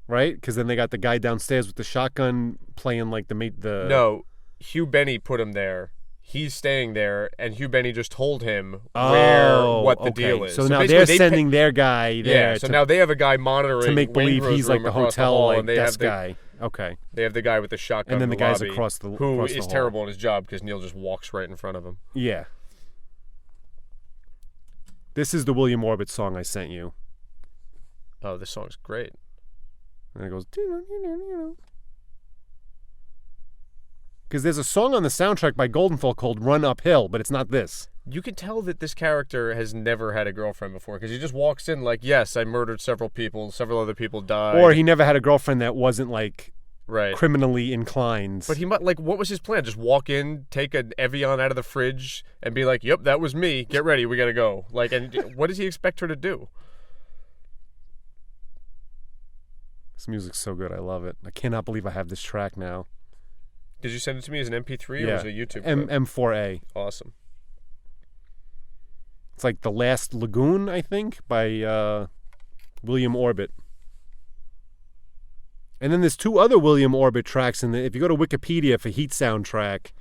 right? Because then they got the guy downstairs with the shotgun playing like the... No, Hugh Benny put him there. He's staying there, and Hugh Benny just told him what the deal is. So now they're sending their guy there. Yeah, so now they have a guy monitoring to make believe Waingro's he's like the hotel hall, like and they desk have guy. Okay. They have the guy with the shotgun and then the guy's lobby, across the who across the is hall. terrible in his job because Neil just walks right in front of him. Yeah. This is the William Orbit song I sent you. Oh, this song's great. And it goes... Because there's a song on the soundtrack by Goldenfall called Run Uphill, but it's not this. You can tell that this character has never had a girlfriend before because he just walks in like, yes, I murdered several people, several other people died. Or he never had a girlfriend that wasn't like right. criminally inclined. But he might, like, what was his plan? Just walk in, take an Evian out of the fridge, and be like, yep, that was me. Get ready, we gotta go. Like, and what does he expect her to do? This music's so good, I love it. I cannot believe I have this track now. Did you send it to me as an MP3 or was it a YouTube? M4A. Awesome. It's like The Last Lagoon, I think, by William Orbit. And then there's two other William Orbit tracks. If you go to Wikipedia for Heat soundtrack,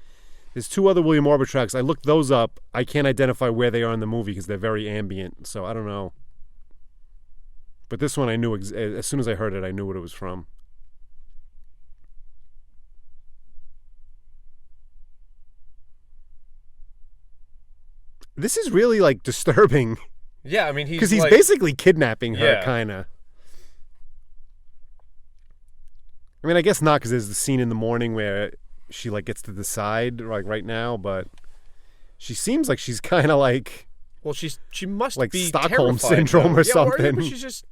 there's two other William Orbit tracks. I looked those up. I can't identify where they are in the movie because they're very ambient. So I don't know. But this one I knew, as soon as I heard it, I knew what it was from. This is really, like, disturbing. Yeah, I mean, because he's basically kidnapping her, kind of. I mean, I guess not, because there's the scene in the morning where she, like, gets to decide, like, right now, but she seems like she's kind of, like... Well, she must like be Stockholm terrified, Syndrome though. or something. But she's just...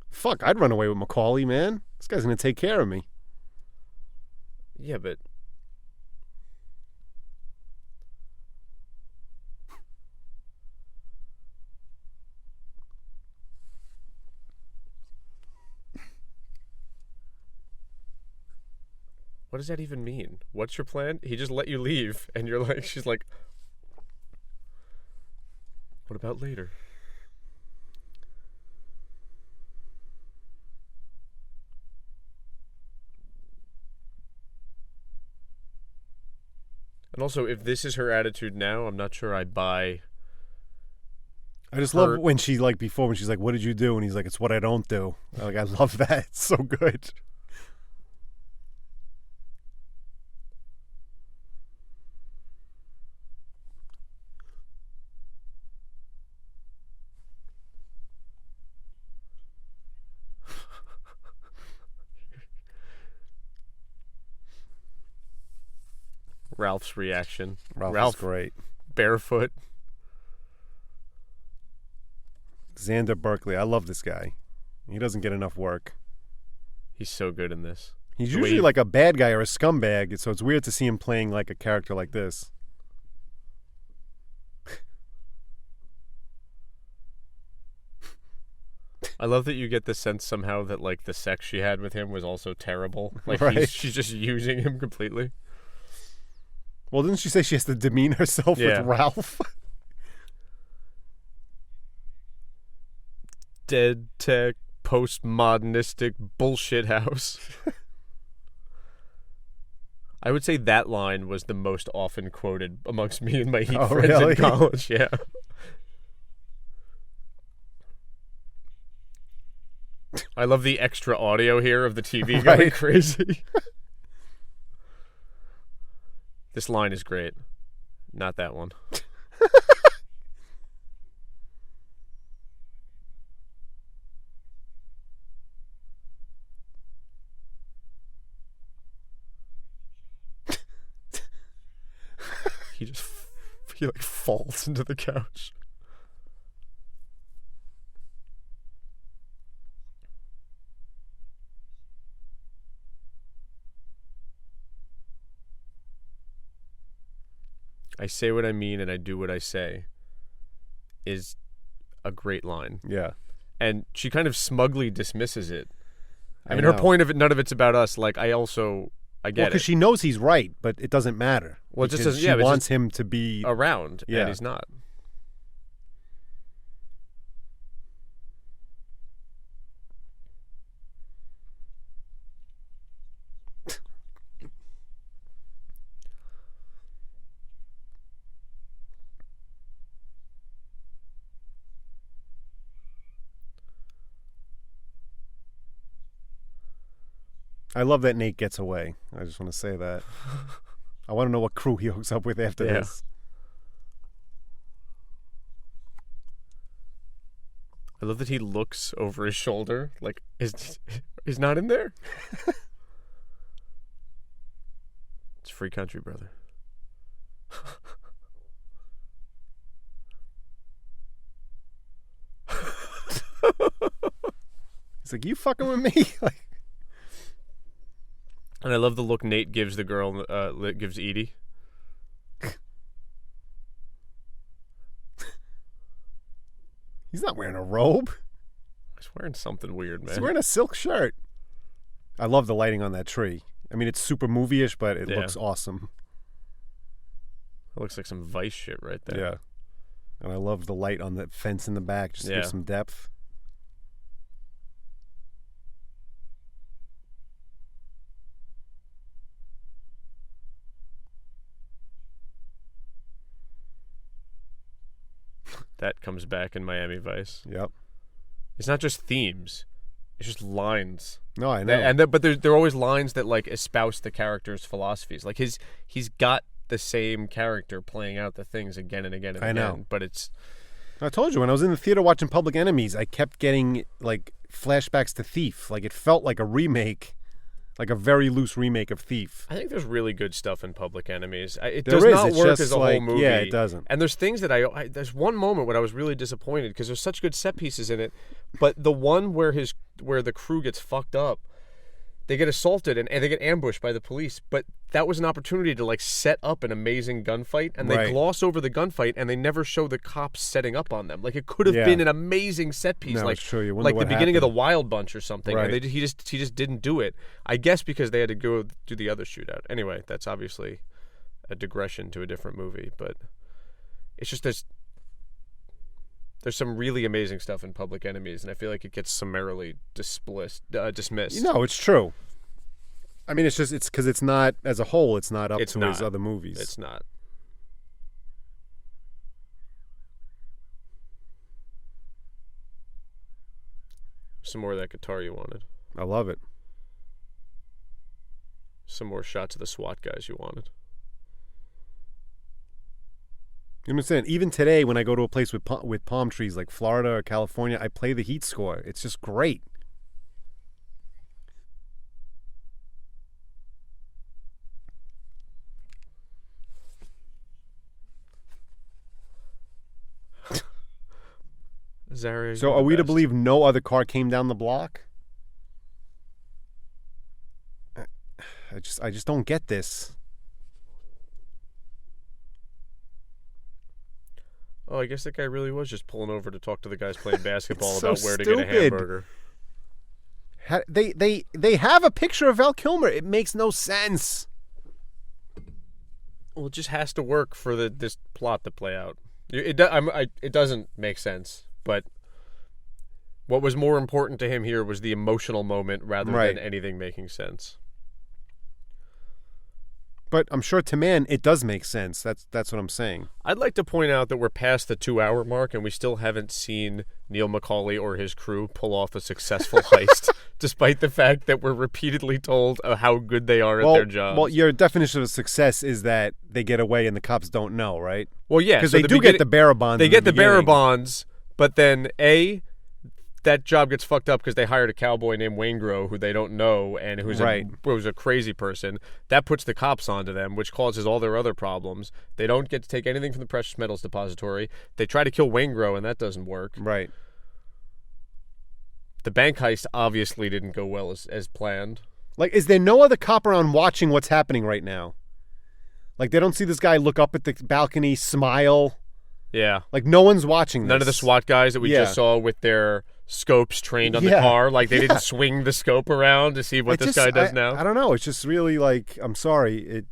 Fuck, I'd run away with McCauley, man. This guy's going to take care of me. Yeah, but... what does that even mean? What's your plan? He just let you leave, and you're like, she's like, what about later? And also, if this is her attitude now, I'm not sure I buy. I just love when she, like, before, when she's like, what did you do? And he's like, it's what I don't do. Like, I love that. It's so good. Ralph's reaction. Ralph is great. Barefoot. Xander Berkeley. I love this guy. He doesn't get enough work. He's so good in this. He's usually like a bad guy or a scumbag, so it's weird to see him playing like a character like this. I love that you get the sense somehow that like the sex she had with him was also terrible. Like Right. she's just using him completely. Well, didn't she say she has to demean herself with Ralph? Dead tech, postmodernistic bullshit house. I would say that line was the most often quoted amongst me and my Heat friends really? in college. Yeah. I love the extra audio here of the TV going crazy. This line is great. Not that one. He like falls into the couch. I say what I mean and I do what I say is a great line. Yeah. And she kind of smugly dismisses it. I mean, her point of it, none of it's about us. Like, I get it. Because she knows he's right, but it doesn't matter. Well, it just doesn't, she wants him to be around, and he's not. I love that Nate gets away. I just want to say that. I want to know what crew he hooks up with after this. I love that he looks over his shoulder, like, is not in there? It's free country, brother. He's like, you fucking with me? Like, and I love the look Nate gives the girl, gives Edie. he's not wearing a robe. He's wearing something weird, man. He's wearing a silk shirt. I love the lighting on that tree. I mean, it's super movie-ish, but it looks awesome. It looks like some Vice shit right there. Yeah. And I love the light on the fence in the back, just to give some depth. That comes back in Miami Vice. Yep. It's not just themes; it's just lines. No, I know. But they're always lines that like espouse the character's philosophies. Like he's got the same character playing out the things again and again and again. know. But it's. I told you when I was in the theater watching Public Enemies, I kept getting like flashbacks to Thief. Like it felt like a remake. Like a very loose remake of Thief. I think there's really good stuff in Public Enemies. It there does is. not It's work just as a like, whole movie. Yeah, it doesn't. And there's things that there's one moment when I was really disappointed because there's such good set pieces in it, but the one where the crew gets fucked up, they get assaulted and they get ambushed by the police, but that was an opportunity to like set up an amazing gunfight, and they gloss over the gunfight and they never show the cops setting up on them. Like it could have been an amazing set piece, No, like it's true. You wonder like the what beginning of the happened. Wild Bunch or something. Right. And he just didn't do it. I guess because they had to go do the other shootout. Anyway, that's obviously a digression to a different movie, but it's just there's some really amazing stuff in Public Enemies, and I feel like it gets summarily dismissed. It's true. I mean, it's because it's not, as a whole, it's not up to his other movies. It's not. Some more of that guitar you wanted. I love it. Some more shots of the SWAT guys you wanted. You understand? Even today, when I go to a place with palm trees like Florida or California, I play the Heat score. It's just great. Zaria, So, are we to believe no other car came down the block? I just don't get this. Oh, I guess that guy really was just pulling over to talk to the guys playing basketball so about where to get a stupid. hamburger. They have a picture of Val Kilmer. It makes no sense. Well, it just has to work for this plot to play out. It doesn't make sense, but what was more important to him here was the emotional moment rather than anything making sense. But I'm sure to man, it does make sense. That's what I'm saying. I'd like to point out that we're past the 2-hour mark and we still haven't seen Neil McCauley or his crew pull off a successful heist, despite the fact that we're repeatedly told of how good they are at their jobs. Well, your definition of success is that they get away and the cops don't know, right? Well, yeah. Because they do get the bearer bonds. They get the bearer bonds, but then that job gets fucked up because they hired a cowboy named Waingro who they don't know and who's a crazy person. That puts the cops onto them, which causes all their other problems. They don't get to take anything from the precious metals depository. They try to kill Waingro, and that doesn't work. Right. The bank heist obviously didn't go well as planned. Like, is there no other cop around watching what's happening right now? Like, they don't see this guy look up at the balcony, smile. Yeah. Like, no one's watching this. None of the SWAT guys that we just saw with their scopes trained on the car. Like, they didn't swing the scope around to see what this guy does now. I don't know. It's just really, like, I'm sorry.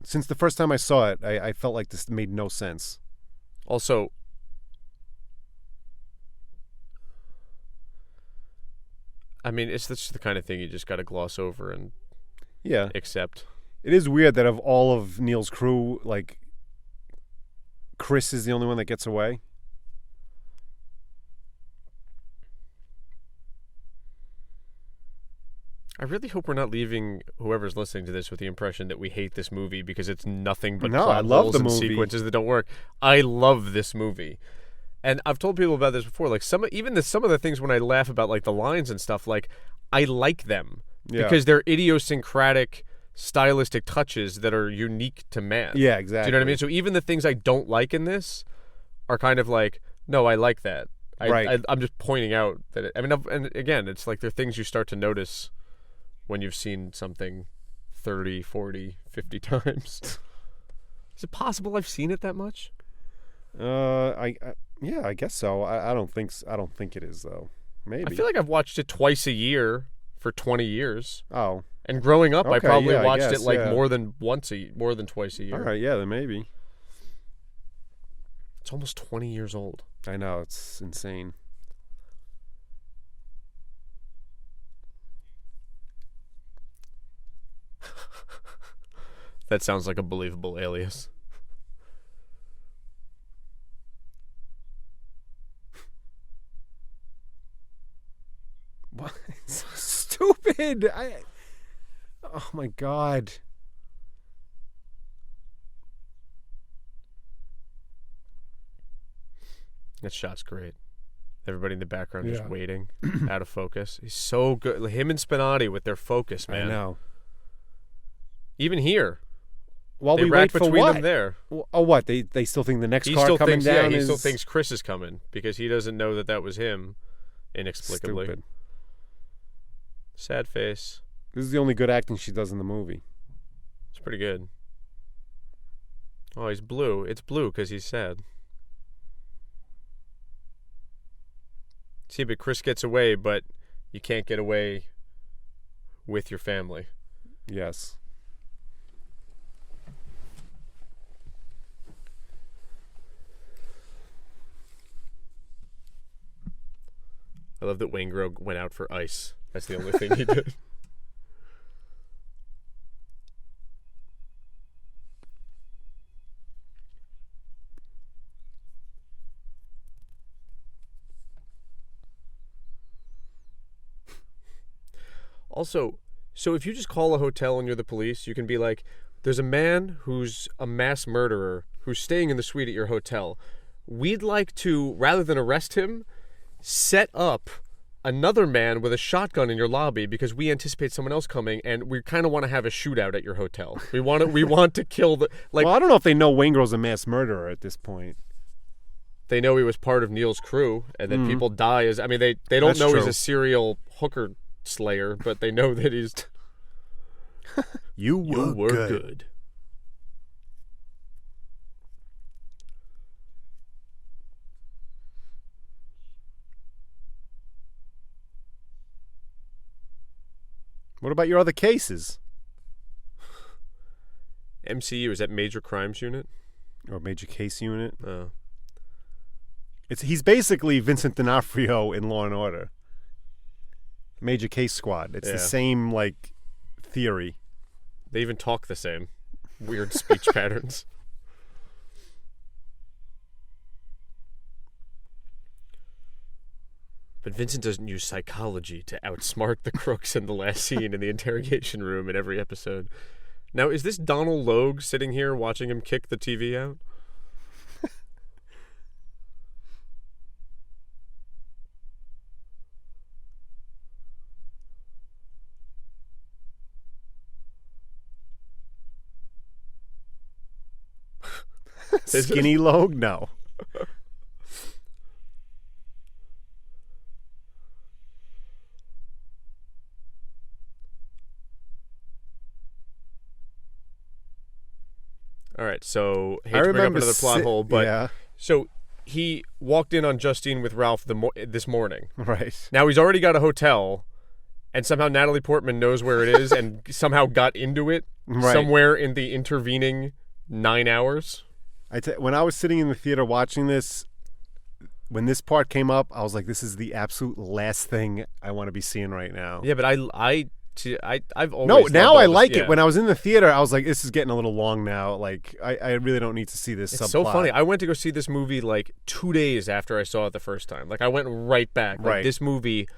Since the first time I saw it, I felt like this made no sense. Also, I mean, it's just the kind of thing you just got to gloss over and accept. It is weird that of all of Neil's crew, like, Chris is the only one that gets away. I really hope we're not leaving whoever's listening to this with the impression that we hate this movie because it's nothing but plot I love holes the and movie. sequences that don't work. I love this movie. And I've told people about this before. Like some of the things when I laugh about like the lines and stuff, like I like them because they're idiosyncratic, stylistic touches that are unique to man. Yeah, exactly. Do you know what I mean? So even the things I don't like in this are kind of like, no, I like that. I'm just pointing out that. And again, it's like they're things you start to notice when you've seen something 30, 40, 50 times. Is it possible I've seen it that much? I guess so. I don't think it is though. Maybe. I feel like I've watched it twice a year for 20 years. Oh. And growing up, I probably watched it like more than twice a year. All right, yeah, then maybe. It's almost 20 years old. I know, it's insane. That sounds like a believable alias. What? It's so stupid. Oh my God. That shot's great. Everybody in the background just waiting, out of focus. He's so good. Him and Spinati with their focus, man. I know. Even here. While they we rack wait for between what? them there. Oh, what? They still think the next car coming down he is... still thinks Chris is coming because he doesn't know that was him, inexplicably. Stupid. Sad face. This is the only good acting she does in the movie. It's pretty good. Oh, he's blue. It's blue because he's sad. See, but Chris gets away, but you can't get away with your family. Yes. I love that Waingro went out for ice. That's the only thing he did. Also, so if you just call a hotel and you're the police, you can be like, there's a man who's a mass murderer who's staying in the suite at your hotel. We'd like to, rather than arrest him, set up another man with a shotgun in your lobby because we anticipate someone else coming, and we kind of want to have a shootout at your hotel. We want to kill the Well, I don't know if they know Waingro's a mass murderer at this point. They know he was part of Neil's crew, and that people die as. I mean, they don't That's know true. he's a serial hooker slayer, but they know that he's. You were good. What about your other cases? MCU, is that Major Crimes Unit? Or Major Case Unit? Oh. He's basically Vincent D'Onofrio in Law and Order. Major Case Squad. It's the same, like, theory. They even talk the same. Weird speech patterns. But Vincent doesn't use psychology to outsmart the crooks in the last scene in the interrogation room in every episode. Now, is this Donald Logue sitting here watching him kick the TV out? Skinny Logue? No. All right, so hate to bring up another plot hole, but so he walked in on Justine with Ralph this morning. Right. Now he's already got a hotel, and somehow Natalie Portman knows where it is and somehow got into it somewhere in the intervening 9 hours. When I was sitting in the theater watching this, when this part came up, I was like, "This is the absolute last thing I want to be seeing right now." Yeah, but I've always now I loved like this, it. When I was in the theater, I was like, "This is getting a little long now. Like, I really don't need to see this." It's subplot. so funny. I went to go see this movie like 2 days after I saw it the first time. Like I went right back. Like, this movie,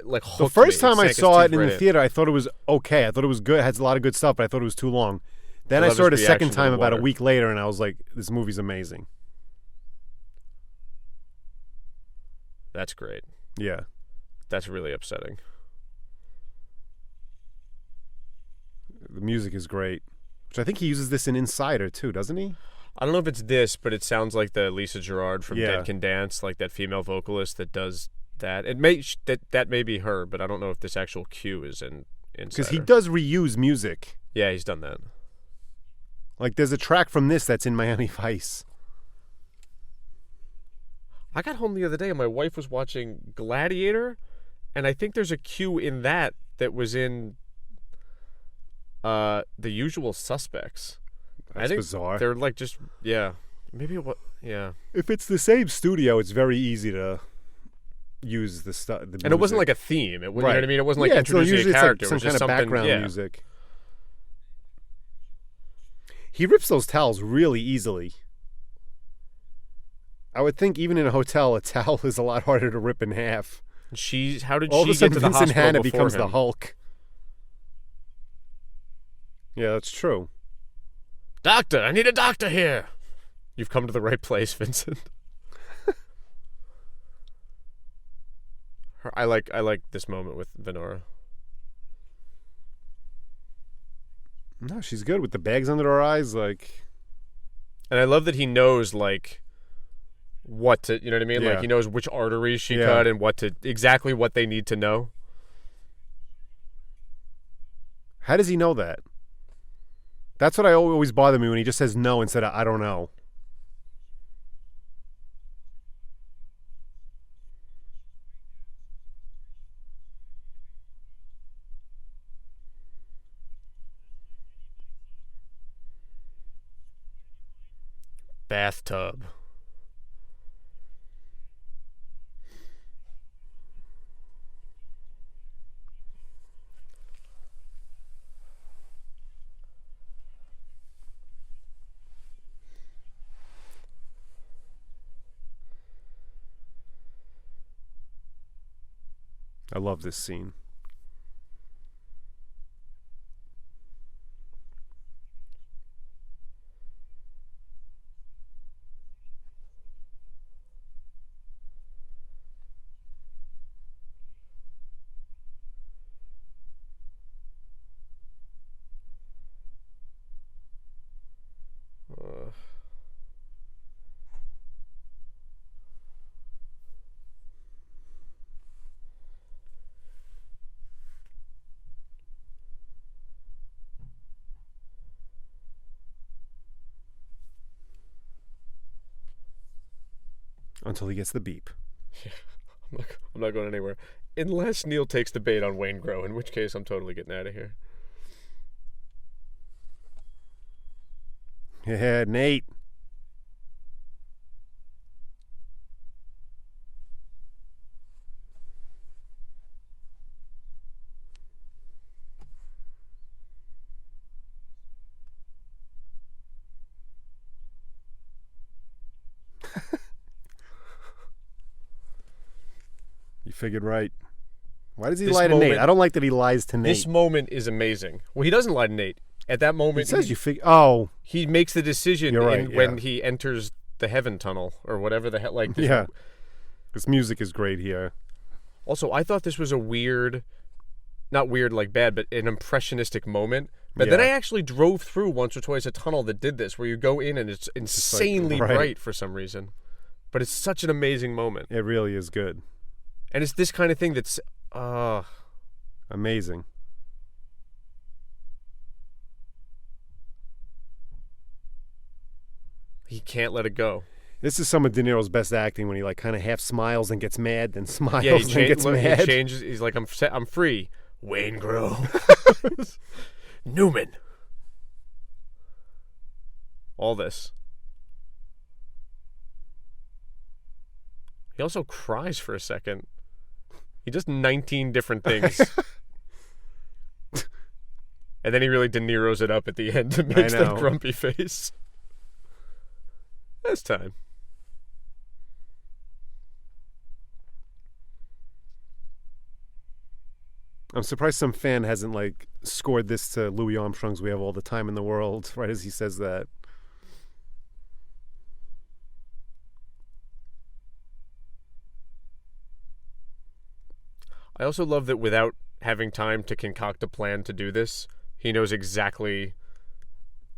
like hooked the first me. time I Sank its saw it teeth in right the theater, I thought it was okay. I thought it was good. It had a lot of good stuff, but I thought it was too long. Then I saw it a second time about a week later, and I was like, "This movie's amazing." That's great. Yeah. That's really upsetting. The music is great. Which I think he uses this in Insider, too, doesn't he? I don't know if it's this, but it sounds like the Lisa Gerrard from Yeah. Dead Can Dance, like that female vocalist that does that. It may that may be her, but I don't know if this actual cue is in Insider. Because he does reuse music. Yeah, he's done that. Like, there's a track from this that's in Miami Vice. I got home the other day and my wife was watching Gladiator, and I think there's a cue in that was in The Usual Suspects. That's bizarre. They're like just, maybe what, yeah. If it's the same studio, it's very easy to use the stuff. And it wasn't like a theme. You know what I mean? It wasn't like introducing a character. It's like some it was kind just of background music. He rips those towels really easily. I would think even in a hotel, a towel is a lot harder to rip in half. How did All she of a sudden, get to the Vincent hospital Hanna before becomes him? the Hulk. Yeah, that's true. Doctor, I need a doctor here. You've come to the right place, Vincent. I like this moment with Venora. No, she's good with the bags under her eyes, like. And I love that he knows like what to, you know what I mean? Yeah. Like he knows which arteries she cut and exactly what they need to know. How does he know that? That's what I always bother me when he just says no instead of I don't know. Bathtub. I love this scene. Until he gets the beep. Yeah, I'm not going anywhere. Unless Neil takes the bait on Waingro, in which case I'm totally getting out of here. Yeah, Nate. You figured right. Why does he lie to Nate? I don't like that he lies to Nate. This moment is amazing. Well, he doesn't lie to Nate. At that moment, he says you figure. Oh, he makes the decision right, when he enters the heaven tunnel or whatever the hell. Like this. Yeah, this music is great here. Also, I thought this was a weird, not weird like bad, but an impressionistic moment. But then I actually drove through once or twice a tunnel that did this, where you go in and it's insanely bright for some reason. But it's such an amazing moment. It really is good. And it's this kind of thing that's amazing. He can't let it go. This is some of De Niro's best acting when he like kind of half smiles and gets mad, then smiles and gets mad. He changes. He's like, I'm free. Waingro. Newman. All this. He also cries for a second. He does 19 different things. And then he really De Niro's it up at the end and makes that grumpy face. That's time. I'm surprised some fan hasn't like scored this to Louis Armstrong's "We Have All the Time in the World" right as he says that. I also love that without having time to concoct a plan to do this, he knows exactly,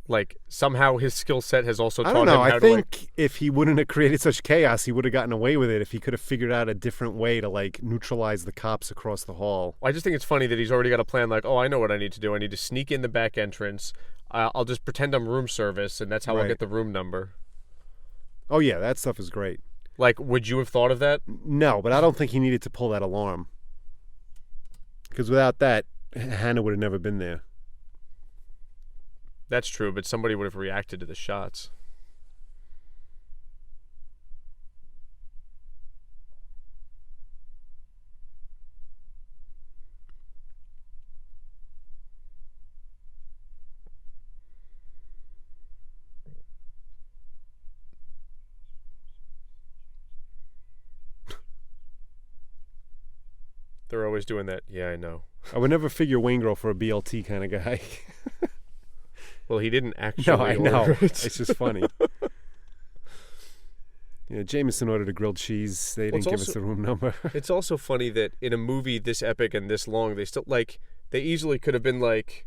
like, somehow his skill set has also taught him how to, I think if he wouldn't have created such chaos, he would have gotten away with it if he could have figured out a different way to, like, neutralize the cops across the hall. I just think it's funny that he's already got a plan, like, oh, I know what I need to do. I need to sneak in the back entrance. I'll just pretend I'm room service, and that's how I'll get the room number. Oh, yeah, that stuff is great. Like, would you have thought of that? No, but I don't think he needed to pull that alarm. Because without that, Hanna would have never been there. That's true, but somebody would have reacted to the shots. They're always doing that. Yeah, I know. I would never figure Waingro for a BLT kind of guy. Well, he didn't actually. No, I know. It's just funny. Yeah, Jameson ordered a grilled cheese. They didn't give us the room number. It's also funny that in a movie this epic and this long, they still, like, they easily could have been like,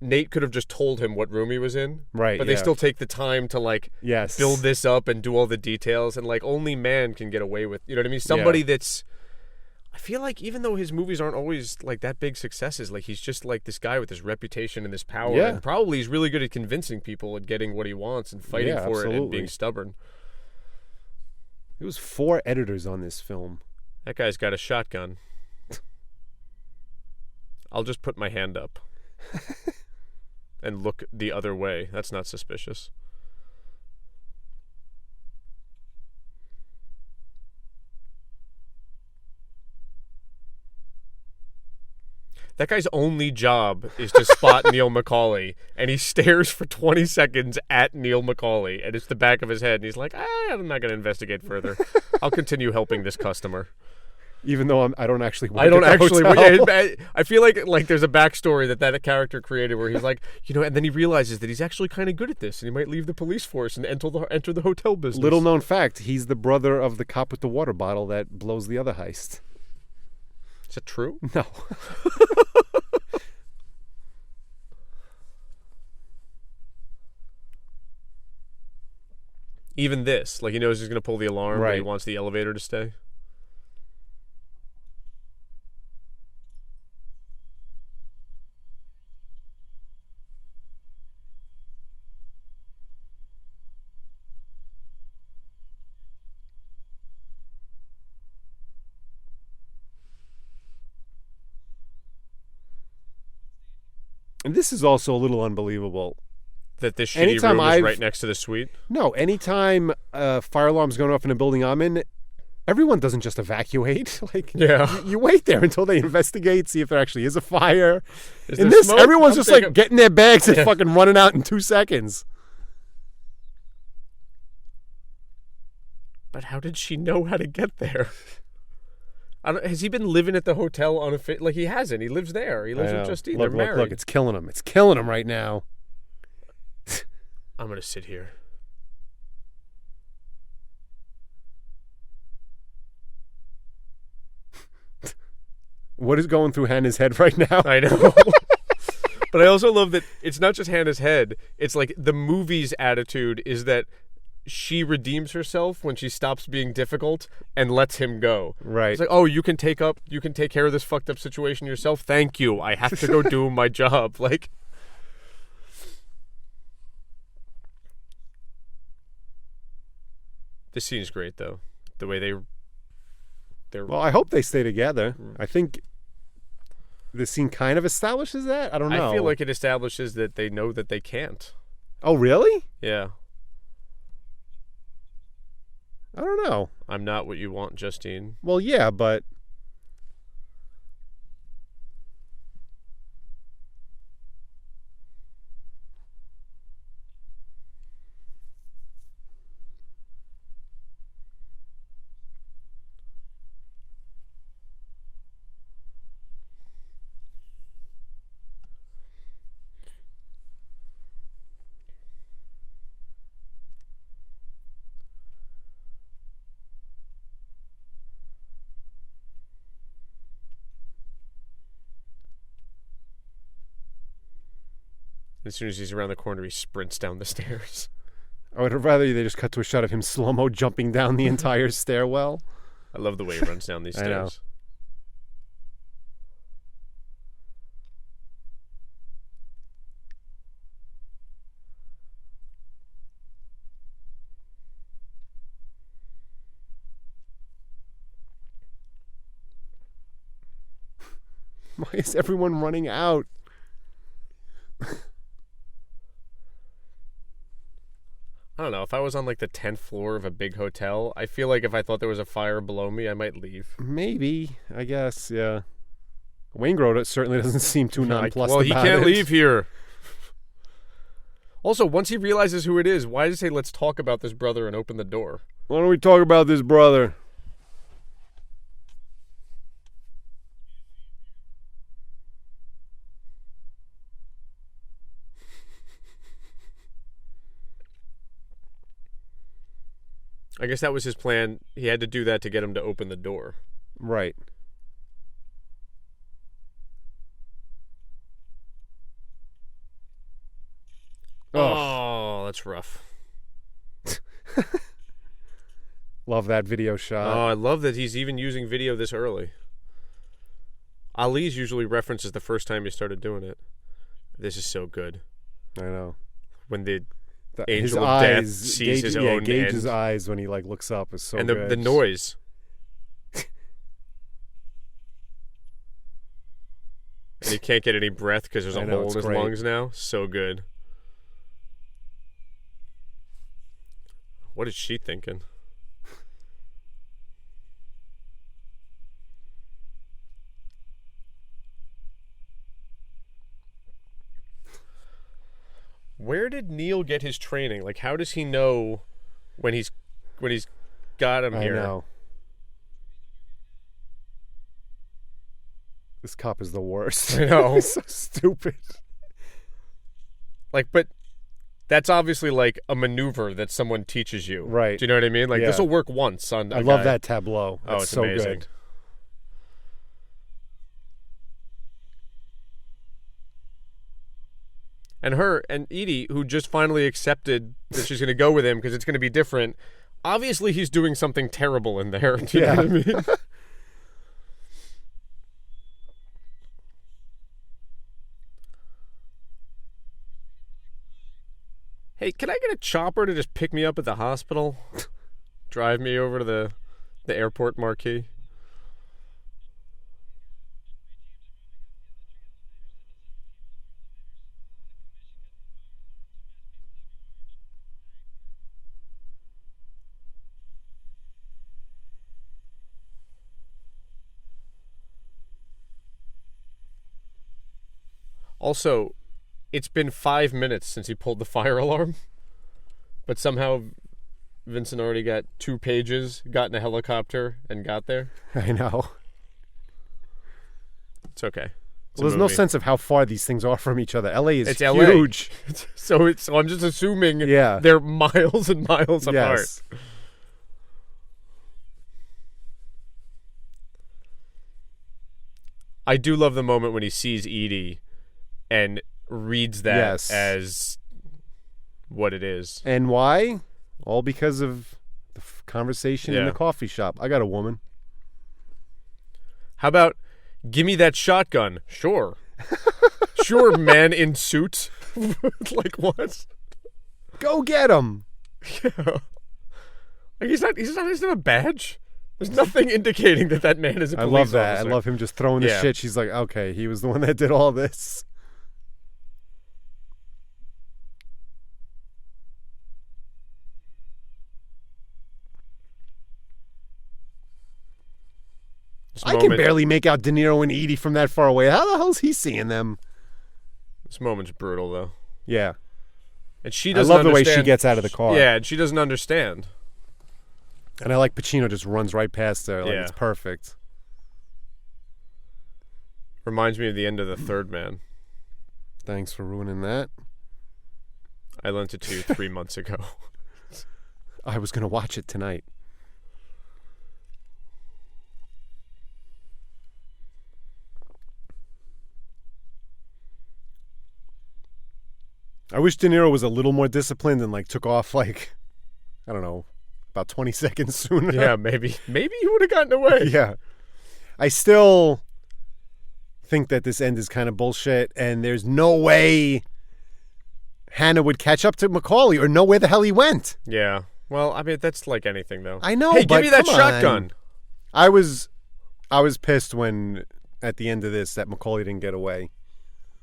Nate could have just told him what room he was in. Right, But they still take the time to, like, build this up and do all the details. And, like, only Mann can get away with, you know what I mean? Somebody that's, I feel like even though his movies aren't always like that big successes, like he's just like this guy with this reputation and this power, Yeah. and probably he's really good at convincing people and getting what he wants and fighting for it and being stubborn. There was 4 editors on this film. That guy's got a shotgun. I'll just put my hand up and look the other way. That's not suspicious. That guy's only job is to spot Neil McCauley, and he stares for 20 seconds at Neil McCauley, and it's the back of his head, and he's like, I'm not going to investigate further. I'll continue helping this customer. Even though I don't actually work I don't at the actually. hotel. I feel like there's a backstory that character created where he's like, and then he realizes that he's actually kind of good at this, and he might leave the police force and enter the hotel business. Little known fact, he's the brother of the cop with the water bottle that blows the other heist. Is that true? No. Even this, like he knows he's going to pull the alarm, but he Right. wants the elevator to stay. And this is also a little unbelievable. That this shitty Anytime room is I've- right next to the suite. No, anytime a fire alarm's going off in a building I'm in, everyone doesn't just evacuate. Like, Yeah. you wait there until they investigate, see if there actually is a fire. Is In there this, smoke? everyone's I'm just thinking- like getting their bags and Yeah. fucking running out in 2 seconds. But how did she know how to get there? Has he been living at the hotel like he hasn't? He lives there. He lives I with know. Justine. Look, They're married. Look, it's killing him. It's killing him right now. I'm gonna sit here. What is going through Hannah's head right now? I know. But I also love that it's not just Hannah's head. It's like the movie's attitude is that she redeems herself when she stops being difficult and lets him go. Right. It's like, oh, you can take care of this fucked up situation yourself. Thank you. I have to go do my job. Like, this scene's great though. The way they're. Well, I hope they stay together. I think the scene kind of establishes that. I don't know. I feel like it establishes that they know that they can't. Oh, really? Yeah. I don't know. I'm not what you want, Justine. Well, yeah, but As soon as he's around the corner, he sprints down the stairs. I would rather they just cut to a shot of him slow-mo jumping down the entire stairwell. I love the way he runs down these I know. stairs. Why is everyone running out? I don't know. If I was on like the 10th floor of a big hotel, I feel like if I thought there was a fire below me, I might leave. Maybe. I guess, yeah. Waingro certainly doesn't seem too nonplussed Well, he about can't it. leave here. Also, once he realizes who it is, why does he say, let's talk about this brother and open the door? Why don't we talk about this brother? I guess that was his plan. He had to do that to get him to open the door. Right. Oh, that's rough. Love that video shot. Oh, I love that he's even using video this early. Ali's usually references the first time he started doing it. This is so good. I know. When the His angel of eyes, death sees his own Gage's end. eyes when he like looks up is so And good. the noise. And he can't get any breath because there's a hole in his lungs now. So good. What is she thinking? Where did Neil get his training? Like, how does he know when he's got him here? I know. This cop is the worst. I know. He's so stupid. Like, but that's obviously like a maneuver that someone teaches you. Right. Do you know what I mean? Like, Yeah. this will work once on a I love guy. that tableau. That's It's so amazing. good. And Edie, who just finally accepted that she's going to go with him because it's going to be different. Obviously, he's doing something terrible in there. Do you know what I mean? Hey, can I get a chopper to just pick me up at the hospital? Drive me over to the airport marquee? Also, it's been 5 minutes since he pulled the fire alarm, but somehow Vincent already got 2 pages, got in a helicopter, and got there. I know. It's okay. Well, there's no sense of how far these things are from each other. LA is It's LA. huge. So I'm just assuming Yeah. they're miles and miles apart. Yes. I do love the moment when he sees Edie and reads that Yes. as what it is. And why? All because of the conversation in Yeah. the coffee shop. I got a woman. How about, give me that shotgun? Sure. Sure, man in suit. Like, what? Go get him. Yeah. Like, he's not a badge. There's nothing indicating that man is a I police love that. officer. I love him just throwing the Yeah. shit. She's like, okay, he was the one that did all this. This I can barely make out De Niro and Edie from that far away. How the hell's he seeing them? This moment's brutal, though. Yeah. And she I doesn't love the way she understand- gets out of the car. Yeah, and she doesn't understand. And I like Pacino just runs right past her. Like, Yeah. it's perfect. Reminds me of the end of The Third Man. Thanks for ruining that. I lent it to you 3 months ago. I was going to watch it tonight. I wish De Niro was a little more disciplined and like took off like, I don't know, about 20 seconds sooner. Yeah, maybe he would have gotten away. Yeah. I still think that this end is kind of bullshit and there's no way Hanna would catch up to McCauley or know where the hell he went. Yeah. Well, I mean, that's like anything, though. I know, Hey, but give me that come shotgun. on. I was pissed when at the end of this that McCauley didn't get away.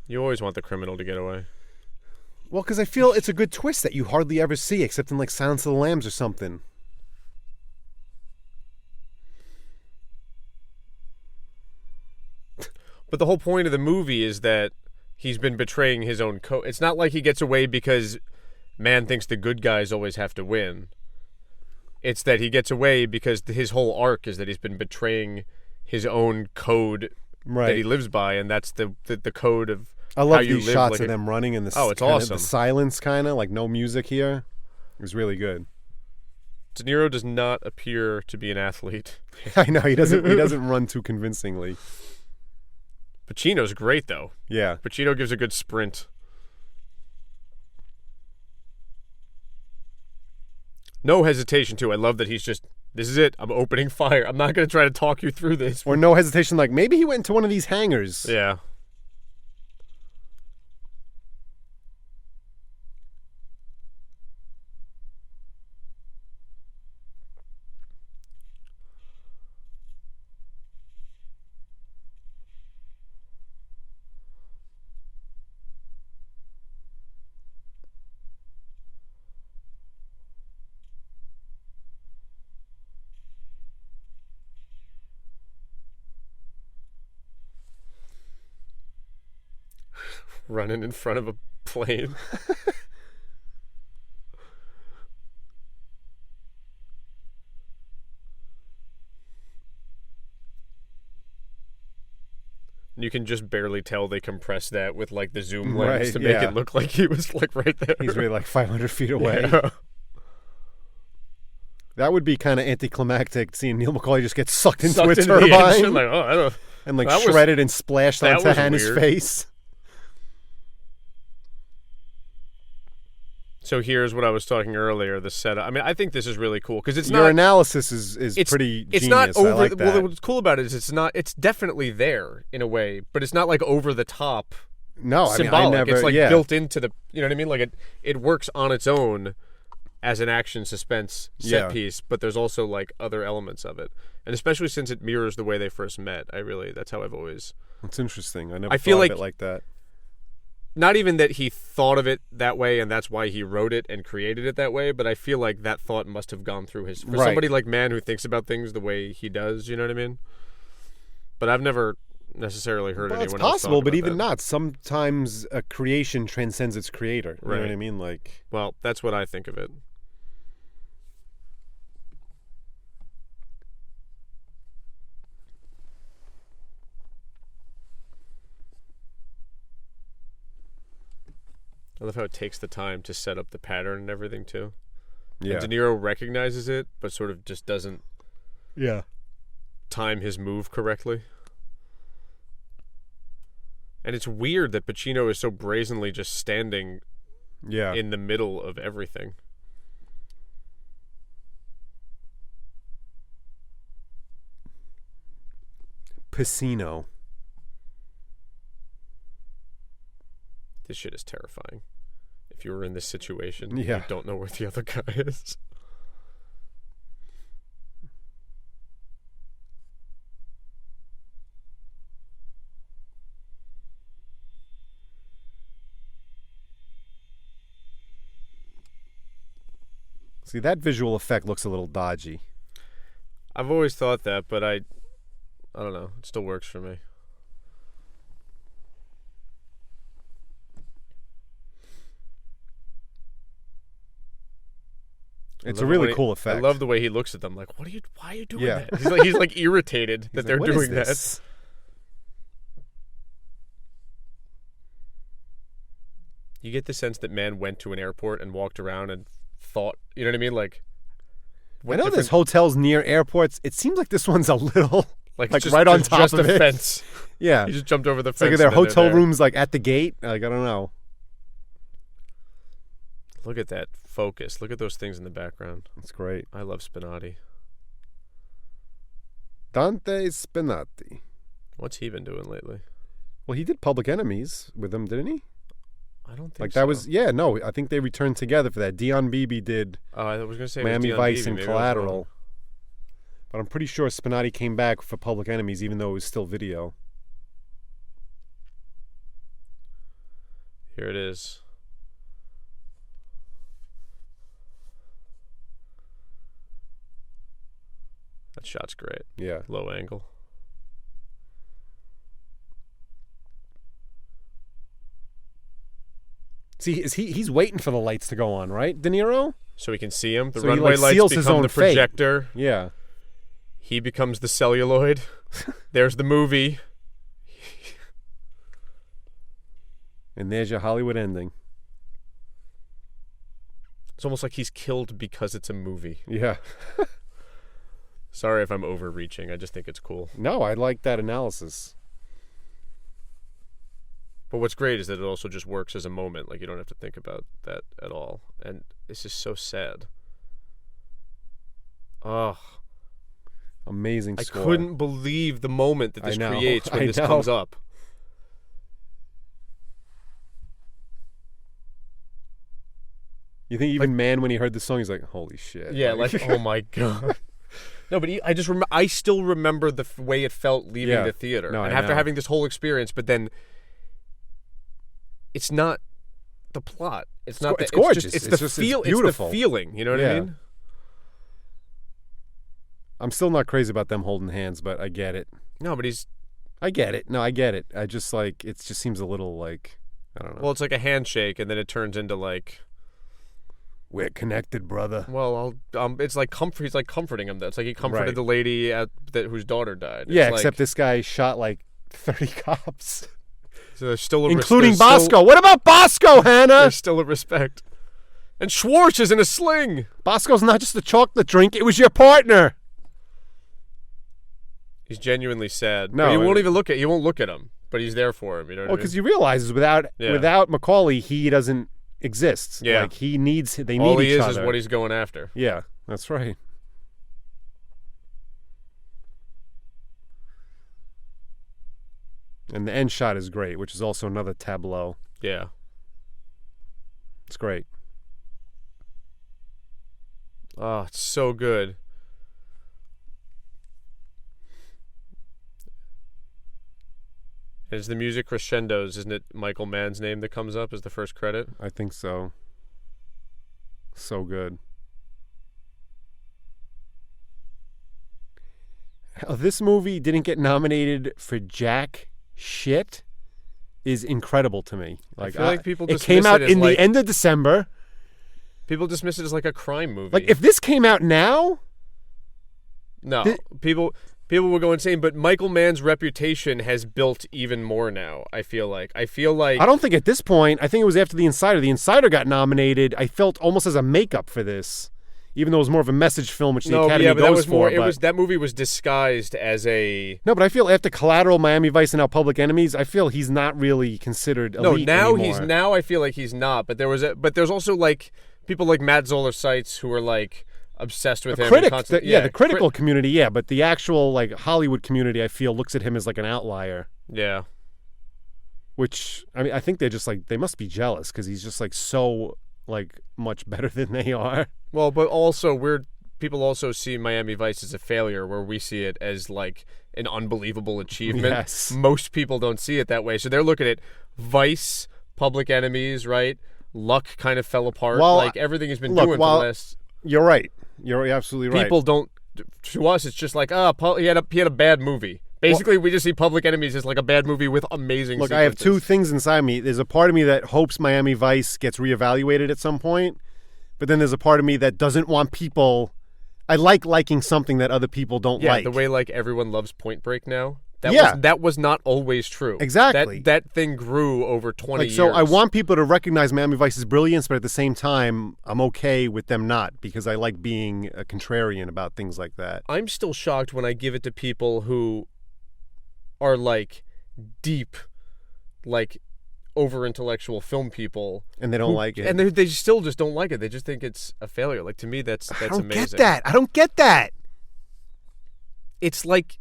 You always want the criminal to get away. Well, because I feel it's a good twist that you hardly ever see except in like Silence of the Lambs or something. But the whole point of the movie is that he's been betraying his own code. It's not like he gets away because man thinks the good guys always have to win. It's that he gets away because his whole arc is that he's been betraying his own code that he lives by, and that's the code of I love how you these live shots like of them running and the it's kinda, awesome. the silence kind of like no music here. It was really good. De Niro does not appear to be an athlete. I know he doesn't run too convincingly. Pacino's great, though. Yeah. Pacino gives a good sprint. No hesitation, too. I love that he's just this is it. I'm opening fire. I'm not going to try to talk you through this. Or no hesitation, like, maybe he went into one of these hangars. Yeah. Running in front of a plane. And you can just barely tell they compressed that with like the zoom lens to make it look like he was like right there. He's really like 500 feet away. Yeah. That would be kind of anticlimactic, seeing Neil McCauley just get sucked into a turbine like, oh, I don't, and like shredded and splashed onto Hanna's face. So here's what I was talking earlier, the setup. I mean, I think this is really cool because it's Your not... analysis is pretty genius. It's not over... I like that. Well, what's cool about it is it's not... It's definitely there, in a way, but it's not like over the top symbolic. I mean, I never... It's like built into the... You know what I mean? Like it works on its own as an action suspense set piece, but there's also like other elements of it. And especially since it mirrors the way they first met. That's how I've always... That's interesting. I never thought of it like that. Not even that he thought of it that way and that's why he wrote it and created it that way, but I feel like that thought must have gone through his... For somebody like Mann who thinks about things the way he does, you know what I mean? But I've never necessarily heard anyone else talk about that. It's possible, but even not. Sometimes a creation transcends its creator. You know what I mean? Like, well, that's what I think of it. I love how it takes the time to set up the pattern and everything, too. Yeah. And De Niro recognizes it, but sort of just doesn't time his move correctly. And it's weird that Pacino is so brazenly just standing in the middle of everything. Pacino. This shit is terrifying. If you were in this situation, you don't know where the other guy is. See, that visual effect looks a little dodgy. I've always thought that, but I don't know. It still works for me. It's a really cool effect. I love the way he looks at them. Like, why are you doing that? He's like irritated that they're doing that. You get the sense that Mann went to an airport and walked around and thought, you know what I mean? Like, I know there's hotels near airports. It seems like this one's a little like just, right on top just of a it. Fence. Yeah, he just jumped over the it's fence. Like their hotel rooms, like at the gate. Like, I don't know. Look at that focus. Look at those things in the background. That's great. I love Spinati. Dante Spinati. What's he been doing lately? Well, he did Public Enemies with them, didn't he? I don't think like so. That was I think they returned together for that. Dion Beebe did I was going to say Miami Vice and Maybe Collateral. But I'm pretty sure Spinati came back for Public Enemies even though it was still video. Here it is. That shot's great. Yeah. Low angle. See, he's waiting for the lights to go on, right, De Niro? So he can see him. The so runway he, like, lights become the projector. Fate. Yeah. He becomes the celluloid. There's the movie. And there's your Hollywood ending. It's almost like he's killed because it's a movie. Yeah. Sorry if I'm overreaching. I just think it's cool. No, I like that analysis. But what's great is that it also just works as a moment. Like, you don't have to think about that at all. And this is so sad. Oh, Amazing I score. couldn't believe the moment that this I know. creates when I this know. comes up. You think even Mann, when he heard the song, he's like, "Holy shit!" Yeah, like oh my god. No, but I still remember the way it felt leaving the theater, No, and I after know. having this whole experience. But then, it's not the plot. It's not. It's gorgeous. It's It's the just- feel. it's It's the beautiful. feeling. You know what I Yeah. mean? I'm still not crazy about them holding hands, but I get it. No, but he's I get it. No, I get it. I just like it. Just seems a little like I don't know. well. It's like a handshake, and then it turns into like. We're connected, brother. Well, it's like comfort. He's like comforting him. That's like he comforted Right. the lady whose daughter died. Yeah, It's except like, this guy shot like 30 cops, so there's still a including there's still- Bosco. What about Bosco, Hannah? There's still a respect. And Schwartz is in a sling. Bosco's not just a chocolate drink. It was your partner. He's genuinely sad. No, But you won't it- even look at. You won't look at him. But he's there for him. You know what Well, I because mean? he realizes without McCauley, he doesn't exist. Yeah. Like he needs. They All need he each is other. what he's going after. Yeah, that's right. And the end shot is great, which is also another tableau. Yeah. It's great. Oh, it's so good. As the music crescendos, isn't it Michael Mann's name that comes up as the first credit? I think so. So good. How this movie didn't get nominated for jack shit is incredible to me. Like, feel like people it came dismiss out it as in like- the end of December. People dismiss it as like a crime movie. Like if this came out now, no, people will go insane. But Michael Mann's reputation has built even more now. I feel like. I don't think at this point. I think it was after The Insider. The Insider got nominated. I felt almost as a makeup for this, even though it was more of a message film, which the no, Academy yeah, but that goes was more. for. It but- was that movie was disguised as a. No, but I feel after Collateral, Miami Vice, and now Public Enemies, I feel he's not really considered elite now anymore. I feel like he's not. But there's also like people like Matt Zoller Seitz who are like obsessed with him. and Critic, constant- the critical community, yeah, but the actual like Hollywood community, I feel, looks at him as like an outlier. Yeah. Which I mean, I think they're just like they must be jealous because he's just like so like much better than they are. Well, but also people also see Miami Vice as a failure, where we see it as like an unbelievable achievement. Yes. Most people don't see it that way, so they're looking at Vice, Public Enemies, right? Luck kind of fell apart. Well, like everything has been look, doing for while- the last. You're right. You're absolutely right. People don't. To us, it's just like he had a bad movie. Basically, we just see Public Enemies as like a bad movie with amazing. Look, I have two sequences. things inside me. There's a part of me that hopes Miami Vice gets reevaluated at some point, but then there's a part of me that doesn't want people. I like liking something that other people don't Yeah, like. the way like everyone loves Point Break now. Yeah. That was not always true. Exactly. That thing grew over 20 years. So I want people to recognize Miami Vice's brilliance, but at the same time, I'm okay with them not because I like being a contrarian about things like that. I'm still shocked when I give it to people who are like deep, like over intellectual film people, And they don't like it. and they still just don't like it. They just think it's a failure. Like to me, that's I don't amazing. get that. I don't get that. It's like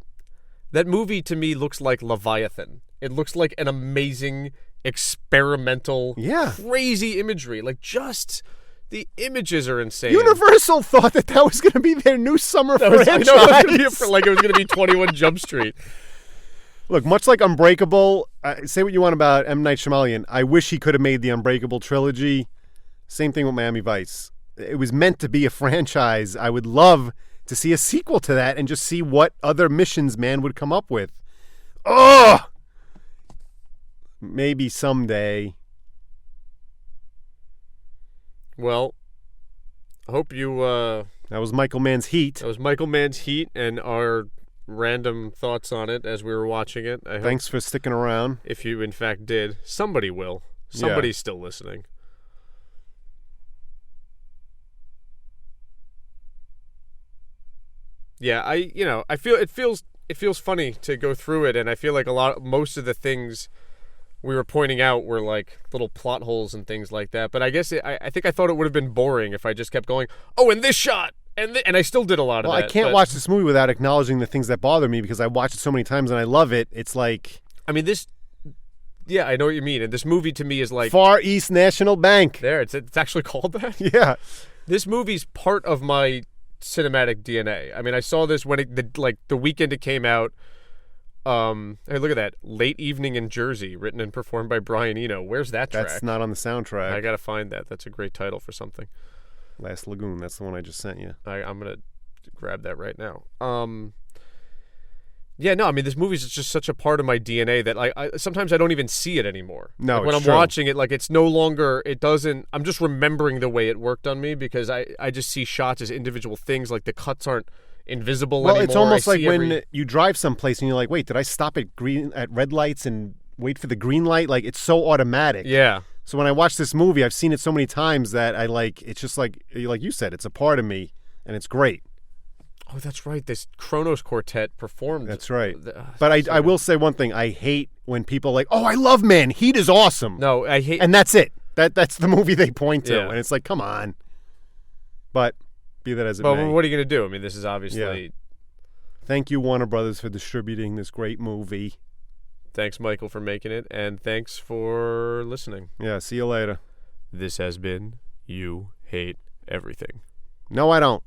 that movie to me looks like Leviathan. It looks like an amazing experimental, Yeah. crazy imagery. Like just the images are insane. Universal thought that was going to be their new summer I know it franchise. was gonna be like it was going to be 21 Jump Street. Look, much like Unbreakable, say what you want about M. Night Shyamalan, I wish he could have made the Unbreakable trilogy. Same thing with Miami Vice. It was meant to be a franchise. I would love to see a sequel to that and just see what other missions man would come up with. Ugh! Maybe someday. Well, I hope you. That was Michael Mann's Heat. That was Michael Mann's Heat and our random thoughts on it as we were watching it. I hope Thanks for sticking around. if you in fact did, somebody will. Somebody's still listening. Yeah, I feel it feels funny to go through it, and I feel like most of the things we were pointing out were like little plot holes and things like that. But I guess I think I thought it would have been boring if I just kept going, oh, and this shot, And I still did a lot of Well, that. I can't but, watch this movie without acknowledging the things that bother me because I watched it so many times and I love it. It's like... I mean, this... Yeah, I know what you mean. And this movie to me is like... Far East National Bank. There, it's actually called that? Yeah. This movie's part of my cinematic DNA. I mean, I saw this when the weekend it came out. Hey, look at that. Late Evening in Jersey, written and performed by Brian Eno. Where's that track? That's not on the soundtrack. I got to find that. That's a great title for something. Last Lagoon. That's the one I just sent you. I'm going to grab that right now. Yeah, no, I mean, this movie's just such a part of my DNA that I sometimes I don't even see it anymore. No, like when I'm true. watching it, like it's no longer, it doesn't, I'm just remembering the way it worked on me because I just see shots as individual things, like the cuts aren't invisible anymore. Well, it's almost like when you drive someplace and you're like, wait, did I stop at red lights and wait for the green light? Like, it's so automatic. Yeah. So when I watch this movie, I've seen it so many times that I like, it's just like you said, it's a part of me and it's great. Oh, that's right. This Kronos Quartet performed. That's right. But I will say one thing. I hate when people are like, oh, I love Man. Heat is awesome. No, I hate... And that's it. That's the movie they point to. Yeah. And it's like, come on. But be that as it may. may. Well, what are you going to do? I mean, this is obviously... Yeah. Thank you, Warner Brothers, for distributing this great movie. Thanks, Michael, for making it. And thanks for listening. Yeah, see you later. This has been You Hate Everything. No, I don't.